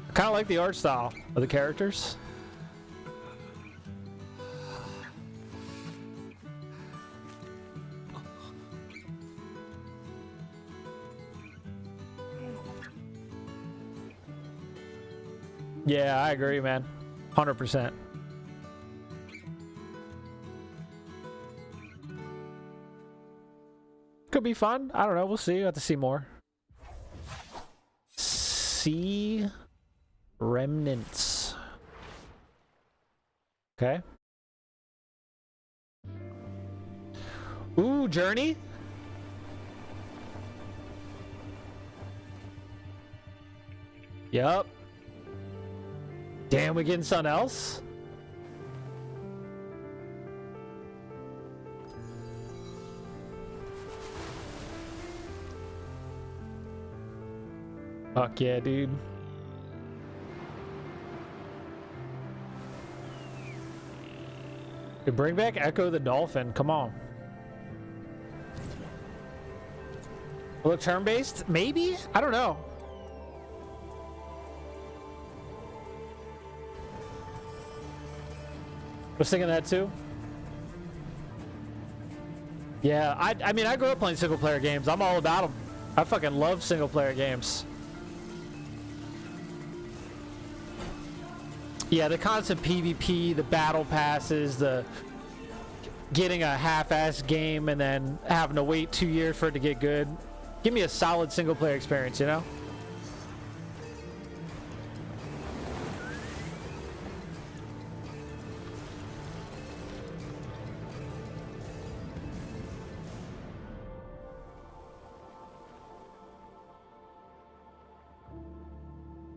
Speaker 1: I kind of like the art style of the characters. Yeah, I agree, man. 100%. Could be fun. I don't know. We'll see. We'll have to see more. Sea Remnants. Okay. Ooh, Journey. Yup. Damn, we getting something else? Fuck yeah, dude. Dude, bring back Echo the Dolphin. Come on. Look, turn-based? Maybe? I don't know. Was thinking that too. Yeah, I mean, I grew up playing single-player games. I'm all about them. I fucking love single-player games. Yeah, the constant PvP, the battle passes, the getting a half-assed game and then having to wait 2 years for it to get good. Give me a solid single-player experience, you know?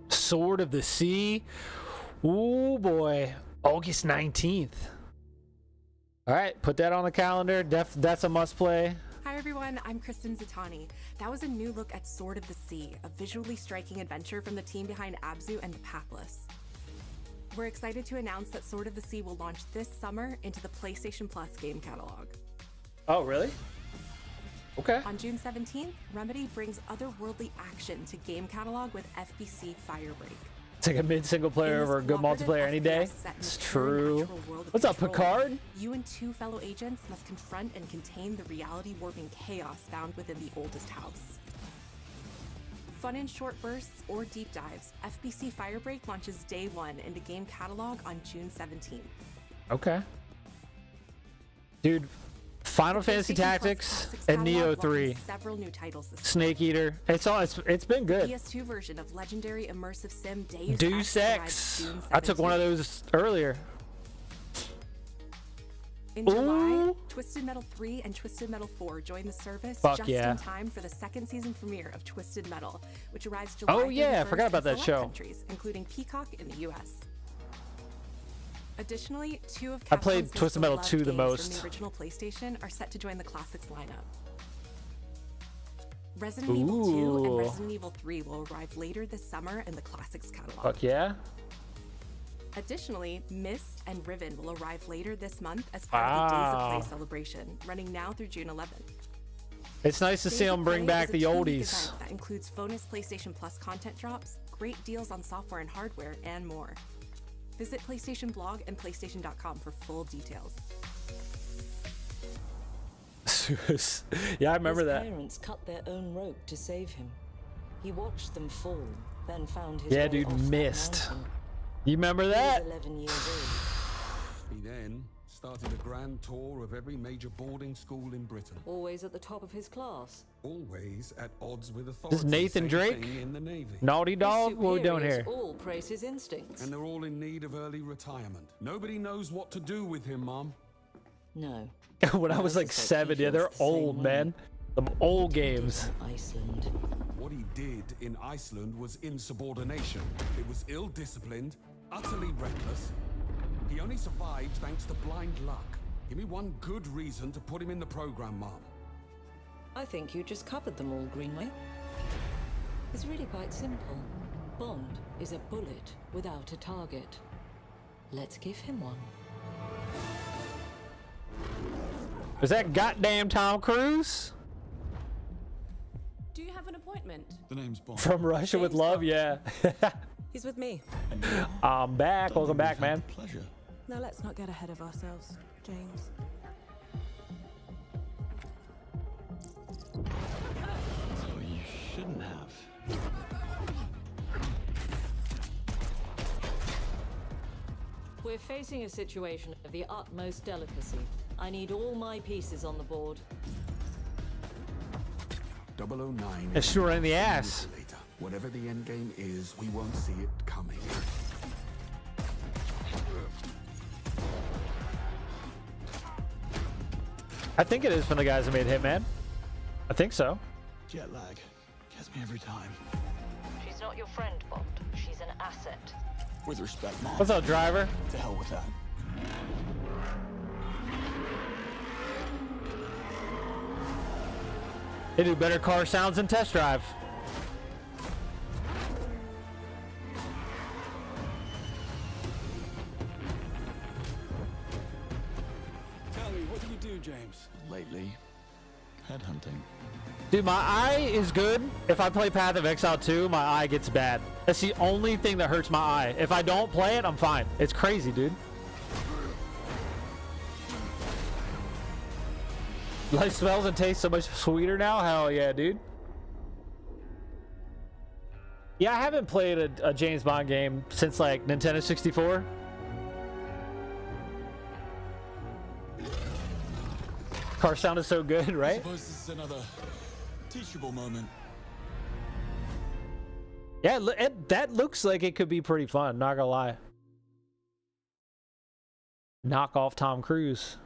Speaker 1: Sword of the Sea. Ooh boy, August 19th. All right, put that on the calendar. That's a must play.
Speaker 11: Hi everyone, I'm Kristen Zatani. That was a new look at Sword of the Sea, a visually striking adventure from the team behind Abzu and the Pathless. We're excited to announce that Sword of the Sea will launch this summer into the PlayStation Plus game catalog.
Speaker 1: Oh, really? Okay.
Speaker 11: On June 17th, Remedy brings otherworldly action to game catalog with FBC Firebreak.
Speaker 1: It's like a mid-single player over a good multiplayer any day. It's true. What's up, Picard?
Speaker 11: You and two fellow agents must confront and contain the reality-warping chaos found within the oldest house. Fun in short bursts or deep dives, FBC Firebreak launches day one into game catalog on June 17th.
Speaker 1: Okay. Dude, Final Fantasy Tactics and Neo 3.
Speaker 11: Several new titles this
Speaker 1: Snake Eater. It's been good.
Speaker 11: PS2 version of legendary immersive sim Deus
Speaker 1: Deus Ex. I took one of those earlier.
Speaker 11: In July, Twisted Metal 3 and Twisted Metal 4 join the service just in time for the second season premiere of Twisted Metal, which arrives July 31st.
Speaker 1: Oh yeah, I forgot about that show.
Speaker 11: Countries, including Peacock in the US. Additionally, two of
Speaker 1: I played
Speaker 11: Capcom's
Speaker 1: Twisted Metal
Speaker 11: most
Speaker 1: 2 the
Speaker 11: beloved games
Speaker 1: most.
Speaker 11: from the original PlayStation are set to join the classics lineup. Resident Evil 2 and Resident Evil 3 will arrive later this summer in the classics catalog.
Speaker 1: Fuck yeah.
Speaker 11: Additionally, Myst and Riven will arrive later this month as part of the Days of Play celebration, running now through June 11th.
Speaker 1: It's nice to see them bring back the oldies.
Speaker 11: That includes bonus PlayStation Plus content drops, great deals on software and hardware, and more. Visit PlayStation Blog and PlayStation.com for full details.
Speaker 1: Yeah, I remember that.
Speaker 10: His parents cut their own rope to save him. He watched them fall, then found his
Speaker 1: Yeah,
Speaker 10: way
Speaker 1: dude,
Speaker 10: off that
Speaker 1: Myst.
Speaker 10: mountain.
Speaker 1: You remember
Speaker 10: He
Speaker 1: that?
Speaker 10: was 11 years old.
Speaker 12: He then started a grand tour of every major boarding school in Britain.
Speaker 10: Always at the top of his class.
Speaker 12: Always at odds with authority.
Speaker 1: This is Nathan
Speaker 12: Same
Speaker 1: Drake?
Speaker 12: thing in the Navy.
Speaker 1: Naughty Dog?
Speaker 10: His
Speaker 1: What are we doing
Speaker 10: superiors
Speaker 1: here?
Speaker 10: all praise his instincts.
Speaker 12: And they're all in need of early retirement. Nobody knows what to do with him, Mom.
Speaker 10: No.
Speaker 1: When I was like 7, yeah, they're old, man. Them old games.
Speaker 10: Iceland.
Speaker 12: What he did in Iceland was insubordination. It was ill-disciplined, utterly reckless. He only survived thanks to blind luck. Give me one good reason to put him in the program, Mom.
Speaker 10: I think you just covered them all, Greenway. It's really quite simple. Bond is a bullet without a target. Let's give him one.
Speaker 1: Is that goddamn Tom Cruise?
Speaker 18: Do you have an appointment?
Speaker 12: The name's Bond.
Speaker 1: From Russia with Love? Yeah.
Speaker 11: He's with me.
Speaker 1: I'm back. Welcome back, man.
Speaker 12: Pleasure.
Speaker 11: Now let's not get ahead of ourselves, James.
Speaker 12: So you shouldn't have.
Speaker 10: We're facing a situation of the utmost delicacy. I need all my pieces on the board.
Speaker 12: 009.
Speaker 1: It's sure in the ass.
Speaker 12: Whatever the end game is, we won't see it coming.
Speaker 1: I think it is from the guys that made Hitman. I think so.
Speaker 16: Jet lag gets me every time.
Speaker 10: She's not your friend, Bond. She's an asset.
Speaker 16: With respect, Mom.
Speaker 1: What's up, driver?
Speaker 16: To hell with that.
Speaker 1: They do better car sounds than Test Drive.
Speaker 16: Tell me, what do you do, James? Lately, headhunting.
Speaker 1: Dude, my eye is good. If I play Path of Exile 2, my eye gets bad. That's the only thing that hurts my eye. If I don't play it, I'm fine. It's crazy, dude. Life smells and tastes so much sweeter now. Hell yeah, dude. Yeah, I haven't played a James Bond game since like Nintendo 64. Car sound is so good, right?
Speaker 16: I suppose this is another teachable moment.
Speaker 1: Yeah, that looks like it could be pretty fun, not gonna lie. Knock off Tom Cruise.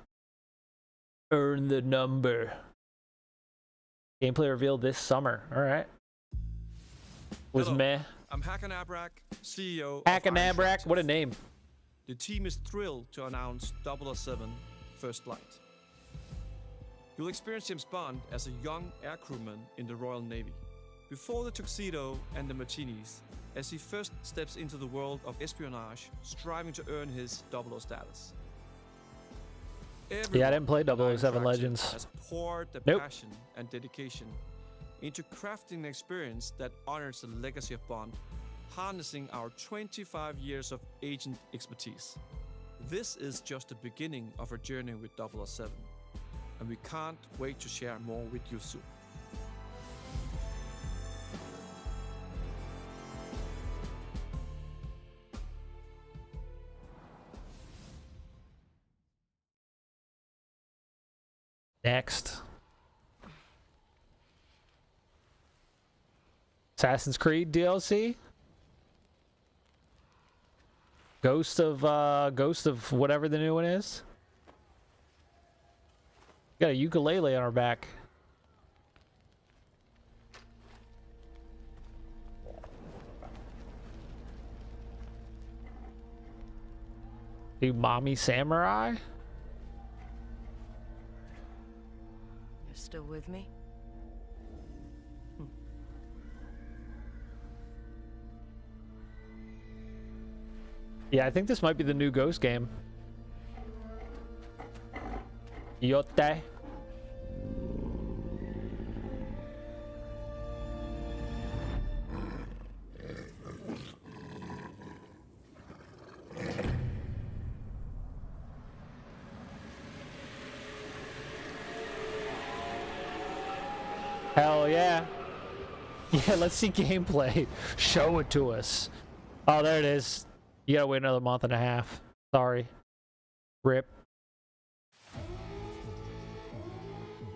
Speaker 1: Earn the number. Gameplay revealed this summer. All right. Was
Speaker 19: Hello,
Speaker 1: meh.
Speaker 19: I'm Hakan Abrak, CEO
Speaker 1: Hakan Abrak, what a name.
Speaker 19: The team is thrilled to announce 007 First Flight. You'll experience James Bond as a young air crewman in the Royal Navy. Before the tuxedo and the martinis, as he first steps into the world of espionage, striving to earn his 00 status.
Speaker 1: Yeah, I didn't play 007 Legends.
Speaker 19: Has poured the
Speaker 1: Nope.
Speaker 19: passion and dedication into crafting an experience that honors the legacy of Bond, harnessing our 25 years of agent expertise. This is just the beginning of our journey with 007, and we can't wait to share more with you soon.
Speaker 1: Next. Assassin's Creed DLC. Ghost of whatever the new one is. Got a ukulele on our back. Do Mommy Samurai?
Speaker 10: You're still with me?
Speaker 1: Yeah, I think this might be the new Ghost game. Yote. Hell yeah. Yeah, let's see gameplay. Show it to us. Oh, there it is. You gotta wait another month and a half. Sorry. Rip.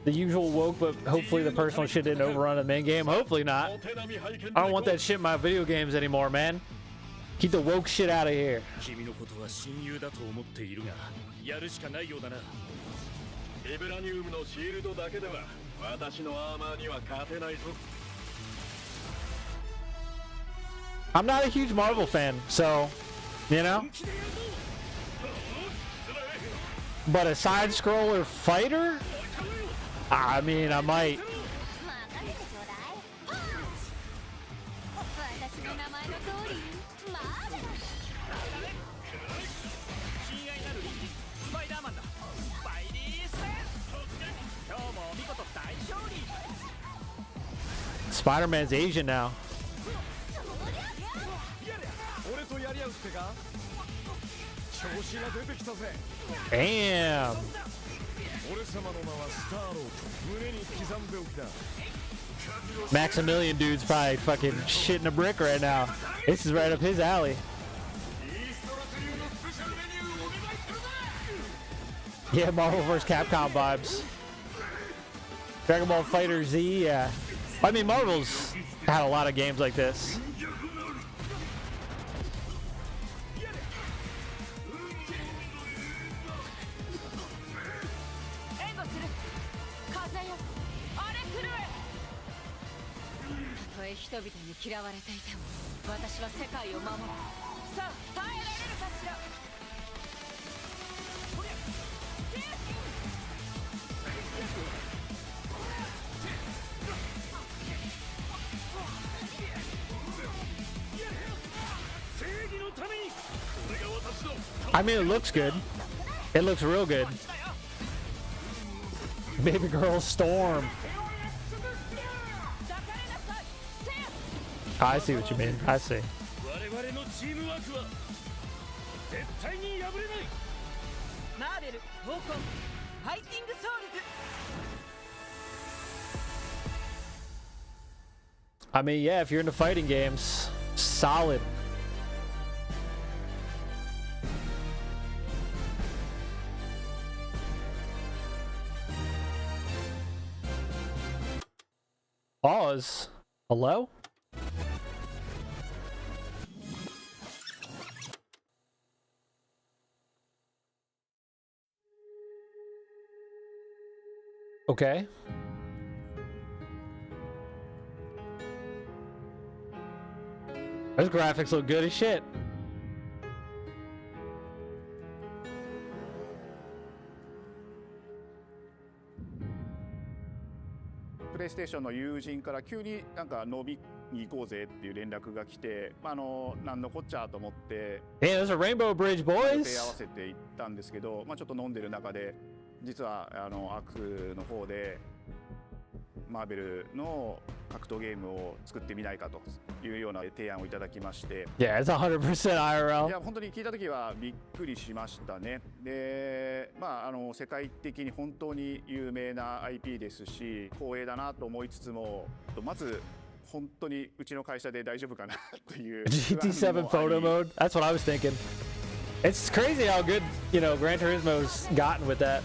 Speaker 1: The usual woke, but hopefully the personal shit didn't overrun the main game. Hopefully not. I don't want that shit in my video games anymore, man. Keep the woke shit out of here. I'm not a huge Marvel fan, so, you know. But a side-scroller fighter? I mean, I might. Spider-Man's Asian now. Damn. Maximilian dude's probably fucking shitting a brick right now. This is right up his alley. Yeah, Marvel vs. Capcom vibes. Dragon Ball Fighter Z, yeah. I mean, Marvel's had a lot of games like this. I mean, it looks good. It looks real good. Baby girl Storm. I see what you mean. I see. I mean, yeah, if you're into fighting games, solid. Pause. Hello? Okay. Those graphics look good as shit.
Speaker 20: プレイステーションの友人から急になんか飲みに行こうぜっていう連絡が来て、なんのこっちゃと思って、
Speaker 1: Hey, there's a Rainbow Bridge, boys.
Speaker 20: 手合わせて行ったんですけど、ちょっと飲んでる中で、実はアークの方でマーベルの格闘ゲームを作ってみないかというような提案をいただきまして。
Speaker 1: Yeah, it's 100% IRL.
Speaker 20: いや本当に聞いた時はびっくりしましたね。で、世界的に本当に有名な IP ですし、光栄だなと思いつつも、まず本当にうちの会社で大丈夫かなという。
Speaker 1: GT7 photo mode. That's what I was thinking. It's crazy how good, Gran Turismo's gotten with that.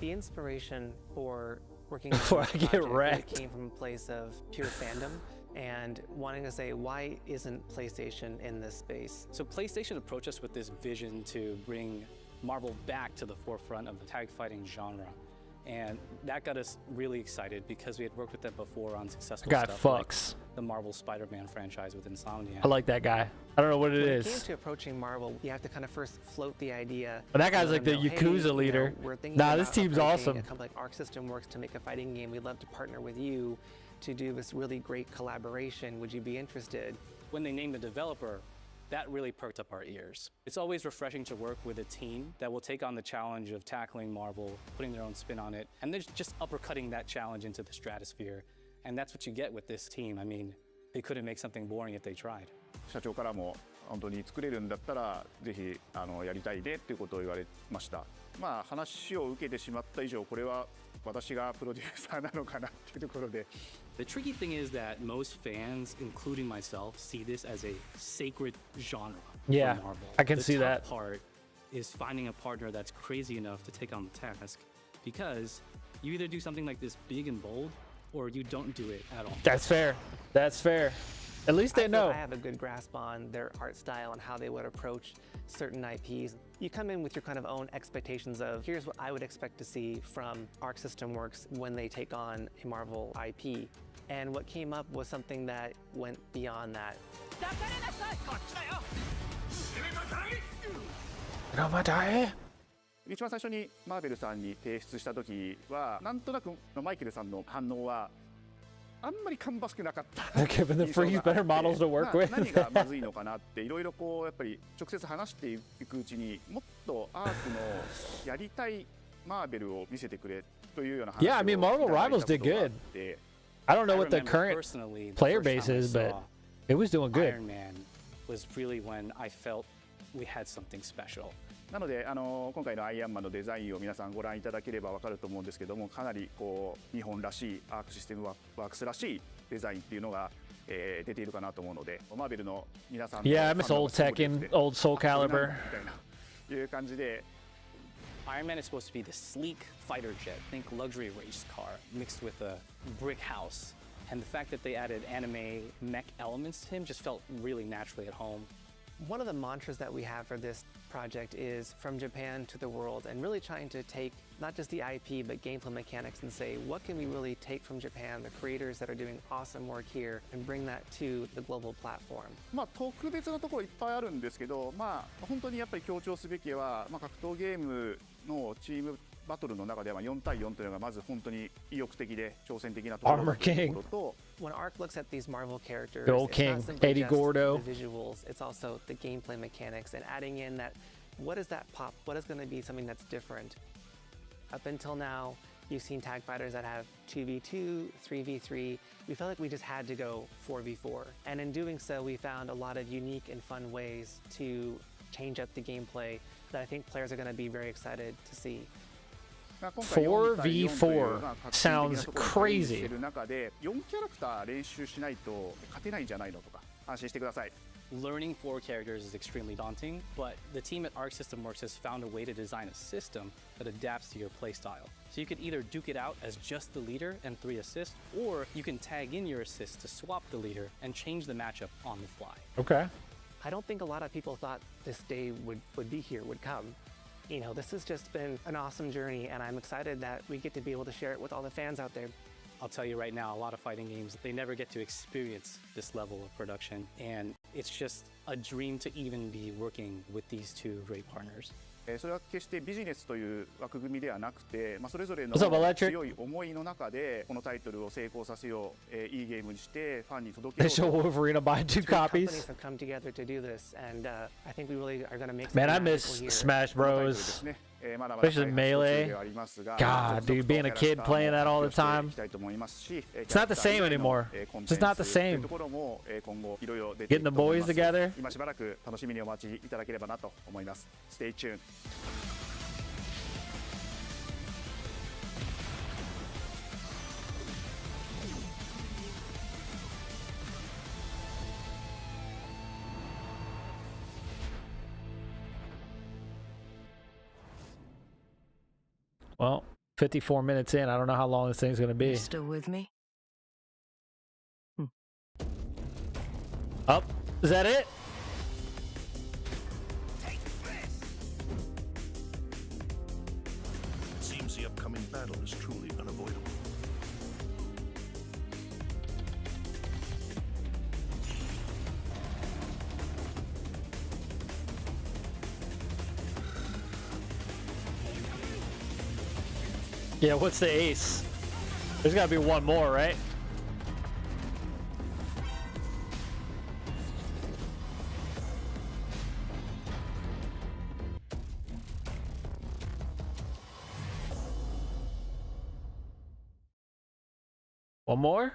Speaker 22: The inspiration for working
Speaker 1: before I get
Speaker 22: wrecked came from a place of pure fandom and wanting to say, why isn't PlayStation in this space?
Speaker 23: So PlayStation approached us with this vision to bring Marvel back to the forefront of the tag fighting genre. And that got us really excited because we had worked with them before on successful stuff like the Marvel Spider-Man franchise with Insomniac.
Speaker 1: I like that guy. I don't know what it is.
Speaker 22: When it came to approaching Marvel, you have to kind of first float the idea.
Speaker 1: But that guy's like the Yakuza leader. Nah, this team's awesome.
Speaker 22: A company like Arc System Works to make a fighting game. We'd love to partner with you to do this really great collaboration. Would you be interested?
Speaker 23: When they named the developer, that really perked up our ears. It's always refreshing to work with a team that will take on the challenge of tackling Marvel, putting their own spin on it, and they're just uppercutting that challenge into the stratosphere. And that's what you get with this team. I mean, they couldn't make something boring if they tried.
Speaker 20: 社長からも本当に作れるんだったらぜひやりたいねっていうことを言われました。話を受けてしまった以上これは私がプロデューサーなのかなっていうところで。
Speaker 23: The tricky thing is that most fans, including myself, see this as a sacred genre
Speaker 1: yeah,
Speaker 23: for Marvel.
Speaker 1: I can see that.
Speaker 23: The tough part is finding a partner that's crazy enough to take on the task, because you either do something like this big and bold, or you don't do it at all.
Speaker 1: That's fair. That's fair. At least they know.
Speaker 22: I have a good grasp on their art style and how they would approach certain IPs. You come in with your kind of own expectations of, here's what I would expect to see from Arc System Works when they take on a Marvel IP. And what came up was something that went beyond that.
Speaker 1: Oh,
Speaker 20: 一番最初にマーベルさんに提出した時はなんとなくマイケルさんの反応はあんまり芳しくなかった。
Speaker 1: Given the freeze better models to work with.
Speaker 20: 何がまずいのかなっていろいろやっぱり直接話していくうちにもっとアークのやりたいマーベルを見せてくれというような話を。
Speaker 1: Yeah, I mean Marvel Rivals did good. I don't know what the current player base is, but it was doing good.
Speaker 23: Iron Man was really when I felt we had something special.
Speaker 20: なので今回のアイアンマンのデザインを皆さんご覧いただければ分かると思うんですけども、かなりこう日本らしいアークシステムワークスらしいデザインっていうのが、出ているかなと思うので、マーベルの皆さんの
Speaker 1: Yeah, I miss old Tekken, old Soul Calibur.
Speaker 20: みたいないう感じで。
Speaker 23: Iron Man is supposed to be this sleek fighter jet, think luxury race car, mixed with a brick house. And the fact that they added anime mech elements to him just felt really naturally at home.
Speaker 22: One of the mantras that we have for this project is from Japan to the world, and really trying to take not just the IP but gameplay mechanics and say, what can we really take from Japan, the creators that are doing awesome work here, and bring that to the global platform.
Speaker 20: 特別なところいっぱいあるんですけど、本当にやっぱり強調すべきは、格闘ゲームのチームバトルの中では4対4というのがまず本当に意欲的で挑戦的なところと、
Speaker 22: When Ark looks at these Marvel characters,
Speaker 1: Gold
Speaker 22: it's
Speaker 1: King,
Speaker 22: not simply
Speaker 1: Eddie
Speaker 22: just
Speaker 1: Gordo.
Speaker 22: the visuals, it's also the gameplay mechanics and adding in that, what is that pop? What is going to be something that's different? Up until now, you've seen tag fighters that have 2v2, 3v3. We felt like we just had to go 4v4. And in doing so, we found a lot of unique and fun ways to change up the gameplay that I think players are going to be very excited to see.
Speaker 1: 4v4 sounds crazy.
Speaker 20: 4キャラクター練習しないと勝てないんじゃないのとか安心してください。
Speaker 23: Learning 4 characters is extremely daunting, but the team at Arc System Works has found a way to design a system that adapts to your playstyle. So you could either duke it out as just the leader and 3 assists, or you can tag in your assists to swap the leader and change the matchup on the fly.
Speaker 1: Okay.
Speaker 22: I don't think a lot of people thought this day would be here, would come. You know, this has just been an awesome journey, and I'm excited that we get to be able to share it with all the fans out there.
Speaker 23: I'll tell you right now, a lot of fighting games, they never get to experience this level of production, and it's just a dream to even be working with these two great partners.
Speaker 20: それは決してビジネスという枠組みではなくて、それぞれの
Speaker 1: What's up, Electric?
Speaker 20: 強い思いの中でこのタイトルを成功させよう、いいゲームにしてファンに届けよう
Speaker 1: They show
Speaker 20: と。
Speaker 1: Wolverine to buy 2
Speaker 22: Three
Speaker 1: copies.
Speaker 22: companies have come together to do this, and I think we really are going to make
Speaker 1: Man, I
Speaker 22: something
Speaker 1: miss
Speaker 22: magical here.
Speaker 1: Smash Bros. Especially Melee. God, dude, being a kid playing that all the time. It's not the same anymore. It's just not the same. Getting the boys together.
Speaker 20: 今しばらく楽しみにお待ちいただければなと思います。Stay tuned.
Speaker 1: Well, 54 minutes in. I don't know how long this thing's going to be.
Speaker 10: Still with me?
Speaker 1: Up. Is that it?
Speaker 6: It seems the upcoming battle is truly unavoidable.
Speaker 1: Yeah, what's the ace? There's got to be one more, right? One more?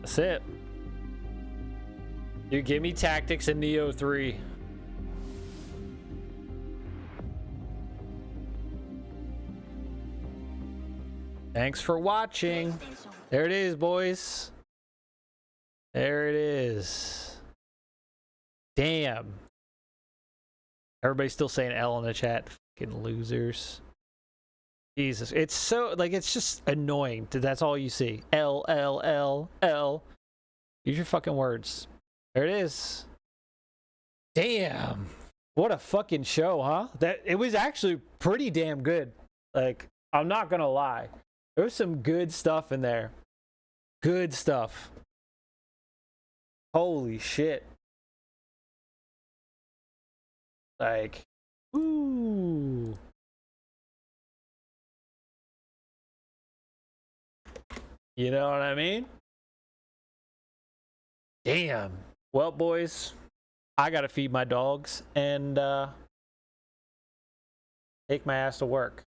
Speaker 1: That's it. You give me tactics in Neo 3. Thanks for watching. There it is, boys. There it is. Damn. Everybody's still saying L in the chat. Fucking losers. Jesus. It's so, like, it's just annoying. That's all you see. L, L, L, L. Use your fucking words. There it is. Damn. What a fucking show, huh? It was actually pretty damn good. Like, I'm not gonna lie. There was some good stuff in there. Good stuff. Holy shit. Like, ooh. You know what I mean? Damn. Well, boys, I gotta feed my dogs and take my ass to work.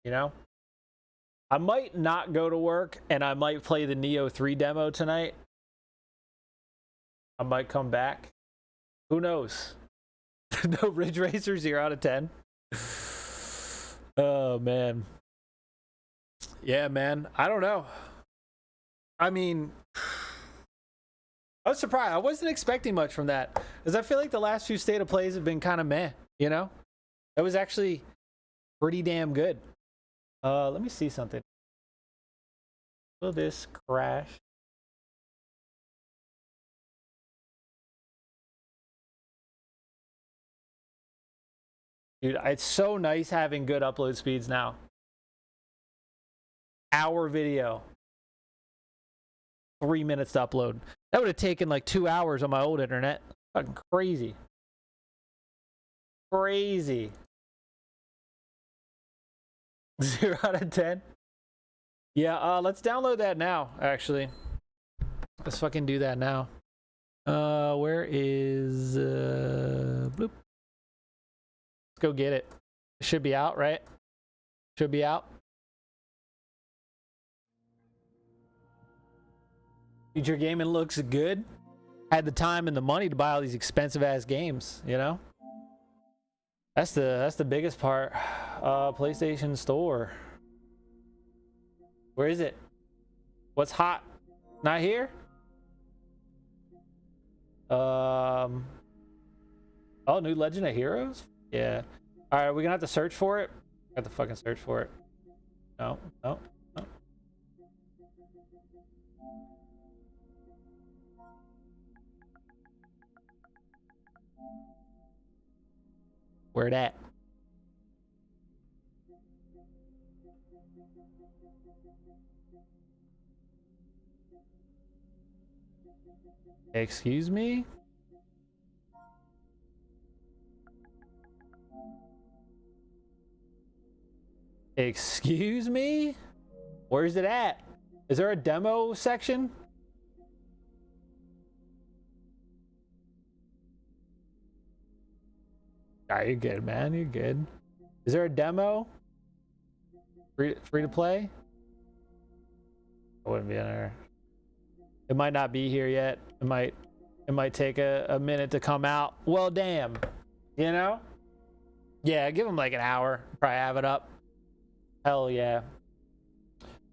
Speaker 1: You know? I might not go to work and I might play the Neo 3 demo tonight. I might come back. Who knows? No Ridge Racer 0 out of 10. Oh man. Yeah, man. I don't know. I mean, I was surprised. I wasn't expecting much from that, because I feel like the last few State of Plays have been kind of meh, you know? That was actually pretty damn good. Let me see something. Will this crash? Dude, it's so nice having good upload speeds now. Hour video. 3 minutes to upload. That would have taken like 2 hours on my old internet. Fucking crazy. Crazy. 0 out of 10. Yeah, let's download that now, actually. Let's fucking do that now. Where is bloop? Let's go get it. It should be out, right? Should be out. Future Gaming looks good. Had the time and the money to buy all these expensive ass games, you know? That's the biggest part. PlayStation Store. Where is it? What's hot? Not here? Oh, new Legend of Heroes? Yeah. All right, we're gonna have to search for it. I have to fucking search for it. No. Where it at? Excuse me? Excuse me? Where's it at? Is there a demo section? Ah, you're good, man. You're good. Is there a demo? Free to play? I wouldn't be in there. It might not be here yet. It might take a minute to come out. Well, damn. You know? Yeah, give them like an hour. Probably have it up. Hell yeah.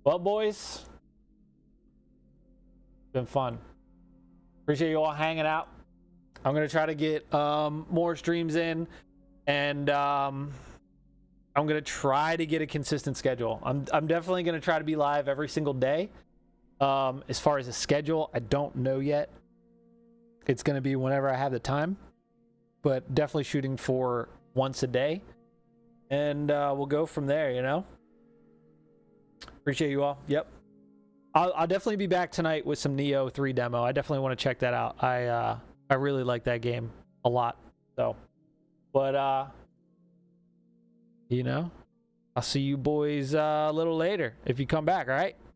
Speaker 1: Well, boys, been fun. Appreciate you all hanging out. I'm gonna try to get more streams in, and I'm gonna try to get a consistent schedule. I'm definitely gonna try to be live every single day. As far as the schedule, I don't know yet. It's gonna be whenever I have the time, but definitely shooting for once a day, and we'll go from there, you know? Appreciate you all. Yep. I'll definitely be back tonight with some Neo 3 demo. I definitely want to check that out. I really like that game a lot. So, but you know, I'll see you boys a little later if you come back, all right?